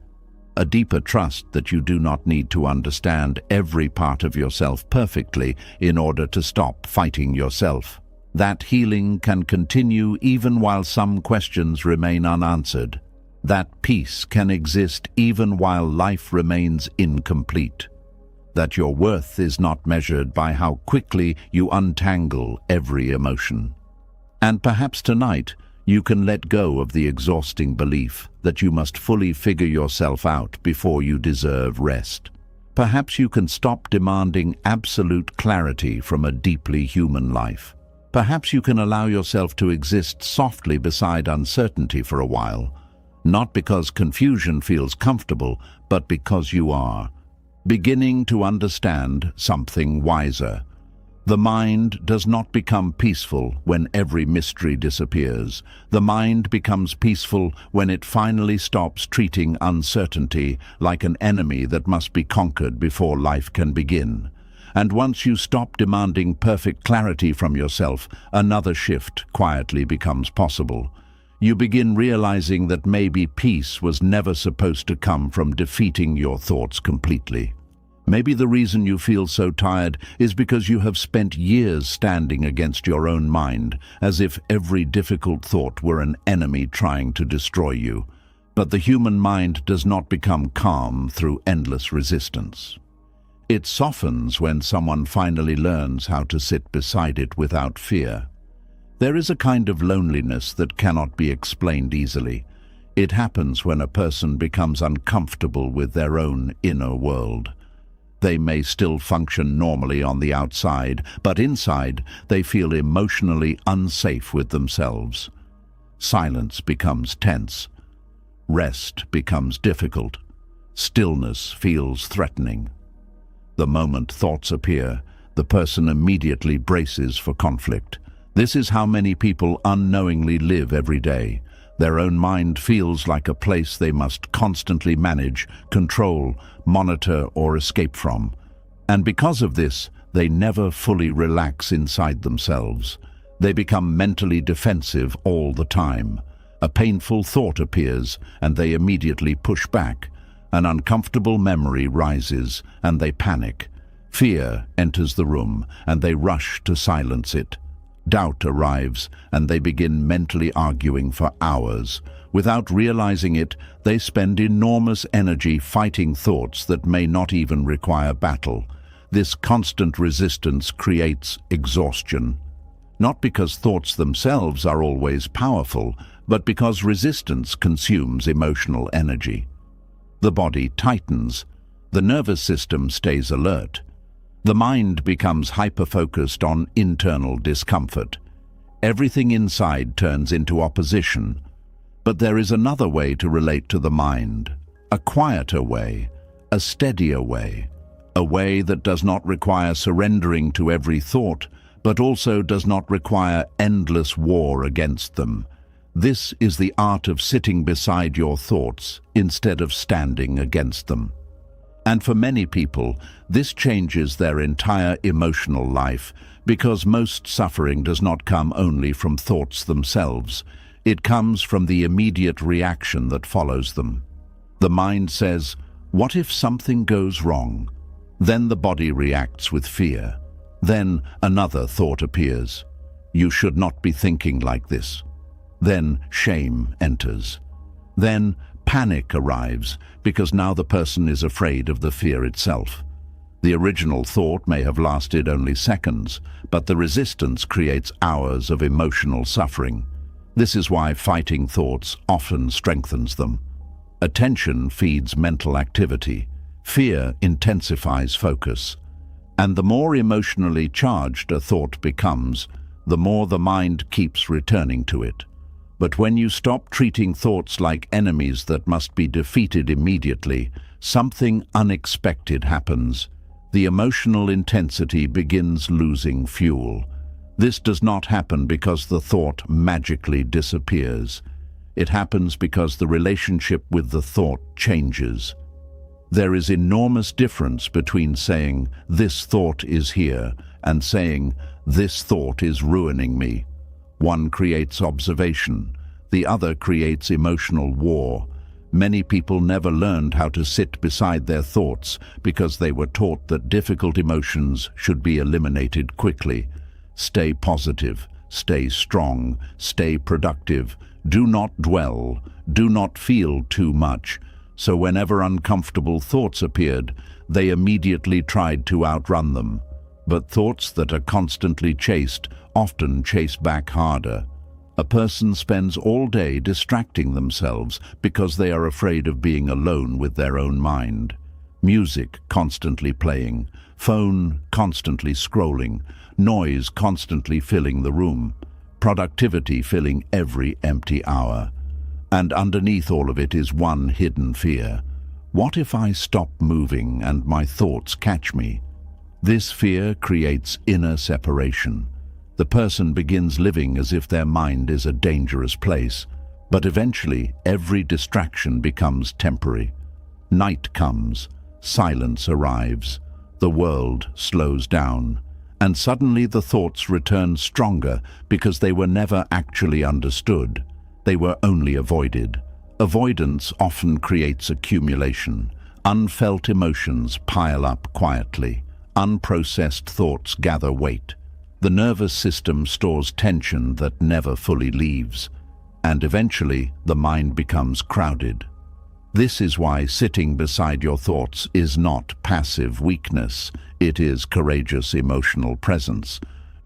A deeper trust that you do not need to understand every part of yourself perfectly in order to stop fighting yourself. That healing can continue even while some questions remain unanswered. That peace can exist even while life remains incomplete. That your worth is not measured by how quickly you untangle every emotion. And perhaps tonight, you can let go of the exhausting belief that you must fully figure yourself out before you deserve rest. Perhaps you can stop demanding absolute clarity from a deeply human life. Perhaps you can allow yourself to exist softly beside uncertainty for a while, not because confusion feels comfortable, but because you are beginning to understand something wiser. The mind does not become peaceful when every mystery disappears. The mind becomes peaceful when it finally stops treating uncertainty like an enemy that must be conquered before life can begin. And once you stop demanding perfect clarity from yourself, another shift quietly becomes possible. You begin realizing that maybe peace was never supposed to come from defeating your thoughts completely. Maybe the reason you feel so tired is because you have spent years standing against your own mind, as if every difficult thought were an enemy trying to destroy you. But the human mind does not become calm through endless resistance. It softens when someone finally learns how to sit beside it without fear. There is a kind of loneliness that cannot be explained easily. It happens when a person becomes uncomfortable with their own inner world. They may still function normally on the outside, but inside they feel emotionally unsafe with themselves. Silence becomes tense. Rest becomes difficult. Stillness feels threatening. The moment thoughts appear, the person immediately braces for conflict. This is how many people unknowingly live every day. Their own mind feels like a place they must constantly manage, control, monitor, or escape from. And because of this, they never fully relax inside themselves. They become mentally defensive all the time. A painful thought appears, and they immediately push back. An uncomfortable memory rises, and they panic. Fear enters the room, and they rush to silence it. Doubt arrives, and they begin mentally arguing for hours. Without realizing it, they spend enormous energy fighting thoughts that may not even require battle. This constant resistance creates exhaustion. Not because thoughts themselves are always powerful, but because resistance consumes emotional energy. The body tightens. The nervous system stays alert. The mind becomes hyper-focused on internal discomfort. Everything inside turns into opposition. But there is another way to relate to the mind, a quieter way, a steadier way, a way that does not require surrendering to every thought, but also does not require endless war against them. This is the art of sitting beside your thoughts instead of standing against them. And for many people, this changes their entire emotional life, because most suffering does not come only from thoughts themselves. It comes from the immediate reaction that follows them. The mind says, "What if something goes wrong?" Then the body reacts with fear. Then another thought appears. "You should not be thinking like this." Then shame enters. Then panic arrives, because now the person is afraid of the fear itself. The original thought may have lasted only seconds, but the resistance creates hours of emotional suffering. This is why fighting thoughts often strengthens them. Attention feeds mental activity. Fear intensifies focus. And the more emotionally charged a thought becomes, the more the mind keeps returning to it. But when you stop treating thoughts like enemies that must be defeated immediately, something unexpected happens. The emotional intensity begins losing fuel. This does not happen because the thought magically disappears. It happens because the relationship with the thought changes. There is enormous difference between saying, "This thought is here," and saying, "This thought is ruining me." One creates observation, the other creates emotional war. Many people never learned how to sit beside their thoughts because they were taught that difficult emotions should be eliminated quickly. Stay positive, stay strong, stay productive. Do not dwell, do not feel too much. So whenever uncomfortable thoughts appeared, they immediately tried to outrun them. But thoughts that are constantly chased often chase back harder. A person spends all day distracting themselves because they are afraid of being alone with their own mind. Music constantly playing, phone constantly scrolling, noise constantly filling the room, productivity filling every empty hour. And underneath all of it is one hidden fear. What if I stop moving and my thoughts catch me? This fear creates inner separation. The person begins living as if their mind is a dangerous place, but eventually every distraction becomes temporary. Night comes, silence arrives, the world slows down, and suddenly the thoughts return stronger because they were never actually understood. They were only avoided. Avoidance often creates accumulation. Unfelt emotions pile up quietly. Unprocessed thoughts gather weight. The nervous system stores tension that never fully leaves, and eventually the mind becomes crowded. This is why sitting beside your thoughts is not passive weakness, it is courageous emotional presence.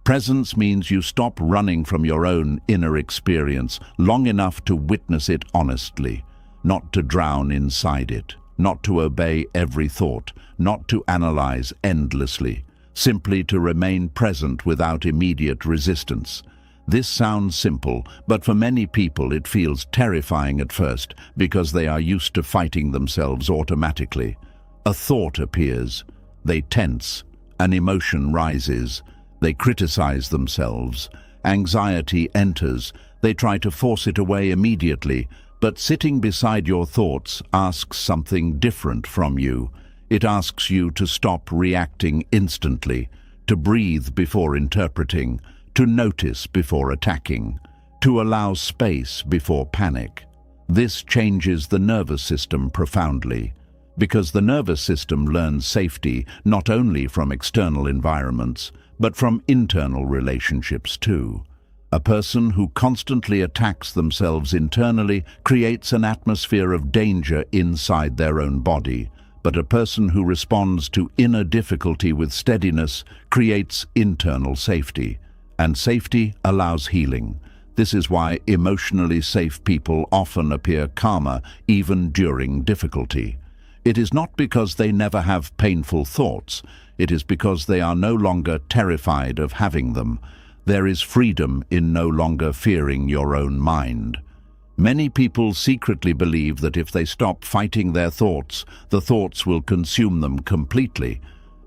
Presence means you stop running from your own inner experience long enough to witness it honestly, not to drown inside it, not to obey every thought, not to analyze endlessly, simply to remain present without immediate resistance. This sounds simple, but for many people it feels terrifying at first because they are used to fighting themselves automatically. A thought appears, they tense, an emotion rises, they criticize themselves, anxiety enters, they try to force it away immediately, but sitting beside your thoughts asks something different from you. It asks you to stop reacting instantly, to breathe before interpreting, to notice before attacking, to allow space before panic. This changes the nervous system profoundly, because the nervous system learns safety not only from external environments, but from internal relationships too. A person who constantly attacks themselves internally creates an atmosphere of danger inside their own body, but a person who responds to inner difficulty with steadiness creates internal safety. And safety allows healing. This is why emotionally safe people often appear calmer even during difficulty. It is not because they never have painful thoughts. It is because they are no longer terrified of having them. There is freedom in no longer fearing your own mind. Many people secretly believe that if they stop fighting their thoughts, the thoughts will consume them completely.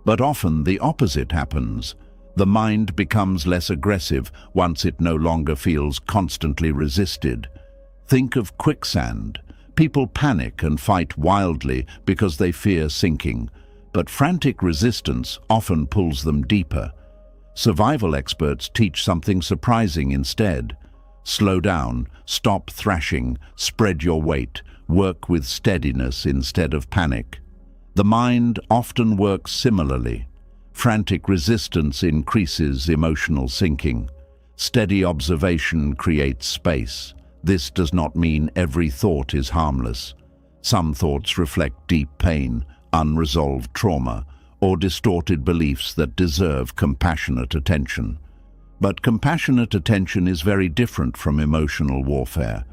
But often the opposite happens. The mind becomes less aggressive once it no longer feels constantly resisted. Think of quicksand. People panic and fight wildly because they fear sinking, but frantic resistance often pulls them deeper. Survival experts teach something surprising instead. Slow down, stop thrashing, spread your weight, work with steadiness instead of panic. The mind often works similarly. Frantic resistance increases emotional sinking. Steady observation creates space. This does not mean every thought is harmless. Some thoughts reflect deep pain, unresolved trauma, or distorted beliefs that deserve compassionate attention. But compassionate attention is very different from emotional warfare.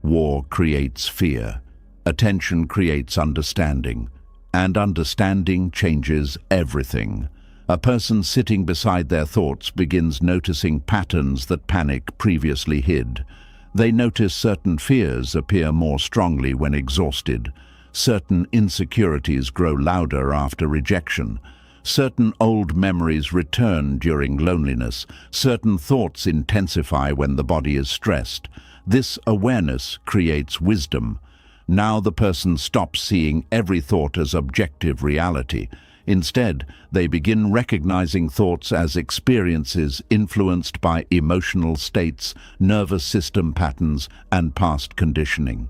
War creates fear. Attention creates understanding. And understanding changes everything. A person sitting beside their thoughts begins noticing patterns that panic previously hid. They notice certain fears appear more strongly when exhausted. Certain insecurities grow louder after rejection. Certain old memories return during loneliness. Certain thoughts intensify when the body is stressed. This awareness creates wisdom. Now the person stops seeing every thought as objective reality. Instead, they begin recognizing thoughts as experiences influenced by emotional states, nervous system patterns, and past conditioning.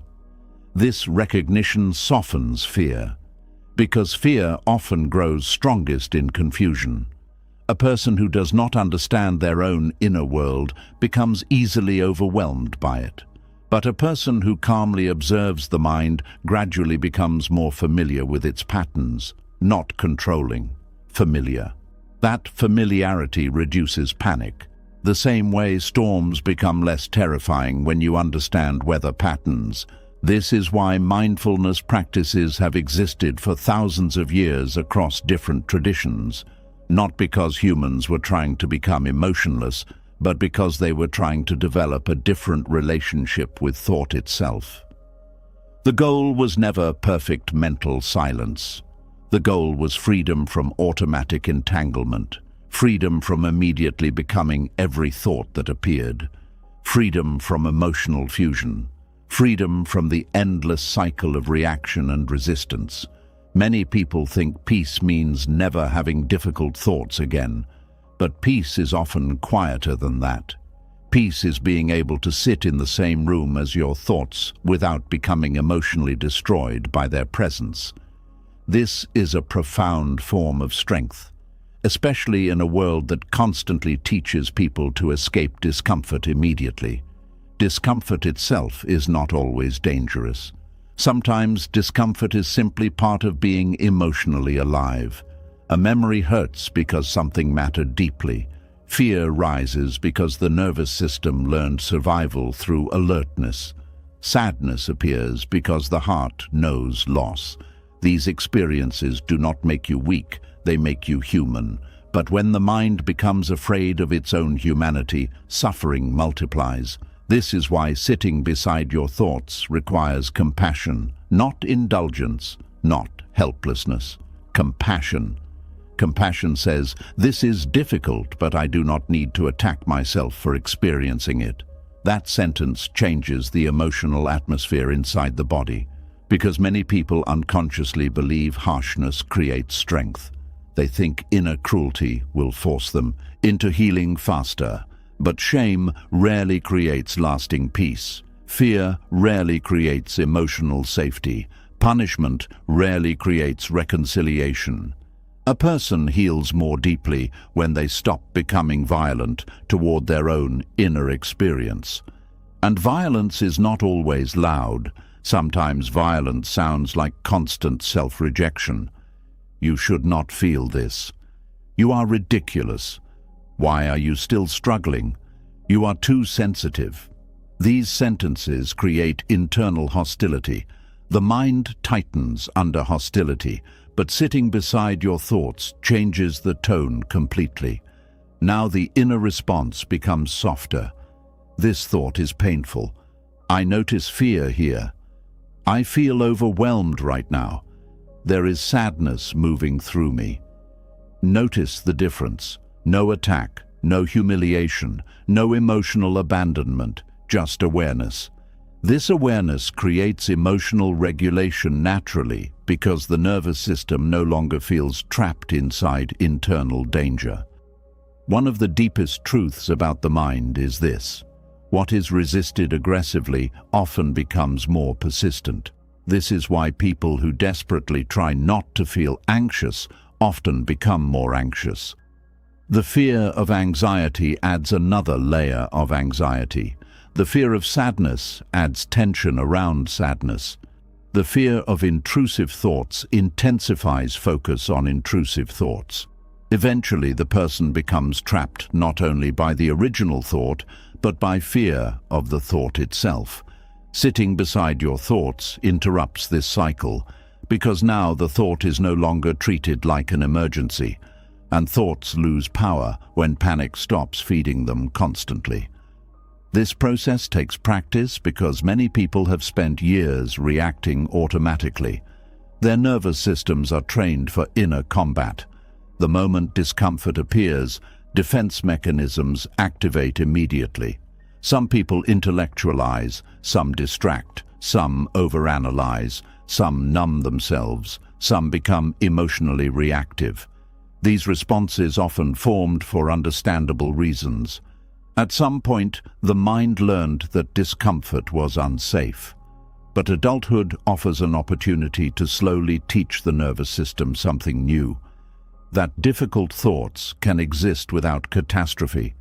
This recognition softens fear, because fear often grows strongest in confusion. A person who does not understand their own inner world becomes easily overwhelmed by it. But a person who calmly observes the mind gradually becomes more familiar with its patterns. Not controlling, familiar. That familiarity reduces panic. The same way storms become less terrifying when you understand weather patterns. This is why mindfulness practices have existed for thousands of years across different traditions, not because humans were trying to become emotionless, but because they were trying to develop a different relationship with thought itself. The goal was never perfect mental silence. The goal was freedom from automatic entanglement, freedom from immediately becoming every thought that appeared, freedom from emotional fusion, freedom from the endless cycle of reaction and resistance. Many people think peace means never having difficult thoughts again, but peace is often quieter than that. Peace is being able to sit in the same room as your thoughts without becoming emotionally destroyed by their presence. This is a profound form of strength, especially in a world that constantly teaches people to escape discomfort immediately. Discomfort itself is not always dangerous. Sometimes discomfort is simply part of being emotionally alive. A memory hurts because something mattered deeply. Fear rises because the nervous system learned survival through alertness. Sadness appears because the heart knows loss. These experiences do not make you weak, they make you human. But when the mind becomes afraid of its own humanity, suffering multiplies. This is why sitting beside your thoughts requires compassion, not indulgence, not helplessness. Compassion. Compassion says, "This is difficult, but I do not need to attack myself for experiencing it." That sentence changes the emotional atmosphere inside the body, because many people unconsciously believe harshness creates strength. They think inner cruelty will force them into healing faster. But shame rarely creates lasting peace. Fear rarely creates emotional safety. Punishment rarely creates reconciliation. A person heals more deeply when they stop becoming violent toward their own inner experience. And violence is not always loud. Sometimes violence sounds like constant self-rejection. You should not feel this. You are ridiculous. Why are you still struggling? You are too sensitive. These sentences create internal hostility. The mind tightens under hostility, but sitting beside your thoughts changes the tone completely. Now the inner response becomes softer. This thought is painful. I notice fear here. I feel overwhelmed right now. There is sadness moving through me. Notice the difference. No attack, no humiliation, no emotional abandonment, just awareness. This awareness creates emotional regulation naturally because the nervous system no longer feels trapped inside internal danger. One of the deepest truths about the mind is this: what is resisted aggressively often becomes more persistent. This is why people who desperately try not to feel anxious often become more anxious. The fear of anxiety adds another layer of anxiety. The fear of sadness adds tension around sadness. The fear of intrusive thoughts intensifies focus on intrusive thoughts. Eventually, the person becomes trapped not only by the original thought, but by fear of the thought itself. Sitting beside your thoughts interrupts this cycle, because now the thought is no longer treated like an emergency, and thoughts lose power when panic stops feeding them constantly. This process takes practice because many people have spent years reacting automatically. Their nervous systems are trained for inner combat. The moment discomfort appears, defense mechanisms activate immediately. Some people intellectualize, some distract, some overanalyze, some numb themselves, some become emotionally reactive. These responses often formed for understandable reasons. At some point, the mind learned that discomfort was unsafe. But adulthood offers an opportunity to slowly teach the nervous system something new. That difficult thoughts can exist without catastrophe,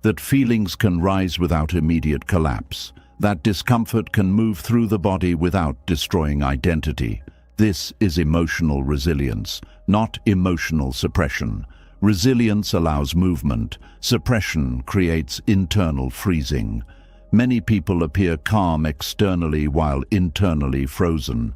that feelings can rise without immediate collapse, that discomfort can move through the body without destroying identity. This is emotional resilience, not emotional suppression. Resilience allows movement. Suppression creates internal freezing. Many people appear calm externally while internally frozen.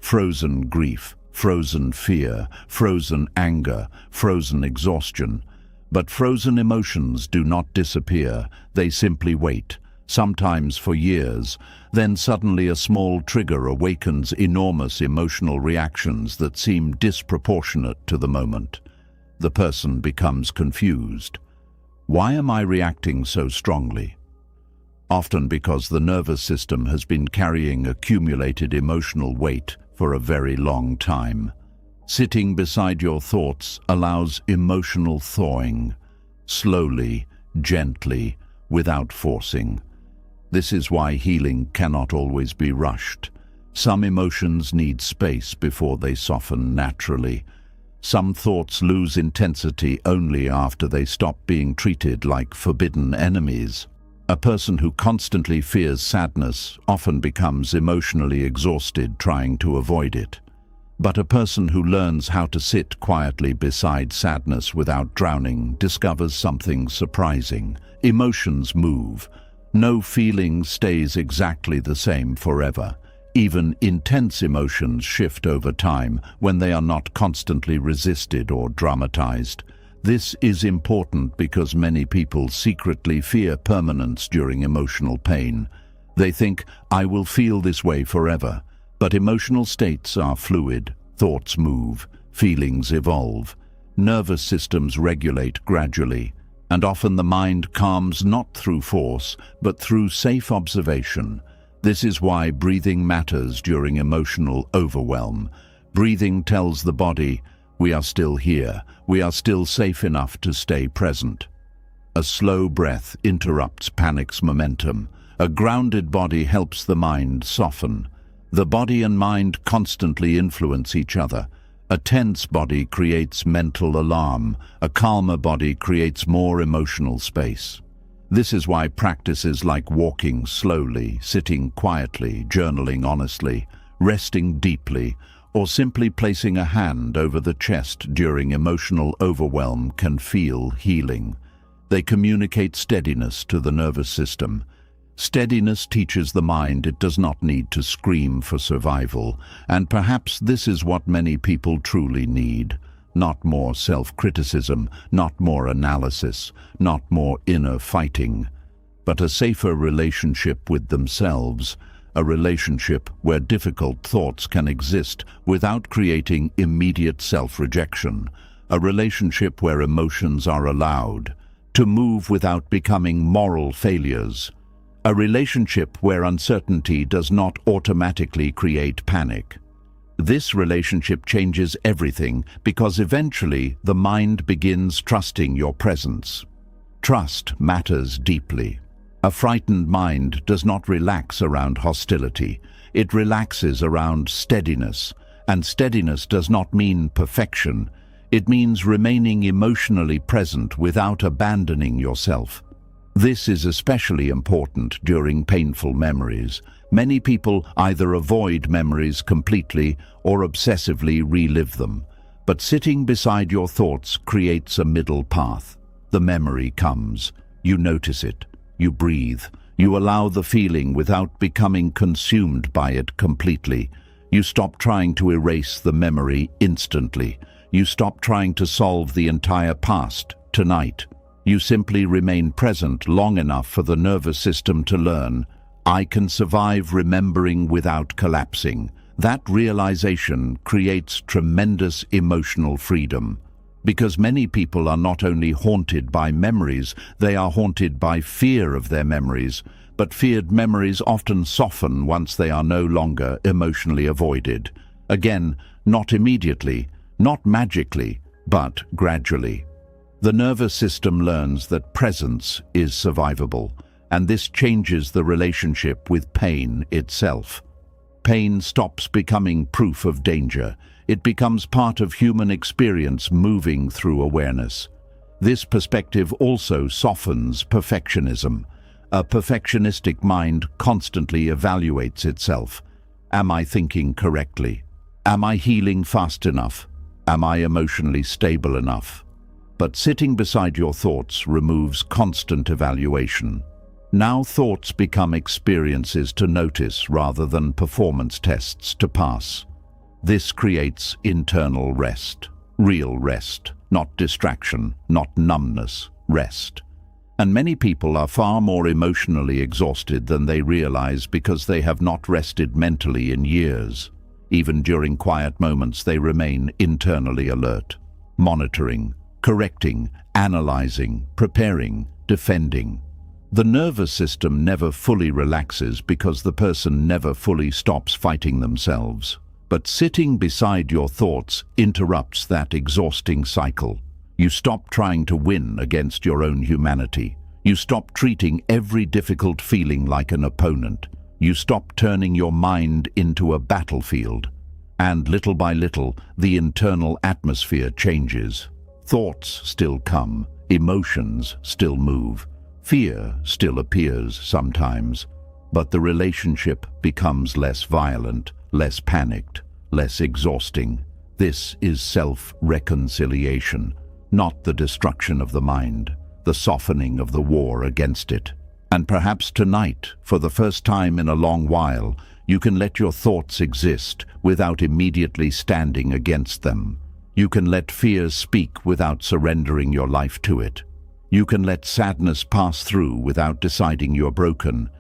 Frozen grief, frozen fear, frozen anger, frozen exhaustion. But frozen emotions do not disappear, they simply wait, sometimes for years. Then suddenly a small trigger awakens enormous emotional reactions that seem disproportionate to the moment. The person becomes confused. Why am I reacting so strongly? Often because the nervous system has been carrying accumulated emotional weight for a very long time. Sitting beside your thoughts allows emotional thawing, slowly, gently, without forcing. This is why healing cannot always be rushed. Some emotions need space before they soften naturally. Some thoughts lose intensity only after they stop being treated like forbidden enemies. A person who constantly fears sadness often becomes emotionally exhausted trying to avoid it. But a person who learns how to sit quietly beside sadness without drowning discovers something surprising. Emotions move. No feeling stays exactly the same forever. Even intense emotions shift over time when they are not constantly resisted or dramatized. This is important because many people secretly fear permanence during emotional pain. They think, "I will feel this way forever." But emotional states are fluid. Thoughts move, feelings evolve. Nervous systems regulate gradually, and often the mind calms not through force, but through safe observation. This is why breathing matters during emotional overwhelm. Breathing tells the body, "We are still here. We are still safe enough to stay present." A slow breath interrupts panic's momentum. A grounded body helps the mind soften. The body and mind constantly influence each other. A tense body creates mental alarm. A calmer body creates more emotional space. This is why practices like walking slowly, sitting quietly, journaling honestly, resting deeply, or simply placing a hand over the chest during emotional overwhelm can feel healing. They communicate steadiness to the nervous system. Steadiness teaches the mind it does not need to scream for survival, and perhaps this is what many people truly need. Not more self-criticism, not more analysis, not more inner fighting, but a safer relationship with themselves, a relationship where difficult thoughts can exist without creating immediate self-rejection, a relationship where emotions are allowed to move without becoming moral failures, a relationship where uncertainty does not automatically create panic. This relationship changes everything because eventually the mind begins trusting your presence. Trust matters deeply. A frightened mind does not relax around hostility. It relaxes around steadiness, and steadiness does not mean perfection. It means remaining emotionally present without abandoning yourself. This is especially important during painful memories. Many people either avoid memories completely or obsessively relive them. But sitting beside your thoughts creates a middle path. The memory comes. You notice it. You breathe. You allow the feeling without becoming consumed by it completely. You stop trying to erase the memory instantly. You stop trying to solve the entire past tonight. You simply remain present long enough for the nervous system to learn, "I can survive remembering without collapsing." That realization creates tremendous emotional freedom. Because many people are not only haunted by memories, they are haunted by fear of their memories. But feared memories often soften once they are no longer emotionally avoided. Again, not immediately, not magically, but gradually. The nervous system learns that presence is survivable, and this changes the relationship with pain itself. Pain stops becoming proof of danger. It becomes part of human experience moving through awareness. This perspective also softens perfectionism. A perfectionistic mind constantly evaluates itself. Am I thinking correctly? Am I healing fast enough? Am I emotionally stable enough? But sitting beside your thoughts removes constant evaluation. Now thoughts become experiences to notice rather than performance tests to pass. This creates internal rest, real rest, not distraction, not numbness, rest. And many people are far more emotionally exhausted than they realize because they have not rested mentally in years. Even during quiet moments, they remain internally alert, monitoring, correcting, analyzing, preparing, defending. The nervous system never fully relaxes because the person never fully stops fighting themselves. But sitting beside your thoughts interrupts that exhausting cycle. You stop trying to win against your own humanity. You stop treating every difficult feeling like an opponent. You stop turning your mind into a battlefield, and little by little, the internal atmosphere changes. Thoughts still come, emotions still move, fear still appears sometimes, but the relationship becomes less violent, less panicked, less exhausting. This is self-reconciliation, not the destruction of the mind, the softening of the war against it. And perhaps tonight, for the first time in a long while, you can let your thoughts exist without immediately standing against them. You can let fear speak without surrendering your life to it. You can let sadness pass through without deciding you're broken.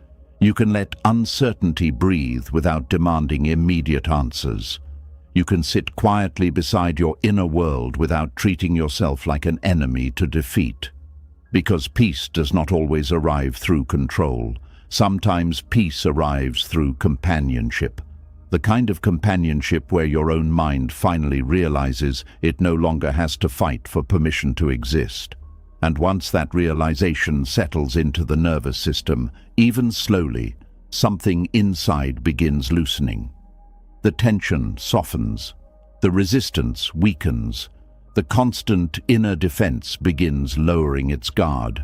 You can let uncertainty breathe without demanding immediate answers. You can sit quietly beside your inner world without treating yourself like an enemy to defeat. Because peace does not always arrive through control. Sometimes peace arrives through companionship. The kind of companionship where your own mind finally realizes it no longer has to fight for permission to exist. And once that realization settles into the nervous system, even slowly, something inside begins loosening. The tension softens. The resistance weakens. The constant inner defense begins lowering its guard.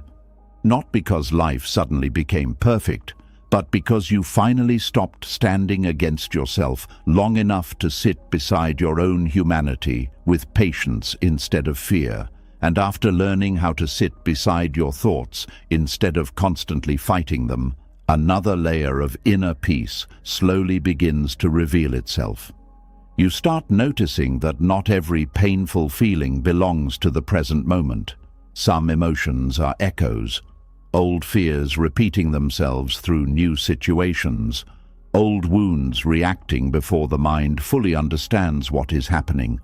Not because life suddenly became perfect, but because you finally stopped standing against yourself long enough to sit beside your own humanity with patience instead of fear. And after learning how to sit beside your thoughts instead of constantly fighting them, another layer of inner peace slowly begins to reveal itself. You start noticing that not every painful feeling belongs to the present moment. Some emotions are echoes, old fears repeating themselves through new situations, old wounds reacting before the mind fully understands what is happening,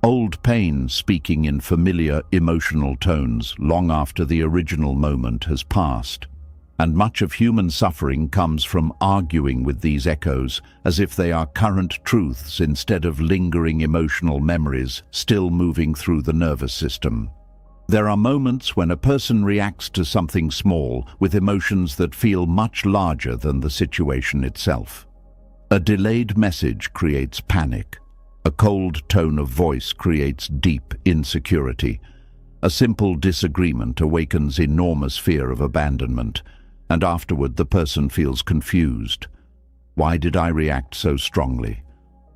old pain speaking in familiar emotional tones long after the original moment has passed. And much of human suffering comes from arguing with these echoes as if they are current truths instead of lingering emotional memories still moving through the nervous system. There are moments when a person reacts to something small with emotions that feel much larger than the situation itself. A delayed message creates panic. A cold tone of voice creates deep insecurity. A simple disagreement awakens enormous fear of abandonment. And afterward the person feels confused. Why did I react so strongly?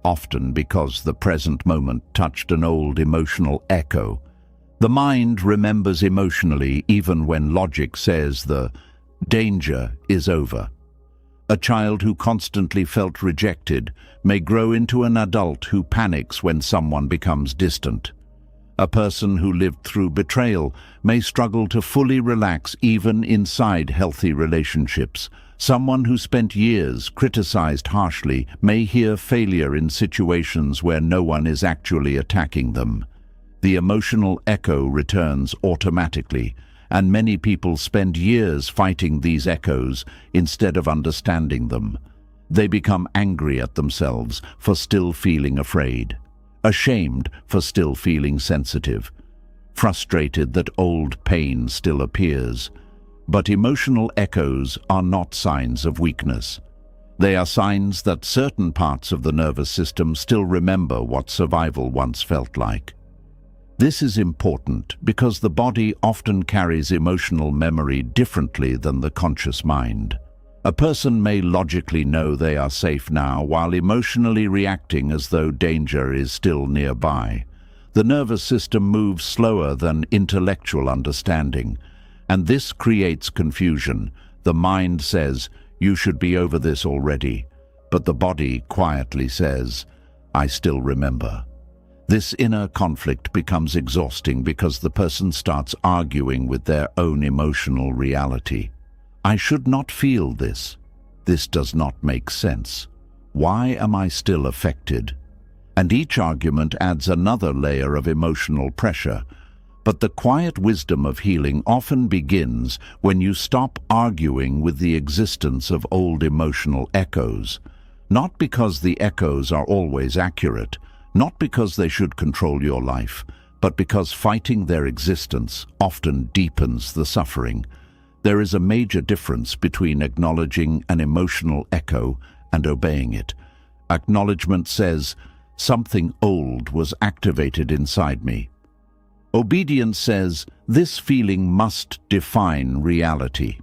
Often because the present moment touched an old emotional echo. The mind remembers emotionally even when logic says the danger is over. A child who constantly felt rejected may grow into an adult who panics when someone becomes distant. A person who lived through betrayal may struggle to fully relax even inside healthy relationships. Someone who spent years criticized harshly may hear failure in situations where no one is actually attacking them. The emotional echo returns automatically, and many people spend years fighting these echoes instead of understanding them. They become angry at themselves for still feeling afraid, ashamed for still feeling sensitive, frustrated that old pain still appears. But emotional echoes are not signs of weakness. They are signs that certain parts of the nervous system still remember what survival once felt like. This is important because the body often carries emotional memory differently than the conscious mind. A person may logically know they are safe now while emotionally reacting as though danger is still nearby. The nervous system moves slower than intellectual understanding, and this creates confusion. The mind says, "You should be over this already," but the body quietly says, "I still remember." This inner conflict becomes exhausting because the person starts arguing with their own emotional reality. I should not feel this. This does not make sense. Why am I still affected? And each argument adds another layer of emotional pressure. But the quiet wisdom of healing often begins when you stop arguing with the existence of old emotional echoes. Not because the echoes are always accurate, not because they should control your life, but because fighting their existence often deepens the suffering. There is a major difference between acknowledging an emotional echo and obeying it. Acknowledgement says, something old was activated inside me. Obedience says, this feeling must define reality.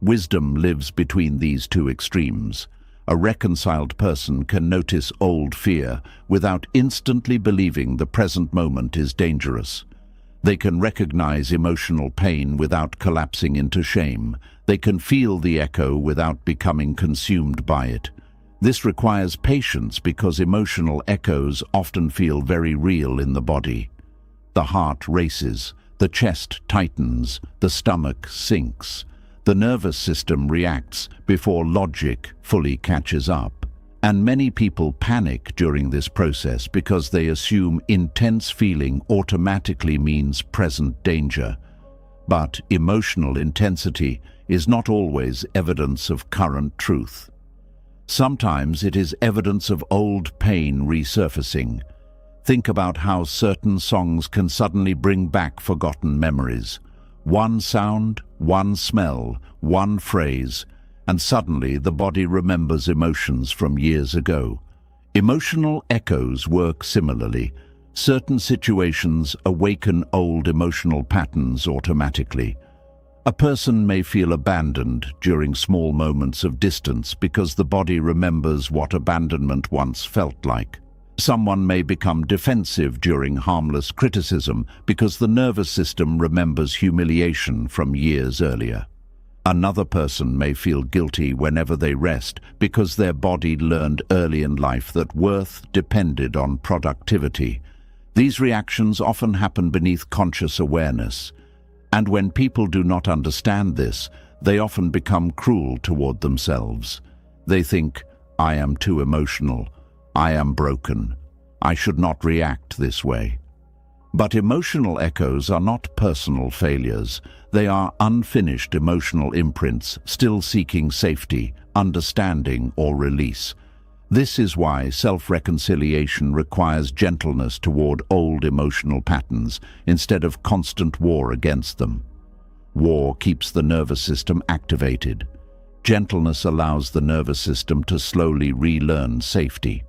Wisdom lives between these two extremes. A reconciled person can notice old fear without instantly believing the present moment is dangerous. They can recognize emotional pain without collapsing into shame. They can feel the echo without becoming consumed by it. This requires patience because emotional echoes often feel very real in the body. The heart races, the chest tightens, the stomach sinks. The nervous system reacts before logic fully catches up. And many people panic during this process because they assume intense feeling automatically means present danger. But emotional intensity is not always evidence of current truth. Sometimes it is evidence of old pain resurfacing. Think about how certain songs can suddenly bring back forgotten memories. One sound, one smell, one phrase, and suddenly the body remembers emotions from years ago. Emotional echoes work similarly. Certain situations awaken old emotional patterns automatically. A person may feel abandoned during small moments of distance because the body remembers what abandonment once felt like. Someone may become defensive during harmless criticism because the nervous system remembers humiliation from years earlier. Another person may feel guilty whenever they rest because their body learned early in life that worth depended on productivity. These reactions often happen beneath conscious awareness. And when people do not understand this, they often become cruel toward themselves. They think, I am too emotional. I am broken. I should not react this way. But emotional echoes are not personal failures. They are unfinished emotional imprints still seeking safety, understanding, or release. This is why self-reconciliation requires gentleness toward old emotional patterns instead of constant war against them. War keeps the nervous system activated. Gentleness allows the nervous system to slowly relearn safety.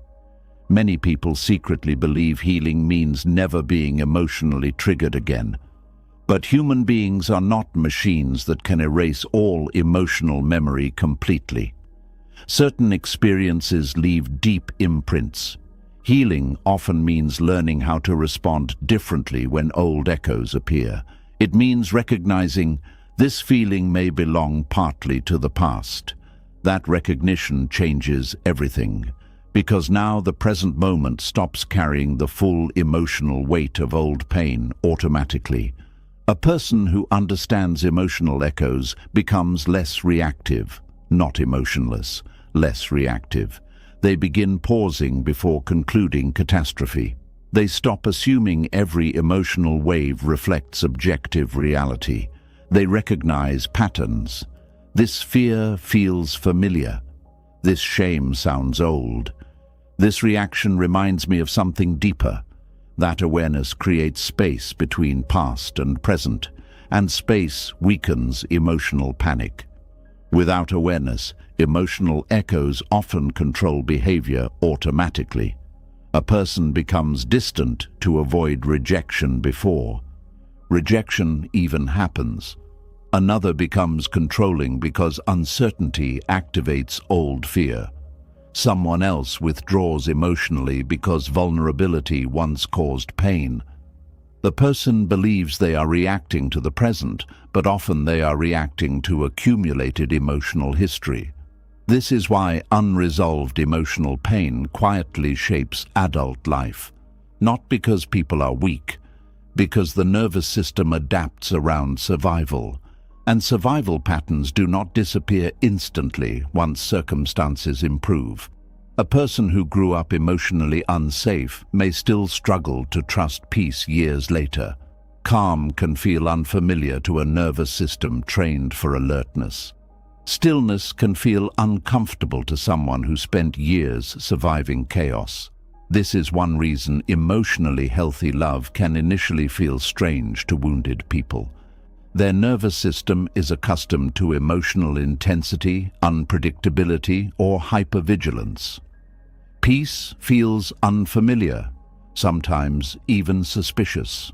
Many people secretly believe healing means never being emotionally triggered again. But human beings are not machines that can erase all emotional memory completely. Certain experiences leave deep imprints. Healing often means learning how to respond differently when old echoes appear. It means recognizing this feeling may belong partly to the past. That recognition changes everything, because now the present moment stops carrying the full emotional weight of old pain automatically. A person who understands emotional echoes becomes less reactive, not emotionless, less reactive. They begin pausing before concluding catastrophe. They stop assuming every emotional wave reflects objective reality. They recognize patterns. This fear feels familiar. This shame sounds old. This reaction reminds me of something deeper. That awareness creates space between past and present, and space weakens emotional panic. Without awareness, emotional echoes often control behavior automatically. A person becomes distant to avoid rejection before rejection even happens. Another becomes controlling because uncertainty activates old fear. Someone else withdraws emotionally because vulnerability once caused pain. The person believes they are reacting to the present, but often they are reacting to accumulated emotional history. This is why unresolved emotional pain quietly shapes adult life. Not because people are weak, because the nervous system adapts around survival. And survival patterns do not disappear instantly once circumstances improve. A person who grew up emotionally unsafe may still struggle to trust peace years later. Calm can feel unfamiliar to a nervous system trained for alertness. Stillness can feel uncomfortable to someone who spent years surviving chaos. This is one reason emotionally healthy love can initially feel strange to wounded people. Their nervous system is accustomed to emotional intensity, unpredictability, or hypervigilance. Peace feels unfamiliar, sometimes even suspicious.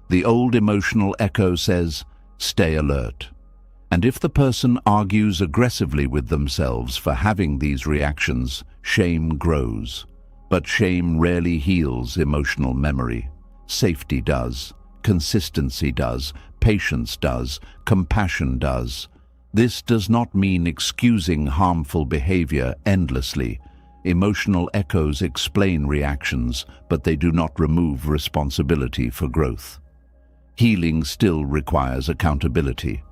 The old emotional echo says, "Stay alert." And if the person argues aggressively with themselves for having these reactions, shame grows. But shame rarely heals emotional memory. Safety does, consistency does, patience does, compassion does. This does not mean excusing harmful behavior endlessly. Emotional echoes explain reactions, but they do not remove responsibility for growth. Healing still requires accountability.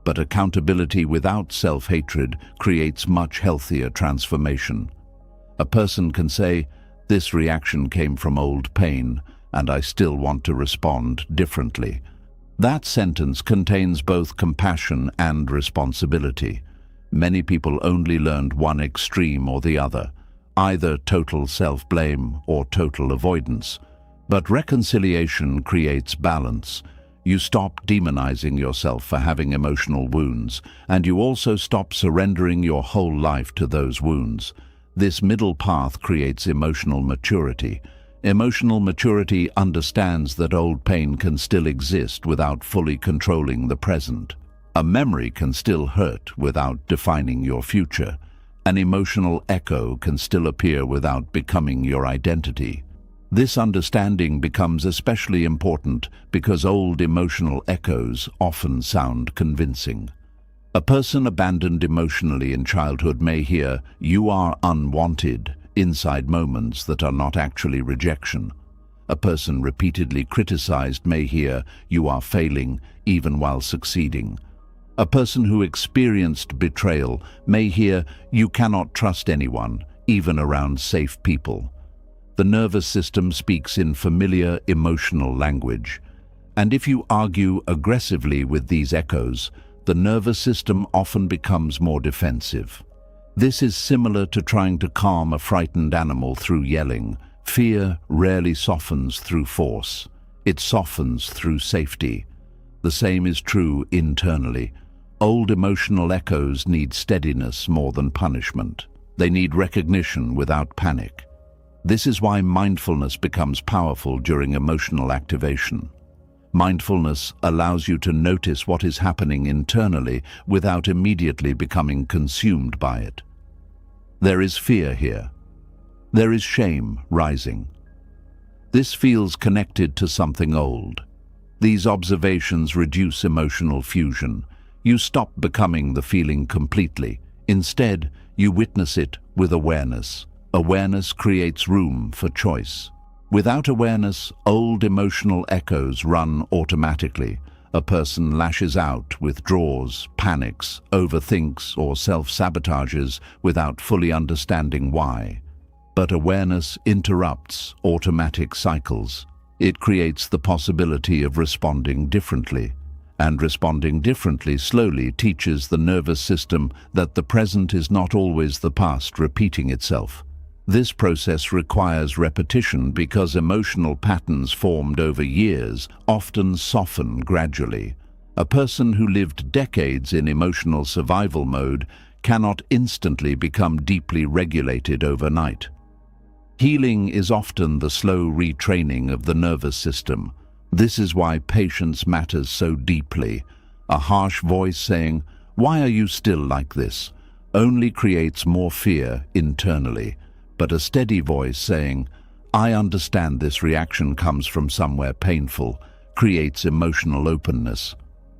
But accountability without self-hatred creates much healthier transformation. A person can say, "This reaction came from old pain, and I still want to respond differently." That sentence contains both compassion and responsibility. Many people only learned one extreme or the other, either total self-blame or total avoidance. But reconciliation creates balance. You stop demonizing yourself for having emotional wounds, and you also stop surrendering your whole life to those wounds. This middle path creates emotional maturity. Emotional maturity understands that old pain can still exist without fully controlling the present. A memory can still hurt without defining your future. An emotional echo can still appear without becoming your identity. This understanding becomes especially important because old emotional echoes often sound convincing. A person abandoned emotionally in childhood may hear, "You are unwanted," inside moments that are not actually rejection. A person repeatedly criticized may hear, "You are failing," even while succeeding. A person who experienced betrayal may hear, "You cannot trust anyone," even around safe people. The nervous system speaks in familiar emotional language. And if you argue aggressively with these echoes, the nervous system often becomes more defensive. This is similar to trying to calm a frightened animal through yelling. Fear rarely softens through force. It softens through safety. The same is true internally. Old emotional echoes need steadiness more than punishment. They need recognition without panic. This is why mindfulness becomes powerful during emotional activation. Mindfulness allows you to notice what is happening internally without immediately becoming consumed by it. There is fear here. There is shame rising. This feels connected to something old. These observations reduce emotional fusion. You stop becoming the feeling completely. Instead, you witness it with awareness. Awareness creates room for choice. Without awareness, old emotional echoes run automatically. A person lashes out, withdraws, panics, overthinks, or self-sabotages without fully understanding why. But awareness interrupts automatic cycles. It creates the possibility of responding differently. And responding differently slowly teaches the nervous system that the present is not always the past repeating itself. This process requires repetition because emotional patterns formed over years often soften gradually. A person who lived decades in emotional survival mode cannot instantly become deeply regulated overnight. Healing is often the slow retraining of the nervous system. This is why patience matters so deeply. A harsh voice saying, "Why are you still like this?" only creates more fear internally. But a steady voice saying, "I understand this reaction comes from somewhere painful," creates emotional openness.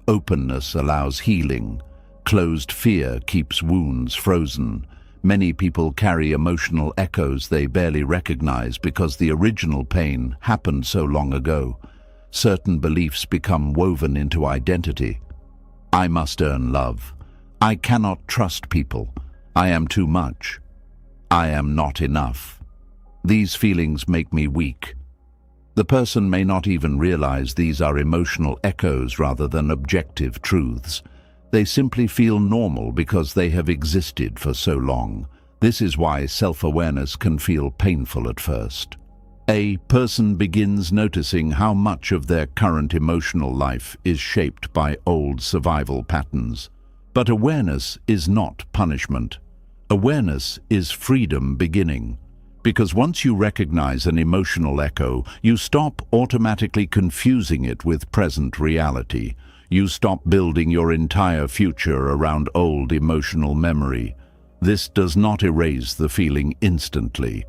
Openness allows healing. Closed fear keeps wounds frozen. Many people carry emotional echoes they barely recognize because the original pain happened so long ago. Certain beliefs become woven into identity. I must earn love. I cannot trust people. I am too much. I am not enough. These feelings make me weak. The person may not even realize these are emotional echoes rather than objective truths. They simply feel normal because they have existed for so long. This is why self-awareness can feel painful at first. A person begins noticing how much of their current emotional life is shaped by old survival patterns. But awareness is not punishment. Awareness is freedom beginning. Because once you recognize an emotional echo, you stop automatically confusing it with present reality. You stop building your entire future around old emotional memory. This does not erase the feeling instantly,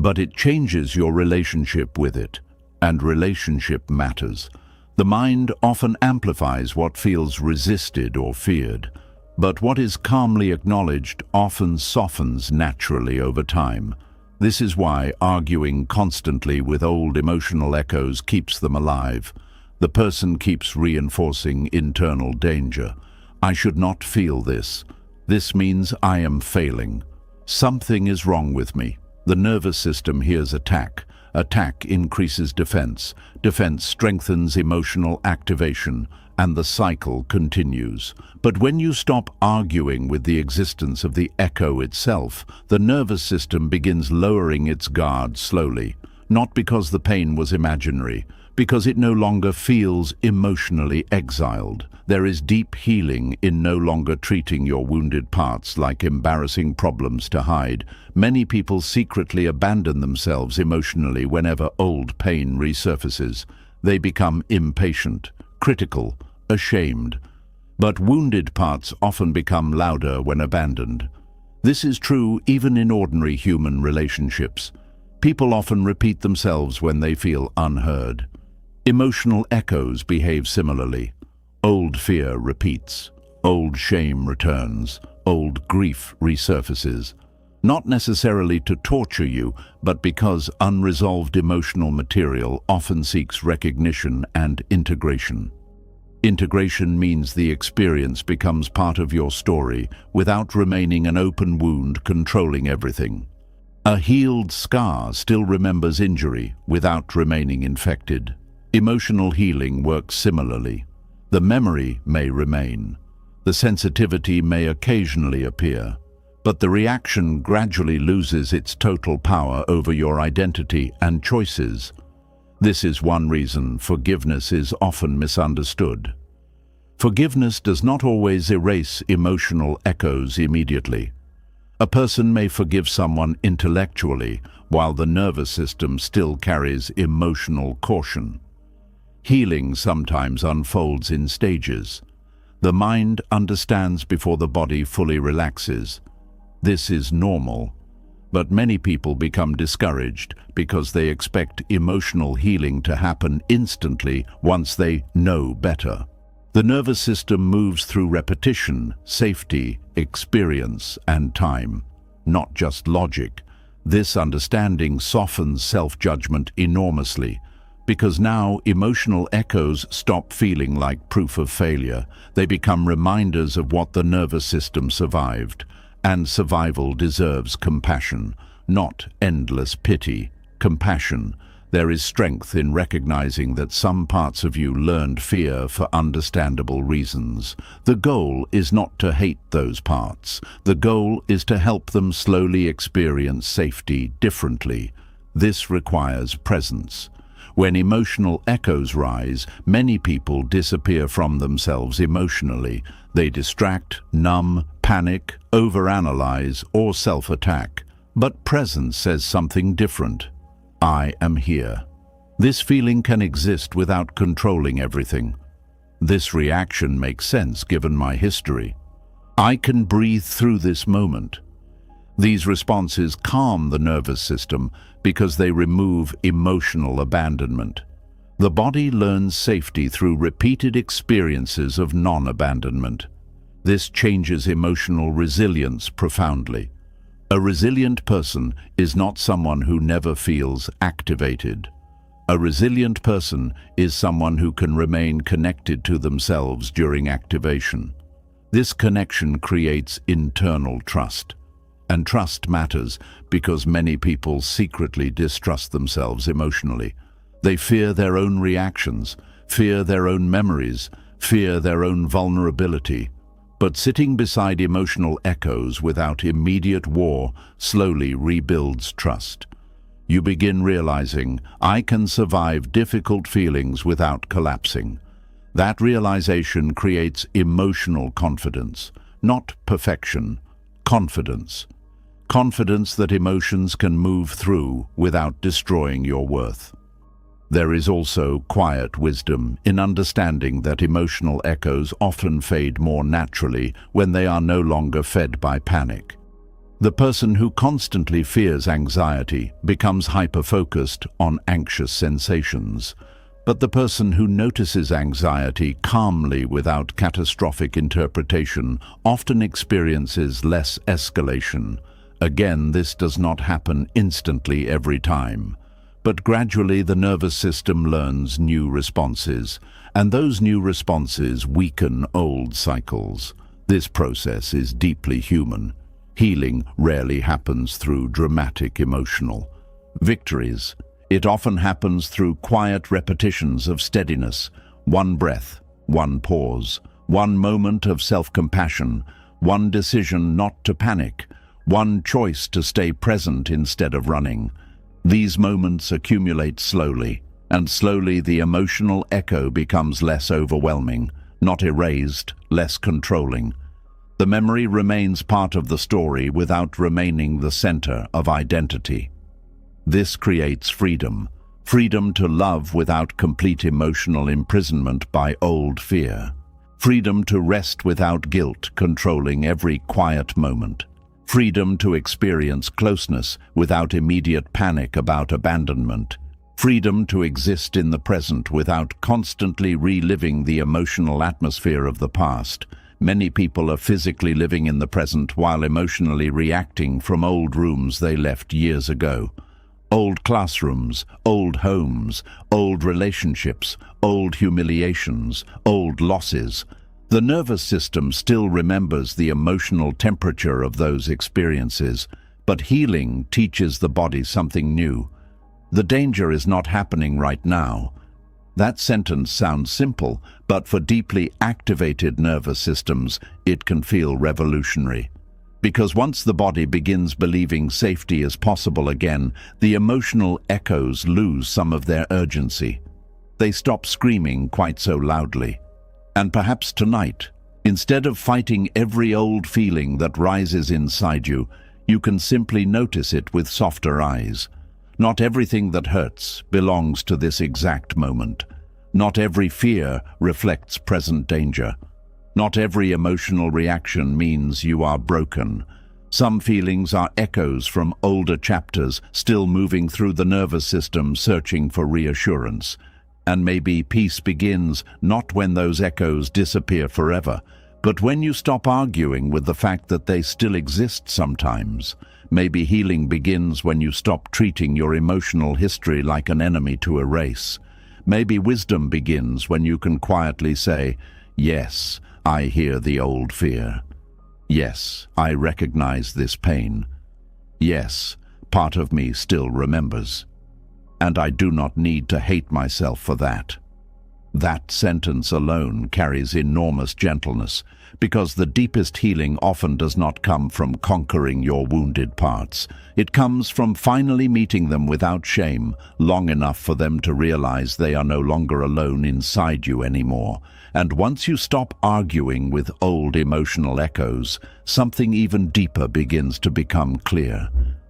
but it changes your relationship with it, and relationship matters. The mind often amplifies what feels resisted or feared, but what is calmly acknowledged often softens naturally over time. This is why arguing constantly with old emotional echoes keeps them alive. The person keeps reinforcing internal danger. I should not feel this. This means I am failing. Something is wrong with me. The nervous system hears attack. Attack increases defense. Defense strengthens emotional activation, and the cycle continues. But when you stop arguing with the existence of the echo itself, the nervous system begins lowering its guard slowly, not because the pain was imaginary, because it no longer feels emotionally exiled. There is deep healing in no longer treating your wounded parts like embarrassing problems to hide. Many people secretly abandon themselves emotionally whenever old pain resurfaces. They become impatient, critical, ashamed. But wounded parts often become louder when abandoned. This is true even in ordinary human relationships. People often repeat themselves when they feel unheard. Emotional echoes behave similarly. Old fear repeats. Old shame returns. Old grief resurfaces. Not necessarily to torture you, but because unresolved emotional material often seeks recognition and integration. Integration means the experience becomes part of your story without remaining an open wound controlling everything. A healed scar still remembers injury without remaining infected. Emotional healing works similarly. The memory may remain. The sensitivity may occasionally appear, but the reaction gradually loses its total power over your identity and choices. This is one reason forgiveness is often misunderstood. Forgiveness does not always erase emotional echoes immediately. A person may forgive someone intellectually while the nervous system still carries emotional caution. Healing sometimes unfolds in stages. The mind understands before the body fully relaxes. This is normal, but many people become discouraged because they expect emotional healing to happen instantly once they know better. The nervous system moves through repetition, safety, experience, and time, not just logic. This understanding softens self-judgment enormously, because now emotional echoes stop feeling like proof of failure. They become reminders of what the nervous system survived, and survival deserves compassion, not endless pity. Compassion. There is strength in recognizing that some parts of you learned fear for understandable reasons. The goal is not to hate those parts. The goal is to help them slowly experience safety differently. This requires presence. When emotional echoes rise, many people disappear from themselves emotionally. They distract, numb, panic, overanalyze, or self-attack. But presence says something different. I am here. This feeling can exist without controlling everything. This reaction makes sense given my history. I can breathe through this moment. These responses calm the nervous system because they remove emotional abandonment. The body learns safety through repeated experiences of non-abandonment. This changes emotional resilience profoundly. A resilient person is not someone who never feels activated. A resilient person is someone who can remain connected to themselves during activation. This connection creates internal trust. And trust matters because many people secretly distrust themselves emotionally. They fear their own reactions, fear their own memories, fear their own vulnerability. But sitting beside emotional echoes without immediate war slowly rebuilds trust. You begin realizing, I can survive difficult feelings without collapsing. That realization creates emotional confidence, not perfection, confidence. Confidence that emotions can move through without destroying your worth. There is also quiet wisdom in understanding that emotional echoes often fade more naturally when they are no longer fed by panic. The person who constantly fears anxiety becomes hyper-focused on anxious sensations. But the person who notices anxiety calmly without catastrophic interpretation often experiences less escalation. Again, this does not happen instantly every time. But gradually the nervous system learns new responses, and those new responses weaken old cycles. This process is deeply human. Healing rarely happens through dramatic emotional victories. It often happens through quiet repetitions of steadiness, one breath, one pause, one moment of self-compassion, one decision not to panic, one choice to stay present instead of running. These moments accumulate slowly, and slowly the emotional echo becomes less overwhelming, not erased, less controlling. The memory remains part of the story without remaining the center of identity. This creates freedom, freedom to love without complete emotional imprisonment by old fear, freedom to rest without guilt controlling every quiet moment, freedom to experience closeness without immediate panic about abandonment, freedom to exist in the present without constantly reliving the emotional atmosphere of the past. Many people are physically living in the present while emotionally reacting from old rooms they left years ago. Old classrooms, old homes, old relationships, old humiliations, old losses. The nervous system still remembers the emotional temperature of those experiences, but healing teaches the body something new. The danger is not happening right now. That sentence sounds simple, but for deeply activated nervous systems, it can feel revolutionary. Because once the body begins believing safety is possible again, the emotional echoes lose some of their urgency. They stop screaming quite so loudly. And perhaps tonight, instead of fighting every old feeling that rises inside you, you can simply notice it with softer eyes. Not everything that hurts belongs to this exact moment. Not every fear reflects present danger. Not every emotional reaction means you are broken. Some feelings are echoes from older chapters still moving through the nervous system searching for reassurance. And maybe peace begins not when those echoes disappear forever, but when you stop arguing with the fact that they still exist sometimes. Maybe healing begins when you stop treating your emotional history like an enemy to erase. Maybe wisdom begins when you can quietly say, yes, I hear the old fear. Yes, I recognize this pain. Yes, part of me still remembers. And I do not need to hate myself for that. That sentence alone carries enormous gentleness, because the deepest healing often does not come from conquering your wounded parts. It comes from finally meeting them without shame, long enough for them to realize they are no longer alone inside you anymore. And once you stop arguing with old emotional echoes, something even deeper begins to become clear.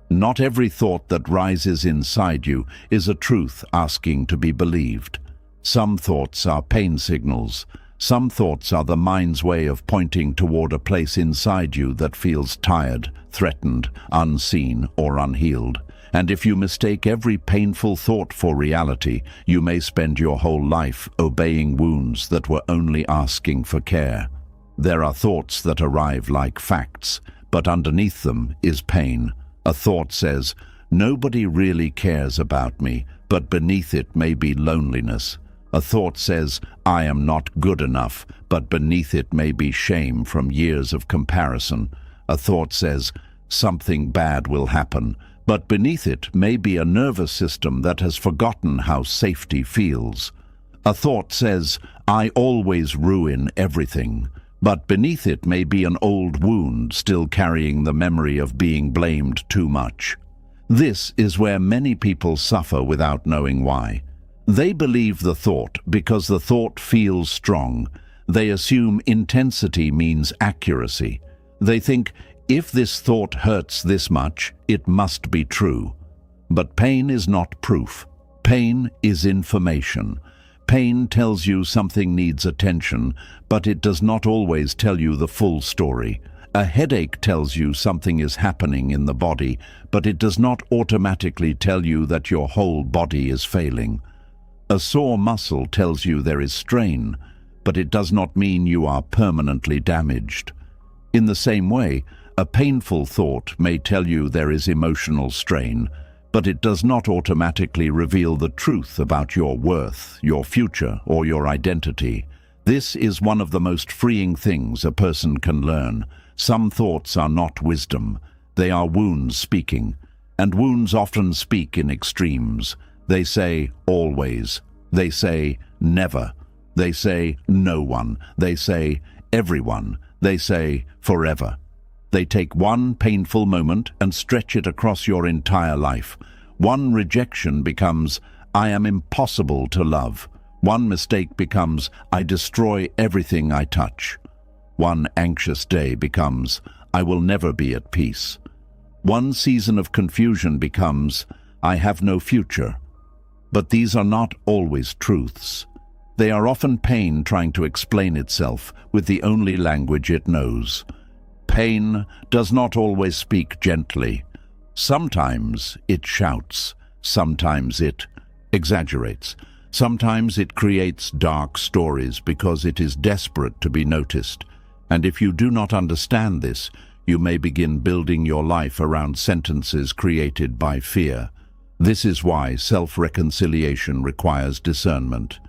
Not every thought that rises inside you is a truth asking to be believed. Some thoughts are pain signals. Some thoughts are the mind's way of pointing toward a place inside you that feels tired, threatened, unseen, or unhealed. And if you mistake every painful thought for reality, you may spend your whole life obeying wounds that were only asking for care. There are thoughts that arrive like facts, but underneath them is pain. A thought says, nobody really cares about me, but beneath it may be loneliness. A thought says, I am not good enough, but beneath it may be shame from years of comparison. A thought says, something bad will happen, but beneath it may be a nervous system that has forgotten how safety feels. A thought says, I always ruin everything, but beneath it may be an old wound still carrying the memory of being blamed too much. This is where many people suffer without knowing why. They believe the thought because the thought feels strong. They assume intensity means accuracy. They think, if this thought hurts this much, it must be true. But pain is not proof. Pain is information. Pain tells you something needs attention, but it does not always tell you the full story. A headache tells you something is happening in the body, but it does not automatically tell you that your whole body is failing. A sore muscle tells you there is strain, but it does not mean you are permanently damaged. In the same way, a painful thought may tell you there is emotional strain, but it does not automatically reveal the truth about your worth, your future, or your identity. This is one of the most freeing things a person can learn. Some thoughts are not wisdom. They are wounds speaking, and wounds often speak in extremes. They say, always. They say, never. They say, no one. They say, everyone. They say, forever. They take one painful moment and stretch it across your entire life. One rejection becomes, I am impossible to love. One mistake becomes, I destroy everything I touch. One anxious day becomes, I will never be at peace. One season of confusion becomes, I have no future. But these are not always truths. They are often pain trying to explain itself with the only language it knows. Pain does not always speak gently. Sometimes it shouts. Sometimes it exaggerates. Sometimes it creates dark stories because it is desperate to be noticed. And if you do not understand this, you may begin building your life around sentences created by fear. This is why self-reconciliation requires discernment.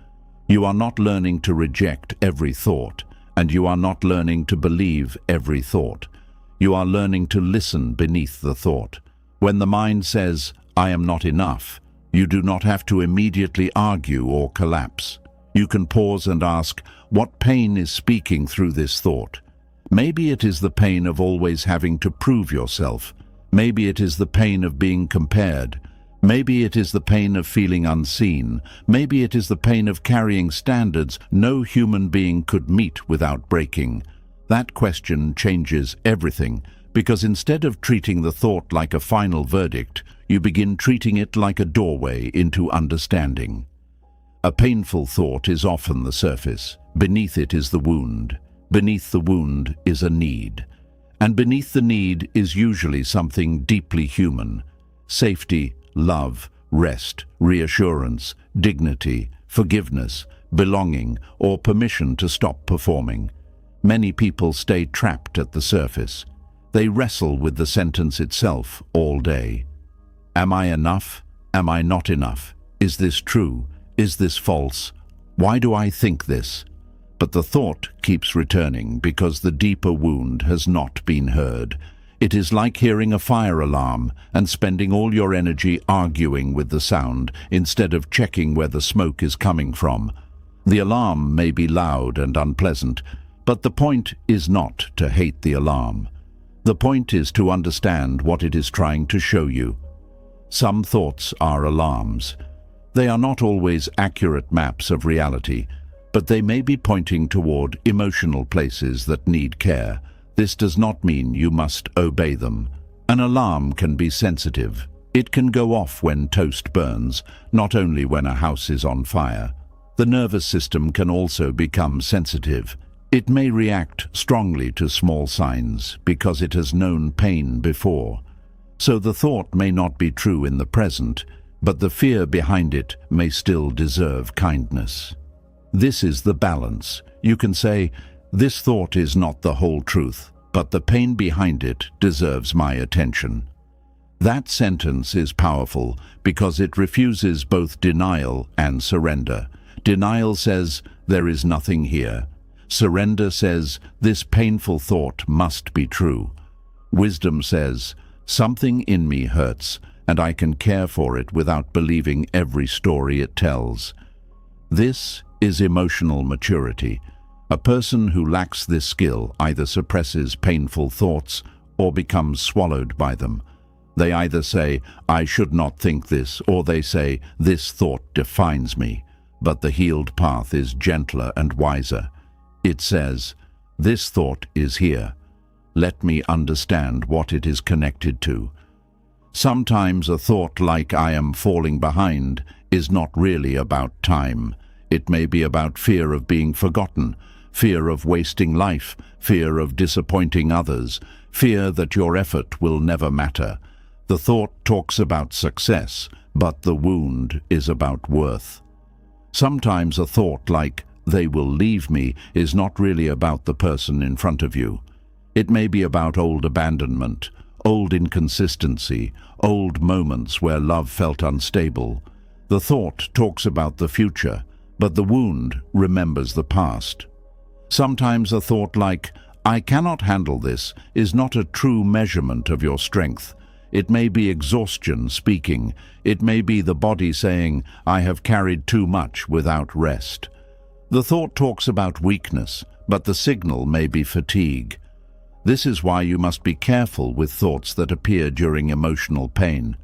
You are not learning to reject every thought, and you are not learning to believe every thought. You are learning to listen beneath the thought. When the mind says, I am not enough, you do not have to immediately argue or collapse. You can pause and ask, what pain is speaking through this thought? Maybe it is the pain of always having to prove yourself. Maybe it is the pain of being compared. Maybe it is the pain of feeling unseen. Maybe it is the pain of carrying standards no human being could meet without breaking. That question changes everything, because instead of treating the thought like a final verdict, you begin treating it like a doorway into understanding. A painful thought is often the surface. Beneath it is the wound. Beneath the wound is a need. And beneath the need is usually something deeply human. Safety, love, rest, reassurance, dignity, forgiveness, belonging, or permission to stop performing. Many people stay trapped at the surface. They wrestle with the sentence itself all day. Am I enough? Am I not enough? Is this true? Is this false? Why do I think this? But the thought keeps returning because the deeper wound has not been heard. It is like hearing a fire alarm and spending all your energy arguing with the sound instead of checking where the smoke is coming from. The alarm may be loud and unpleasant, but the point is not to hate the alarm. The point is to understand what it is trying to show you. Some thoughts are alarms. They are not always accurate maps of reality, but they may be pointing toward emotional places that need care. This does not mean you must obey them. An alarm can be sensitive. It can go off when toast burns, not only when a house is on fire. The nervous system can also become sensitive. It may react strongly to small signs because it has known pain before. So the thought may not be true in the present, but the fear behind it may still deserve kindness. This is the balance. You can say, this thought is not the whole truth, but the pain behind it deserves my attention. That sentence is powerful because it refuses both denial and surrender. Denial says, there is nothing here. Surrender says, this painful thought must be true. Wisdom says, something in me hurts, and I can care for it without believing every story it tells. This is emotional maturity. A person who lacks this skill either suppresses painful thoughts or becomes swallowed by them. They either say, "I should not think this," or they say, "This thought defines me." But the healed path is gentler and wiser. It says, "This thought is here. Let me understand what it is connected to." Sometimes a thought like "I am falling behind" is not really about time. It may be about fear of being forgotten, fear of wasting life, fear of disappointing others, fear that your effort will never matter. The thought talks about success, but the wound is about worth. Sometimes a thought like "they will leave me" is not really about the person in front of you. It may be about old abandonment, old inconsistency, old moments where love felt unstable. The thought talks about the future, but the wound remembers the past. Sometimes a thought like "I cannot handle this" is not a true measurement of your strength. It may be exhaustion speaking. It may be the body saying, "I have carried too much without rest." The thought talks about weakness, but the signal may be fatigue. This is why you must be careful with thoughts that appear during emotional pain.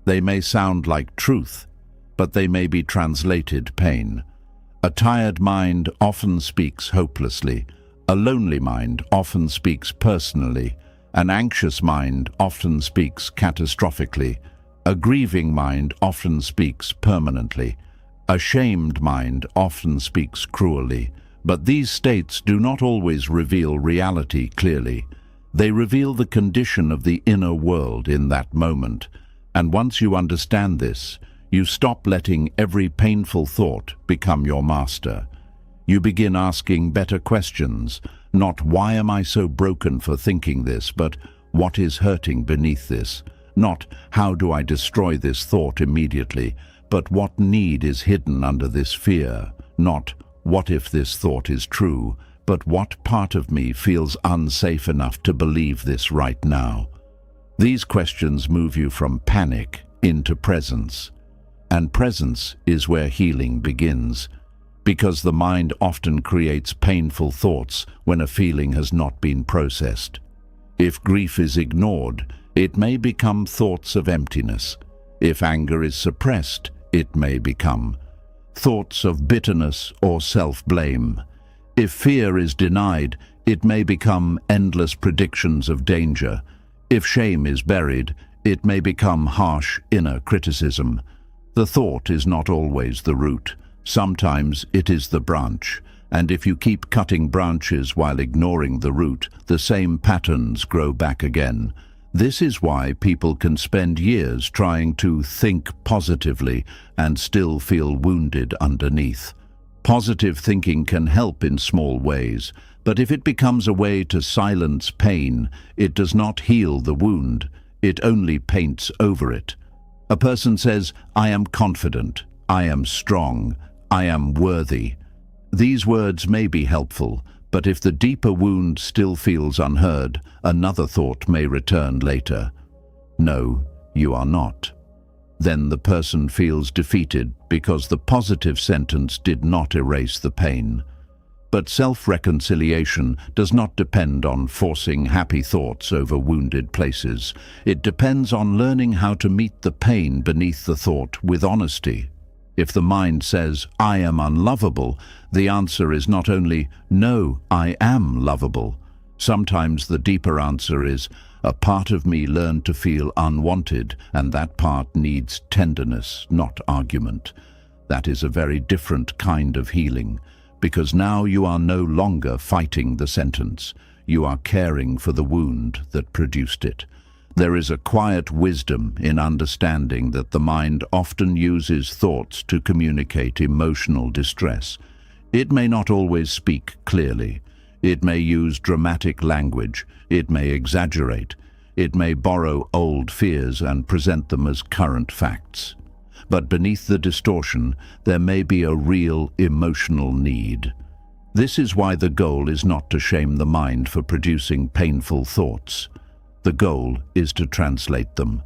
They may sound like truth, but they may be translated pain. A tired mind often speaks hopelessly. A lonely mind often speaks personally. An anxious mind often speaks catastrophically. A grieving mind often speaks permanently. A shamed mind often speaks cruelly. But these states do not always reveal reality clearly. They reveal the condition of the inner world in that moment. And once you understand this, you stop letting every painful thought become your master. You begin asking better questions. Not "Why am I so broken for thinking this?" but "What is hurting beneath this?" Not "How do I destroy this thought immediately?" but "What need is hidden under this fear?" Not "What if this thought is true?" but "What part of me feels unsafe enough to believe this right now?" These questions move you from panic into presence. And presence is where healing begins. Because the mind often creates painful thoughts when a feeling has not been processed. If grief is ignored, it may become thoughts of emptiness. If anger is suppressed, it may become thoughts of bitterness or self-blame. If fear is denied, it may become endless predictions of danger. If shame is buried, it may become harsh inner criticism. The thought is not always the root. Sometimes it is the branch, and if you keep cutting branches while ignoring the root, the same patterns grow back again. This is why people can spend years trying to think positively and still feel wounded underneath. Positive thinking can help in small ways, but if it becomes a way to silence pain, it does not heal the wound, it only paints over it. A person says, "I am confident, I am strong, I am worthy." These words may be helpful, but if the deeper wound still feels unheard, another thought may return later. "No, you are not." Then the person feels defeated because the positive sentence did not erase the pain. But self-reconciliation does not depend on forcing happy thoughts over wounded places. It depends on learning how to meet the pain beneath the thought with honesty. If the mind says, "I am unlovable," the answer is not only, "No, I am lovable." Sometimes the deeper answer is, "A part of me learned to feel unwanted, and that part needs tenderness, not argument." That is a very different kind of healing, because now you are no longer fighting the sentence. You are caring for the wound that produced it. There is a quiet wisdom in understanding that the mind often uses thoughts to communicate emotional distress. It may not always speak clearly. It may use dramatic language. It may exaggerate. It may borrow old fears and present them as current facts. But beneath the distortion, there may be a real emotional need. This is why the goal is not to shame the mind for producing painful thoughts. The goal is to translate them.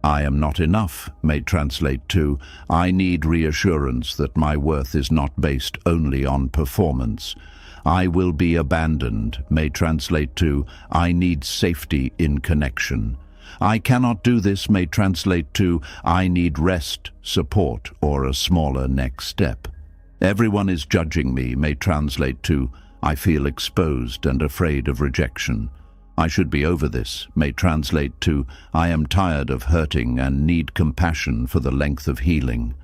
"I am not enough" may translate to, "I need reassurance that my worth is not based only on performance." "I will be abandoned" may translate to, "I need safety in connection." "I cannot do this" may translate to "I need rest, support, or a smaller next step." "Everyone is judging me" may translate to "I feel exposed and afraid of rejection." "I should be over this" may translate to "I am tired of hurting and need compassion for the length of healing."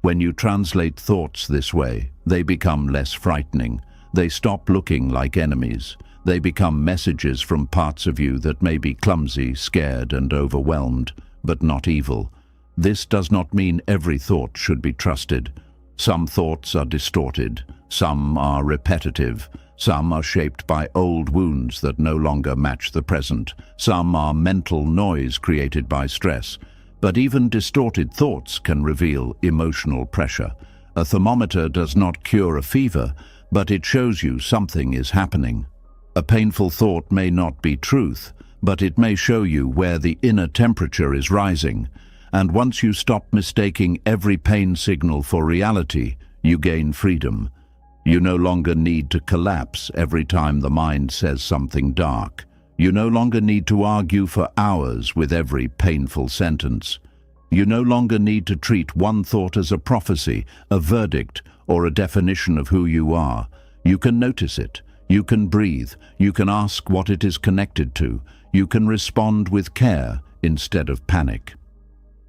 When you translate thoughts this way, they become less frightening. They stop looking like enemies. They become messages from parts of you that may be clumsy, scared, and overwhelmed, but not evil. This does not mean every thought should be trusted. Some thoughts are distorted. Some are repetitive. Some are shaped by old wounds that no longer match the present. Some are mental noise created by stress. But even distorted thoughts can reveal emotional pressure. A thermometer does not cure a fever, but it shows you something is happening. A painful thought may not be truth, but it may show you where the inner temperature is rising. And once you stop mistaking every pain signal for reality, you gain freedom. You no longer need to collapse every time the mind says something dark. You no longer need to argue for hours with every painful sentence. You no longer need to treat one thought as a prophecy, a verdict, or a definition of who you are. You can notice it. You can breathe. You can ask what it is connected to. You can respond with care instead of panic.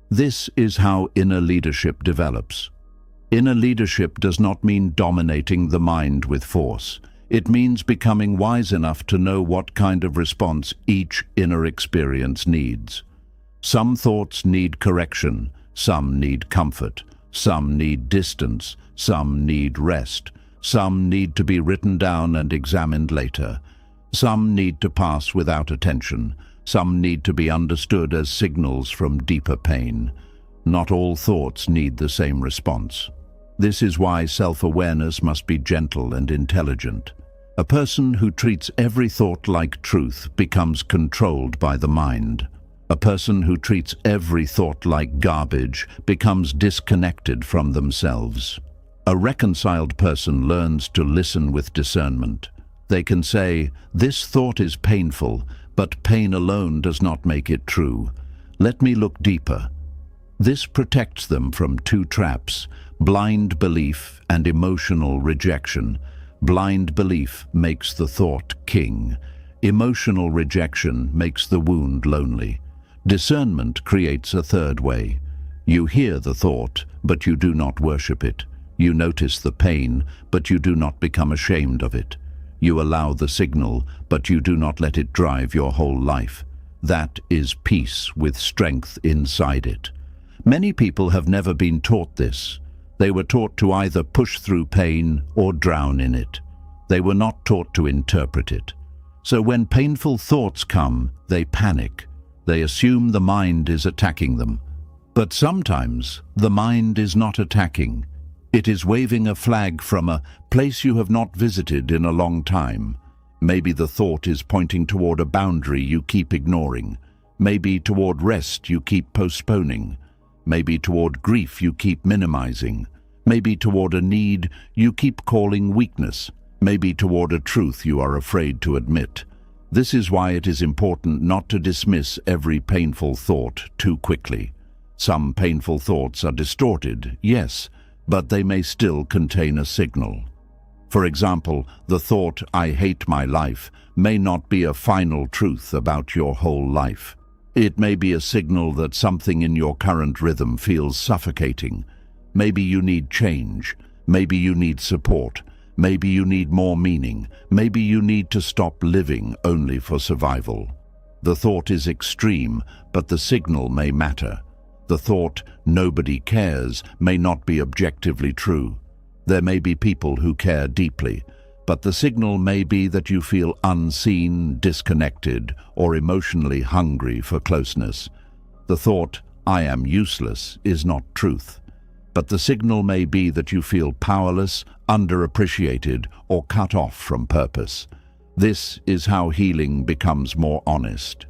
This is how inner leadership develops. Inner leadership does not mean dominating the mind with force. It means becoming wise enough to know what kind of response each inner experience needs. Some thoughts need correction, some need comfort, some need distance, some need rest, some need to be written down and examined later. Some need to pass without attention, some need to be understood as signals from deeper pain. Not all thoughts need the same response. This is why self-awareness must be gentle and intelligent. A person who treats every thought like truth becomes controlled by the mind. A person who treats every thought like garbage becomes disconnected from themselves. A reconciled person learns to listen with discernment. They can say, "This thought is painful, but pain alone does not make it true. Let me look deeper." This protects them from two traps: blind belief and emotional rejection. Blind belief makes the thought king. Emotional rejection makes the wound lonely. Discernment creates a third way. You hear the thought, but you do not worship it. You notice the pain, but you do not become ashamed of it. You allow the signal, but you do not let it drive your whole life. That is peace with strength inside it. Many people have never been taught this. They were taught to either push through pain or drown in it. They were not taught to interpret it. So when painful thoughts come, they panic. They assume the mind is attacking them. But sometimes the mind is not attacking. It is waving a flag from a place you have not visited in a long time. Maybe the thought is pointing toward a boundary you keep ignoring. Maybe toward rest you keep postponing. Maybe toward grief you keep minimizing. Maybe toward a need you keep calling weakness. Maybe toward a truth you are afraid to admit. This is why it is important not to dismiss every painful thought too quickly. Some painful thoughts are distorted, yes, but they may still contain a signal. For example, the thought, "I hate my life," may not be a final truth about your whole life. It may be a signal that something in your current rhythm feels suffocating. Maybe you need change. Maybe you need support. Maybe you need more meaning. Maybe you need to stop living only for survival. The thought is extreme, but the signal may matter. The thought, "nobody cares," may not be objectively true. There may be people who care deeply, but the signal may be that you feel unseen, disconnected, or emotionally hungry for closeness. The thought, "I am useless," is not truth, but the signal may be that you feel powerless, underappreciated, or cut off from purpose. This is how healing becomes more honest.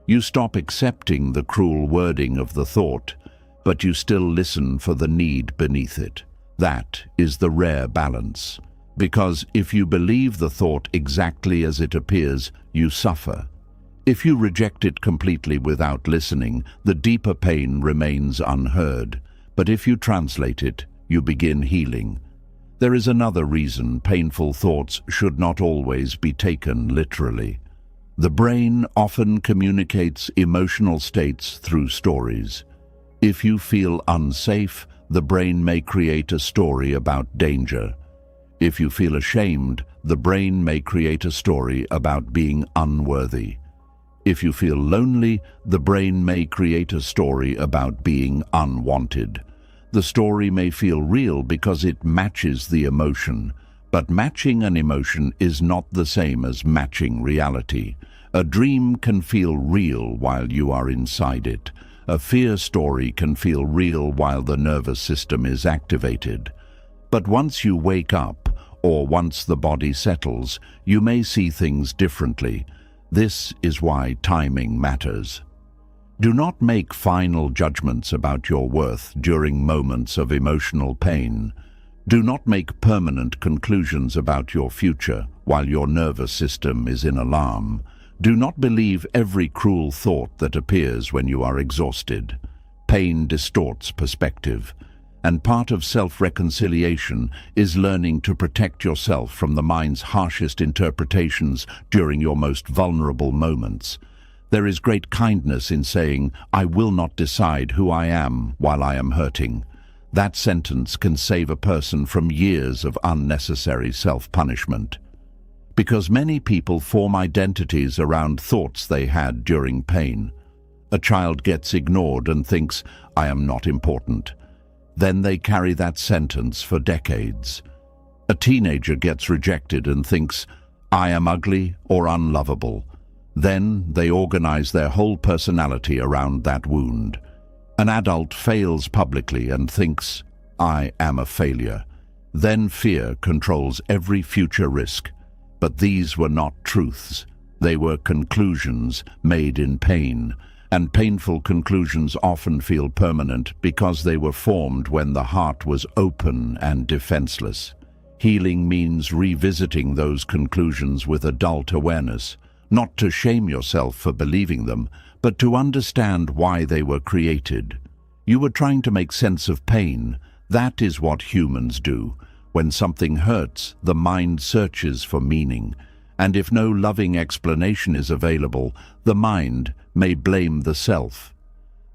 You stop accepting the cruel wording of the thought, but you still listen for the need beneath it. That is the rare balance. Because if you believe the thought exactly as it appears, you suffer. If you reject it completely without listening, the deeper pain remains unheard. But if you translate it, you begin healing. There is another reason painful thoughts should not always be taken literally. The brain often communicates emotional states through stories. If you feel unsafe, the brain may create a story about danger. If you feel ashamed, the brain may create a story about being unworthy. If you feel lonely, the brain may create a story about being unwanted. The story may feel real because it matches the emotion, but matching an emotion is not the same as matching reality. A dream can feel real while you are inside it. A fear story can feel real while the nervous system is activated. But once you wake up, or once the body settles, you may see things differently. This is why timing matters. Do not make final judgments about your worth during moments of emotional pain. Do not make permanent conclusions about your future while your nervous system is in alarm. Do not believe every cruel thought that appears when you are exhausted. Pain distorts perspective, and part of self-reconciliation is learning to protect yourself from the mind's harshest interpretations during your most vulnerable moments. There is great kindness in saying, "I will not decide who I am while I am hurting." That sentence can save a person from years of unnecessary self-punishment. Because many people form identities around thoughts they had during pain. A child gets ignored and thinks, "I am not important." Then they carry that sentence for decades. A teenager gets rejected and thinks, "I am ugly or unlovable." Then they organize their whole personality around that wound. An adult fails publicly and thinks, "I am a failure." Then fear controls every future risk. But these were not truths. They were conclusions made in pain. And painful conclusions often feel permanent because they were formed when the heart was open and defenseless. Healing means revisiting those conclusions with adult awareness, not to shame yourself for believing them, but to understand why they were created. You were trying to make sense of pain. That is what humans do. When something hurts, the mind searches for meaning. And if no loving explanation is available, the mind may blame the self.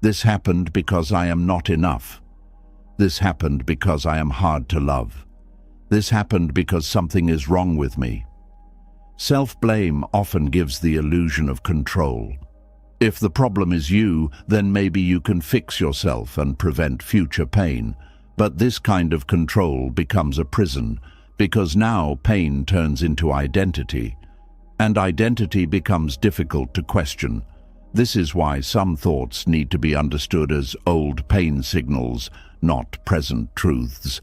This happened because I am not enough. This happened because I am hard to love. This happened because something is wrong with me. Self-blame often gives the illusion of control. If the problem is you, then maybe you can fix yourself and prevent future pain. But this kind of control becomes a prison, because now pain turns into identity, and identity becomes difficult to question. This is why some thoughts need to be understood as old pain signals, not present truths.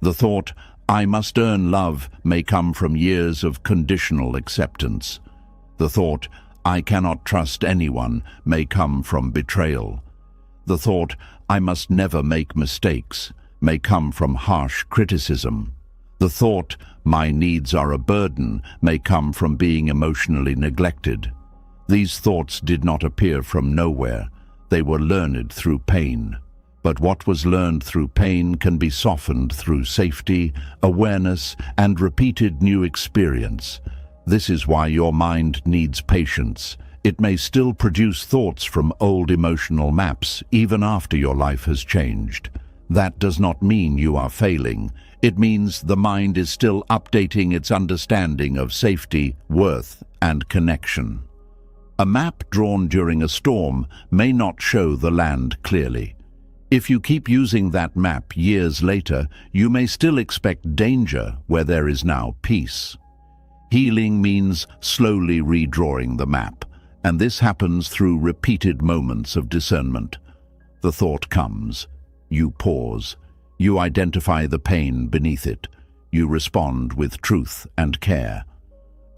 The thought, "I must earn love," may come from years of conditional acceptance. The thought, "I cannot trust anyone," may come from betrayal. The thought, "I must never make mistakes," may come from harsh criticism. The thought, "My needs are a burden," may come from being emotionally neglected. These thoughts did not appear from nowhere. They were learned through pain. But what was learned through pain can be softened through safety, awareness, and repeated new experience. This is why your mind needs patience. It may still produce thoughts from old emotional maps even after your life has changed. That does not mean you are failing. It means the mind is still updating its understanding of safety, worth, and connection. A map drawn during a storm may not show the land clearly. If you keep using that map years later, you may still expect danger where there is now peace. Healing means slowly redrawing the map, and this happens through repeated moments of discernment. The thought comes. You pause. You identify the pain beneath it. You respond with truth and care.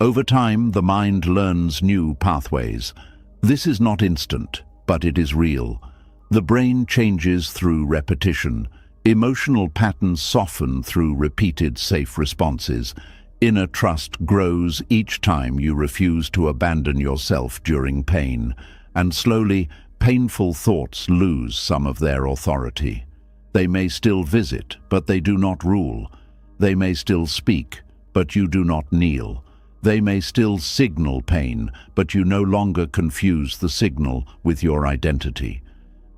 Over time, the mind learns new pathways. This is not instant, but it is real. The brain changes through repetition. Emotional patterns soften through repeated safe responses. Inner trust grows each time you refuse to abandon yourself during pain, and slowly, painful thoughts lose some of their authority. They may still visit, but they do not rule. They may still speak, but you do not kneel. They may still signal pain, but you no longer confuse the signal with your identity.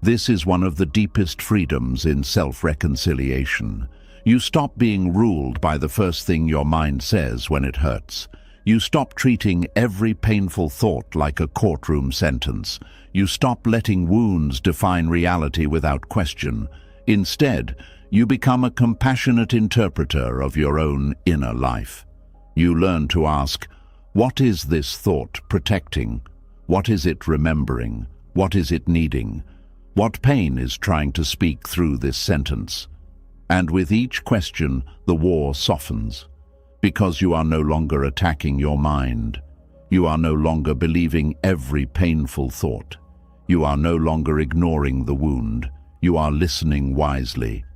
This is one of the deepest freedoms in self-reconciliation. You stop being ruled by the first thing your mind says when it hurts. You stop treating every painful thought like a courtroom sentence. You stop letting wounds define reality without question. Instead, you become a compassionate interpreter of your own inner life. You learn to ask, what is this thought protecting? What is it remembering? What is it needing? What pain is trying to speak through this sentence? And with each question, the war softens. Because you are no longer attacking your mind. You are no longer believing every painful thought. You are no longer ignoring the wound. You are listening wisely.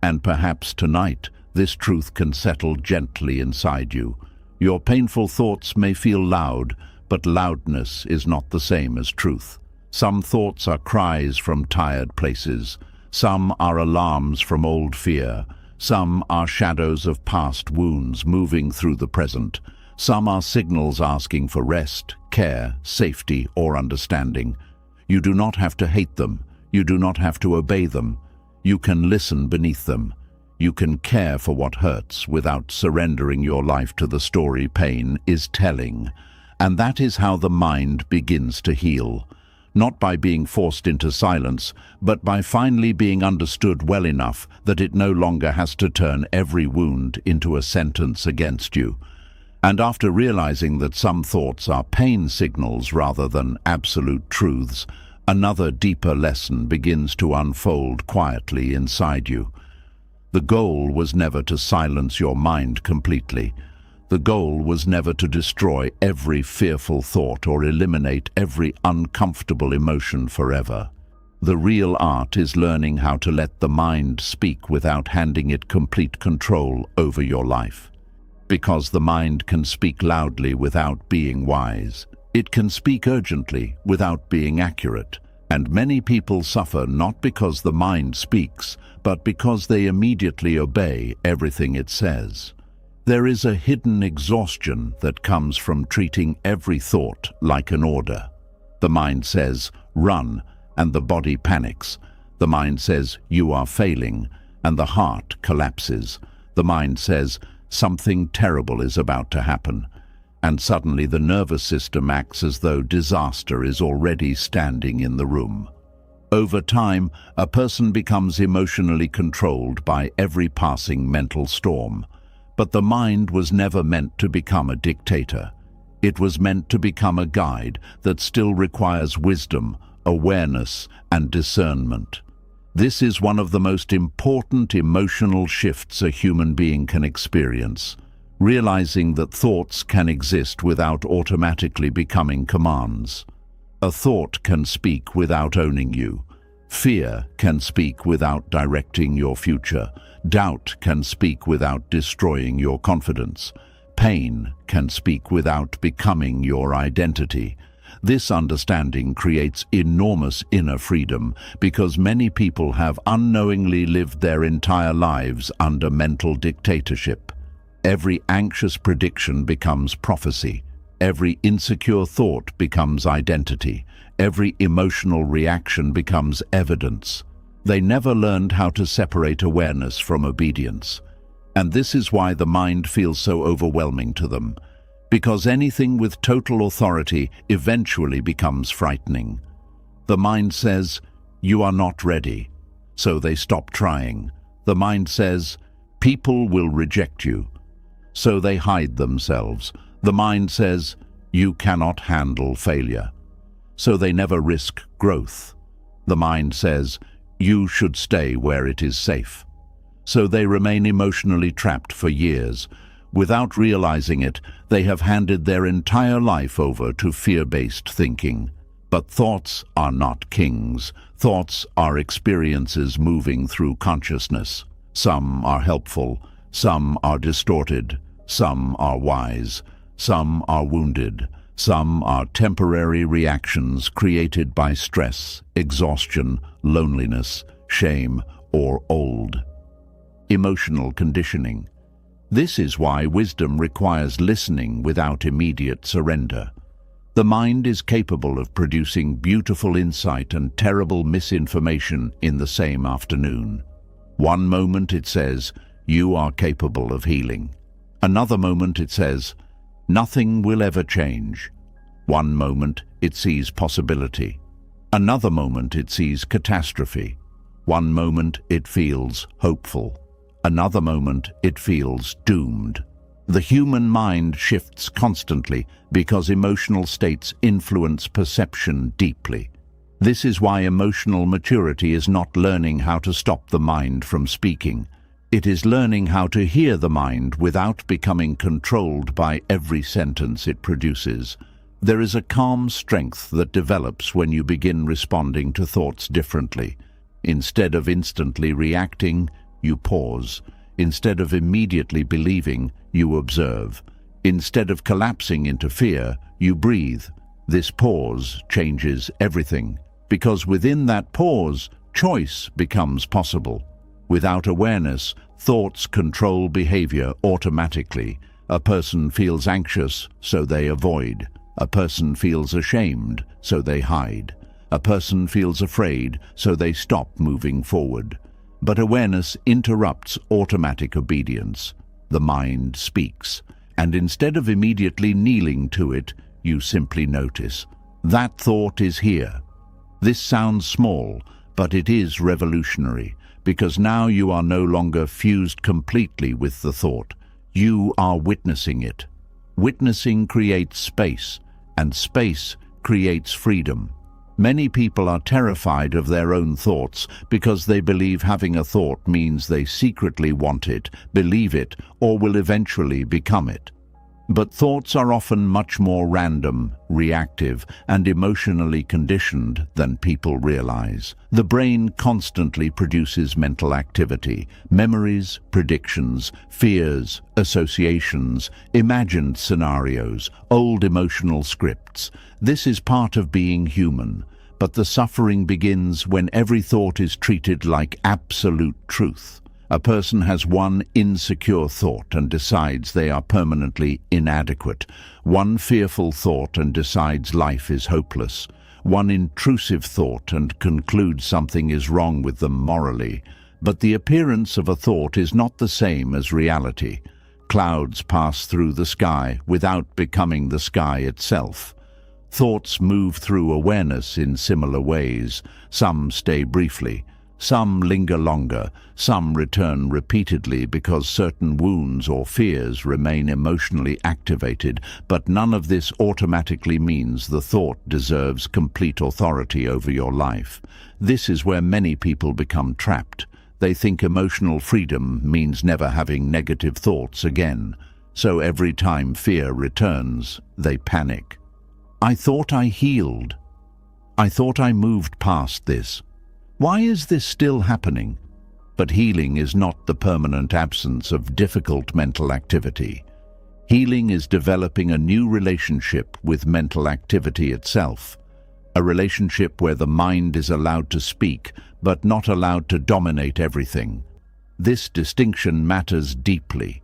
And perhaps tonight, this truth can settle gently inside you. Your painful thoughts may feel loud, but loudness is not the same as truth. Some thoughts are cries from tired places. Some are alarms from old fear. Some are shadows of past wounds moving through the present. Some are signals asking for rest, care, safety, or understanding. You do not have to hate them. You do not have to obey them. You can listen beneath them. You can care for what hurts without surrendering your life to the story pain is telling. And that is how the mind begins to heal. Not by being forced into silence, but by finally being understood well enough that it no longer has to turn every wound into a sentence against you. And after realizing that some thoughts are pain signals rather than absolute truths, another deeper lesson begins to unfold quietly inside you. The goal was never to silence your mind completely. The goal was never to destroy every fearful thought or eliminate every uncomfortable emotion forever. The real art is learning how to let the mind speak without handing it complete control over your life. Because the mind can speak loudly without being wise. It can speak urgently without being accurate. And many people suffer not because the mind speaks, but because they immediately obey everything it says. There is a hidden exhaustion that comes from treating every thought like an order. The mind says, run, and the body panics. The mind says, you are failing, and the heart collapses. The mind says, something terrible is about to happen. And suddenly the nervous system acts as though disaster is already standing in the room. Over time, a person becomes emotionally controlled by every passing mental storm. But the mind was never meant to become a dictator. It was meant to become a guide that still requires wisdom, awareness, and discernment. This is one of the most important emotional shifts a human being can experience, realizing that thoughts can exist without automatically becoming commands. A thought can speak without owning you. Fear can speak without directing your future. Doubt can speak without destroying your confidence. Pain can speak without becoming your identity. This understanding creates enormous inner freedom because many people have unknowingly lived their entire lives under mental dictatorship. Every anxious prediction becomes prophecy. Every insecure thought becomes identity. Every emotional reaction becomes evidence. They never learned how to separate awareness from obedience. And this is why the mind feels so overwhelming to them. Because anything with total authority eventually becomes frightening. The mind says, you are not ready. So they stop trying. The mind says, people will reject you. So they hide themselves. The mind says, you cannot handle failure. So they never risk growth. The mind says, you should stay where it is safe. So they remain emotionally trapped for years. Without realizing it, they have handed their entire life over to fear-based thinking. But thoughts are not kings. Thoughts are experiences moving through consciousness. Some are helpful, some are distorted, Some are wise, some are wounded, some are temporary reactions created by stress, exhaustion, loneliness, shame, or old emotional conditioning. This is why wisdom requires listening without immediate surrender. The mind is capable of producing beautiful insight and terrible misinformation in the same afternoon. One moment it says, "You are capable of healing." Another moment it says, "Nothing will ever change." One moment it sees possibility. Another moment it sees catastrophe. One moment it feels hopeful. Another moment it feels doomed. The human mind shifts constantly because emotional states influence perception deeply. This is why emotional maturity is not learning how to stop the mind from speaking. It is learning how to hear the mind without becoming controlled by every sentence it produces. There is a calm strength that develops when you begin responding to thoughts differently. Instead of instantly reacting, you pause. Instead of immediately believing, you observe. Instead of collapsing into fear, you breathe. This pause changes everything, because within that pause, choice becomes possible. Without awareness, thoughts control behavior automatically. A person feels anxious, so they avoid. A person feels ashamed, so they hide. A person feels afraid, so they stop moving forward. But awareness interrupts automatic obedience. The mind speaks, and instead of immediately kneeling to it, you simply notice. That thought is here. This sounds small, but it is revolutionary, because now you are no longer fused completely with the thought. You are witnessing it. Witnessing creates space, and space creates freedom. Many people are terrified of their own thoughts because they believe having a thought means they secretly want it, believe it, or will eventually become it. But thoughts are often much more random, reactive, and emotionally conditioned than people realize. The brain constantly produces mental activity, memories, predictions, fears, associations, imagined scenarios, old emotional scripts. This is part of being human, but the suffering begins when every thought is treated like absolute truth. A person has one insecure thought and decides they are permanently inadequate, one fearful thought and decides life is hopeless, one intrusive thought and concludes something is wrong with them morally. But the appearance of a thought is not the same as reality. Clouds pass through the sky without becoming the sky itself. Thoughts move through awareness in similar ways. Some stay briefly. Some linger longer, some return repeatedly because certain wounds or fears remain emotionally activated, but none of this automatically means the thought deserves complete authority over your life. This is where many people become trapped. They think emotional freedom means never having negative thoughts again. So every time fear returns, they panic. I thought I healed. I thought I moved past this. Why is this still happening? But healing is not the permanent absence of difficult mental activity. Healing is developing a new relationship with mental activity itself, a relationship where the mind is allowed to speak, but not allowed to dominate everything. This distinction matters deeply,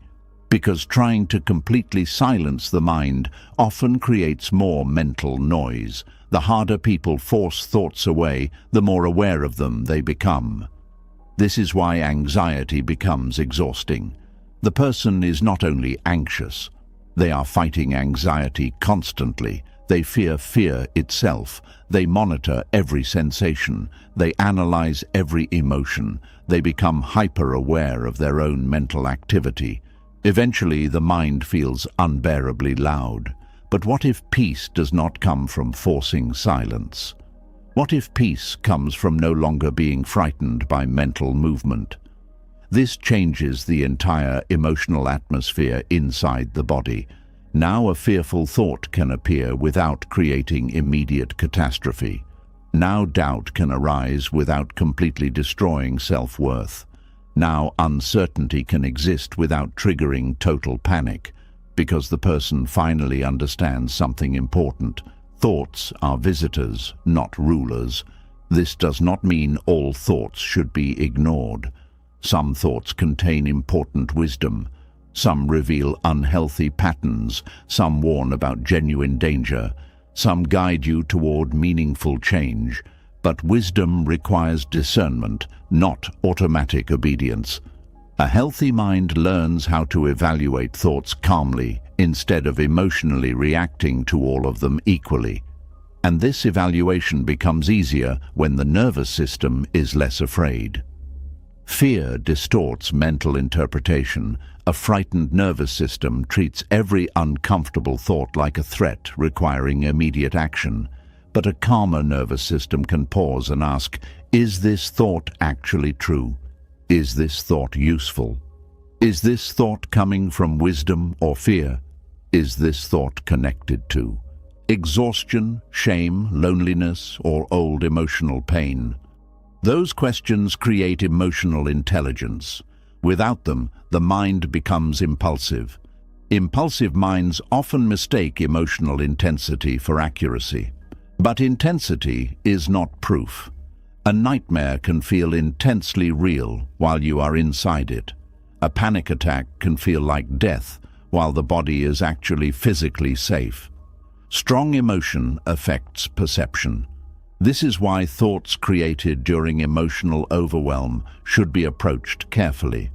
because trying to completely silence the mind often creates more mental noise. The harder people force thoughts away, the more aware of them they become. This is why anxiety becomes exhausting. The person is not only anxious, they are fighting anxiety constantly. They fear fear itself. They monitor every sensation. They analyze every emotion. They become hyper-aware of their own mental activity. Eventually, the mind feels unbearably loud. But what if peace does not come from forcing silence? What if peace comes from no longer being frightened by mental movement? This changes the entire emotional atmosphere inside the body. Now a fearful thought can appear without creating immediate catastrophe. Now doubt can arise without completely destroying self-worth. Now, uncertainty can exist without triggering total panic, because the person finally understands something important. Thoughts are visitors, not rulers. This does not mean all thoughts should be ignored. Some thoughts contain important wisdom. Some reveal unhealthy patterns. Some warn about genuine danger. Some guide you toward meaningful change. But wisdom requires discernment, not automatic obedience. A healthy mind learns how to evaluate thoughts calmly instead of emotionally reacting to all of them equally. And this evaluation becomes easier when the nervous system is less afraid. Fear distorts mental interpretation. A frightened nervous system treats every uncomfortable thought like a threat requiring immediate action. But a calmer nervous system can pause and ask, is this thought actually true? Is this thought useful? Is this thought coming from wisdom or fear? Is this thought connected to exhaustion, shame, loneliness, or old emotional pain? Those questions create emotional intelligence. Without them, the mind becomes impulsive. Impulsive minds often mistake emotional intensity for accuracy. But intensity is not proof. A nightmare can feel intensely real while you are inside it. A panic attack can feel like death while the body is actually physically safe. Strong emotion affects perception. This is why thoughts created during emotional overwhelm should be approached carefully.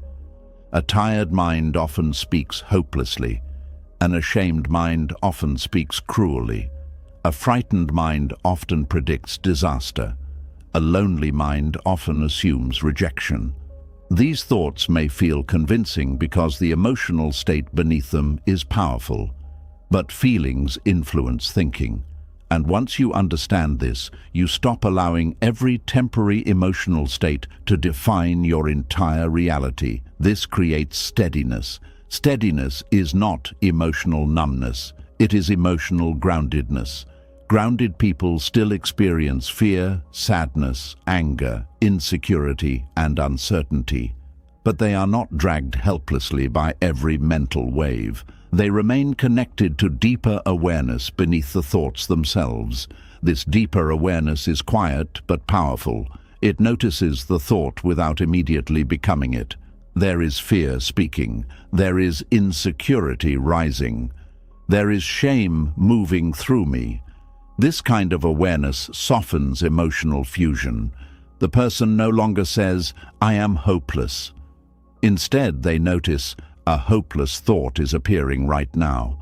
A tired mind often speaks hopelessly. An ashamed mind often speaks cruelly. A frightened mind often predicts disaster. A lonely mind often assumes rejection. These thoughts may feel convincing because the emotional state beneath them is powerful. But feelings influence thinking. And once you understand this, you stop allowing every temporary emotional state to define your entire reality. This creates steadiness. Steadiness is not emotional numbness. It is emotional groundedness. Grounded people still experience fear, sadness, anger, insecurity, and uncertainty. But they are not dragged helplessly by every mental wave. They remain connected to deeper awareness beneath the thoughts themselves. This deeper awareness is quiet but powerful. It notices the thought without immediately becoming it. There is fear speaking. There is insecurity rising. There is shame moving through me. This kind of awareness softens emotional fusion. The person no longer says, "I am hopeless." Instead, they notice, a hopeless thought is appearing right now.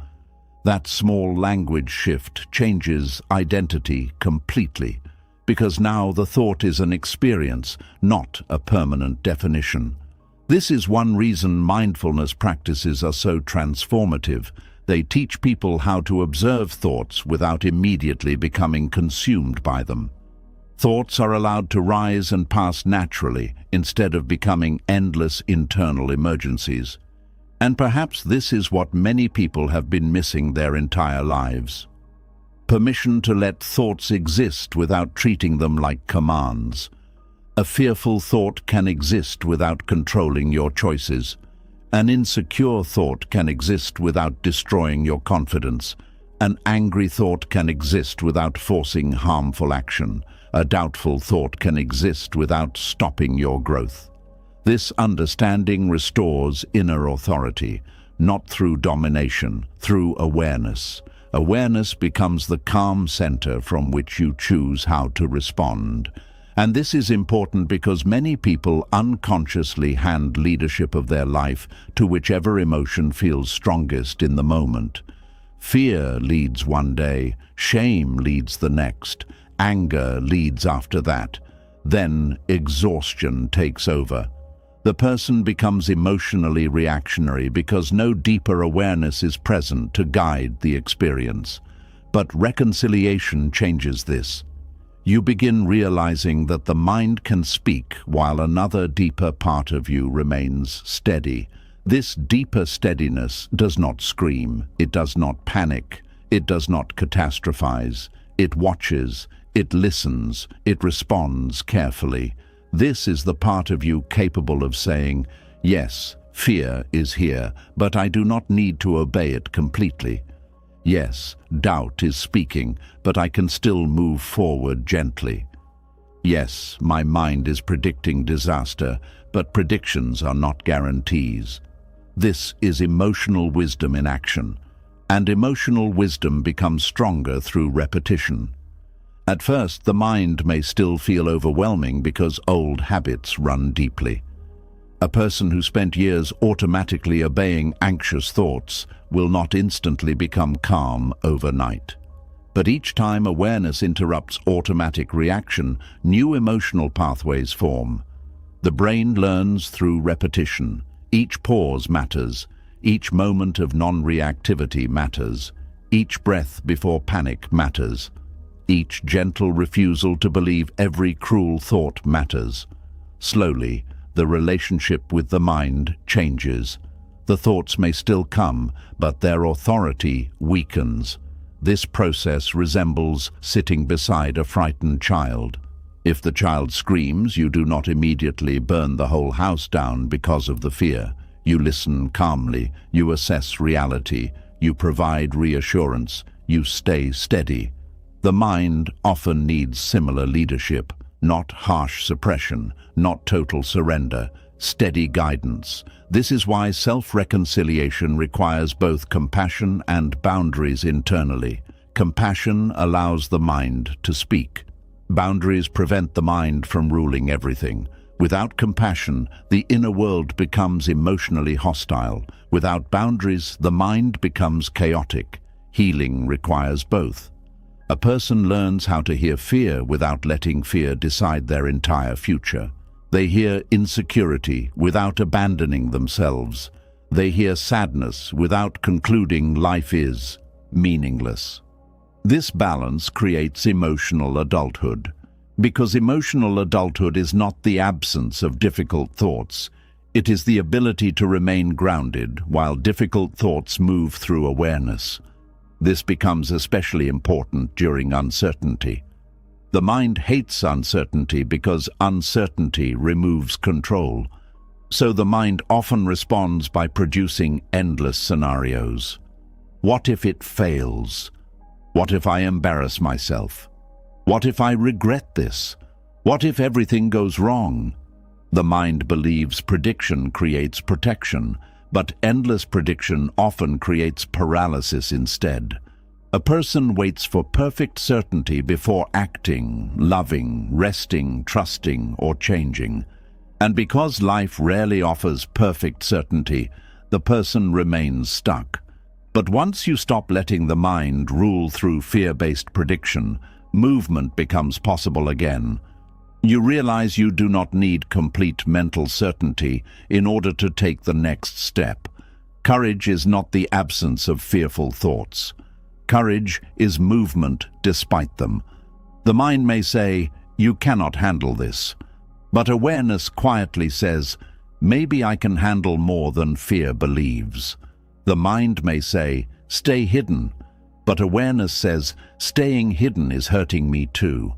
That small language shift changes identity completely, because now the thought is an experience, not a permanent definition. This is one reason mindfulness practices are so transformative. They teach people how to observe thoughts without immediately becoming consumed by them. Thoughts are allowed to rise and pass naturally instead of becoming endless internal emergencies. And perhaps this is what many people have been missing their entire lives. Permission to let thoughts exist without treating them like commands. A fearful thought can exist without controlling your choices. An insecure thought can exist without destroying your confidence. An angry thought can exist without forcing harmful action. A doubtful thought can exist without stopping your growth. This understanding restores inner authority, not through domination, through awareness. Awareness becomes the calm center from which you choose how to respond. And this is important because many people unconsciously hand leadership of their life to whichever emotion feels strongest in the moment. Fear leads one day, shame leads the next, anger leads after that. Then exhaustion takes over. The person becomes emotionally reactionary because no deeper awareness is present to guide the experience. But reconciliation changes this. You begin realizing that the mind can speak while another deeper part of you remains steady. This deeper steadiness does not scream, it does not panic, it does not catastrophize. It watches, it listens, it responds carefully. This is the part of you capable of saying, yes, fear is here, but I do not need to obey it completely. Yes, doubt is speaking, but I can still move forward gently. Yes, my mind is predicting disaster, but predictions are not guarantees. This is emotional wisdom in action, and emotional wisdom becomes stronger through repetition. At first, the mind may still feel overwhelming because old habits run deeply. A person who spent years automatically obeying anxious thoughts will not instantly become calm overnight. But each time awareness interrupts automatic reaction, new emotional pathways form. The brain learns through repetition. Each pause matters. Each moment of non-reactivity matters. Each breath before panic matters. Each gentle refusal to believe every cruel thought matters. Slowly, the relationship with the mind changes. The thoughts may still come, but their authority weakens. This process resembles sitting beside a frightened child. If the child screams, you do not immediately burn the whole house down because of the fear. You listen calmly, you assess reality, you provide reassurance, you stay steady. The mind often needs similar leadership, not harsh suppression, not total surrender, steady guidance. This is why self-reconciliation requires both compassion and boundaries internally. Compassion allows the mind to speak. Boundaries prevent the mind from ruling everything. Without compassion, the inner world becomes emotionally hostile. Without boundaries, the mind becomes chaotic. Healing requires both. A person learns how to hear fear without letting fear decide their entire future. They hear insecurity without abandoning themselves. They hear sadness without concluding life is meaningless. This balance creates emotional adulthood, because emotional adulthood is not the absence of difficult thoughts. It is the ability to remain grounded while difficult thoughts move through awareness. This becomes especially important during uncertainty. The mind hates uncertainty because uncertainty removes control. So the mind often responds by producing endless scenarios. What if it fails? What if I embarrass myself? What if I regret this? What if everything goes wrong? The mind believes prediction creates protection, but endless prediction often creates paralysis instead. A person waits for perfect certainty before acting, loving, resting, trusting, or changing. And because life rarely offers perfect certainty, the person remains stuck. But once you stop letting the mind rule through fear-based prediction, movement becomes possible again. You realize you do not need complete mental certainty in order to take the next step. Courage is not the absence of fearful thoughts. Courage is movement despite them. The mind may say, "You cannot handle this." But awareness quietly says, "Maybe I can handle more than fear believes." The mind may say, "Stay hidden." But awareness says, "Staying hidden is hurting me too."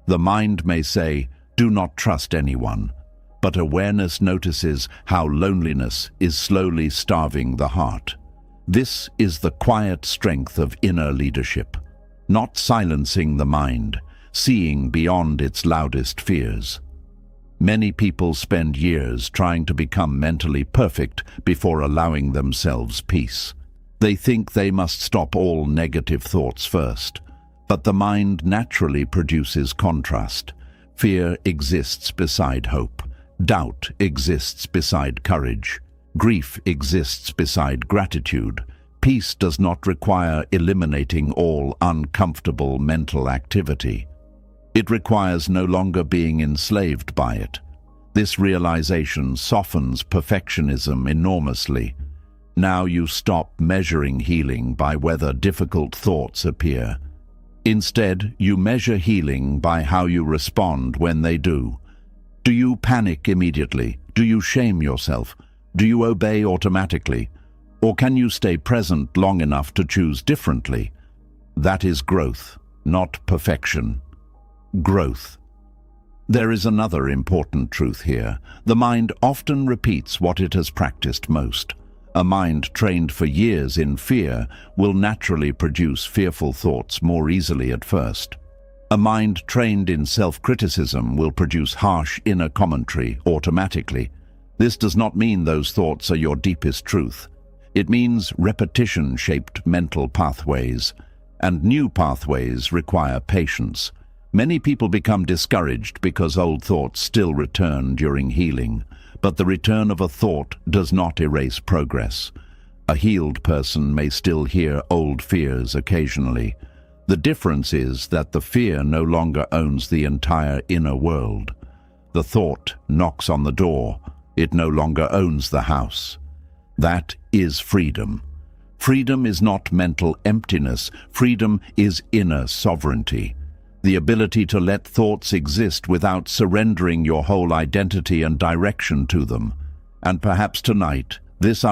The mind may say, "Do not trust anyone." But awareness notices how loneliness is slowly starving the heart. This is the quiet strength of inner leadership. Not silencing the mind, seeing beyond its loudest fears. Many people spend years trying to become mentally perfect before allowing themselves peace. They think they must stop all negative thoughts first. But the mind naturally produces contrast. Fear exists beside hope. Doubt exists beside courage. Grief exists beside gratitude. Peace does not require eliminating all uncomfortable mental activity. It requires no longer being enslaved by it. This realization softens perfectionism enormously. Now you stop measuring healing by whether difficult thoughts appear. Instead, you measure healing by how you respond when they do. Do you panic immediately? Do you shame yourself? Do you obey automatically? Or can you stay present long enough to choose differently? That is growth, not perfection. Growth. There is another important truth here. The mind often repeats what it has practiced most. A mind trained for years in fear will naturally produce fearful thoughts more easily at first. A mind trained in self-criticism will produce harsh inner commentary automatically. This does not mean those thoughts are your deepest truth. It means repetition-shaped mental pathways, and new pathways require patience. Many people become discouraged because old thoughts still return during healing, but the return of a thought does not erase progress. A healed person may still hear old fears occasionally. The difference is that the fear no longer owns the entire inner world. The thought knocks on the door. It no longer owns the house. That is freedom. Freedom is not mental emptiness. Freedom is inner sovereignty. The ability to let thoughts exist without surrendering your whole identity and direction to them. And perhaps tonight, this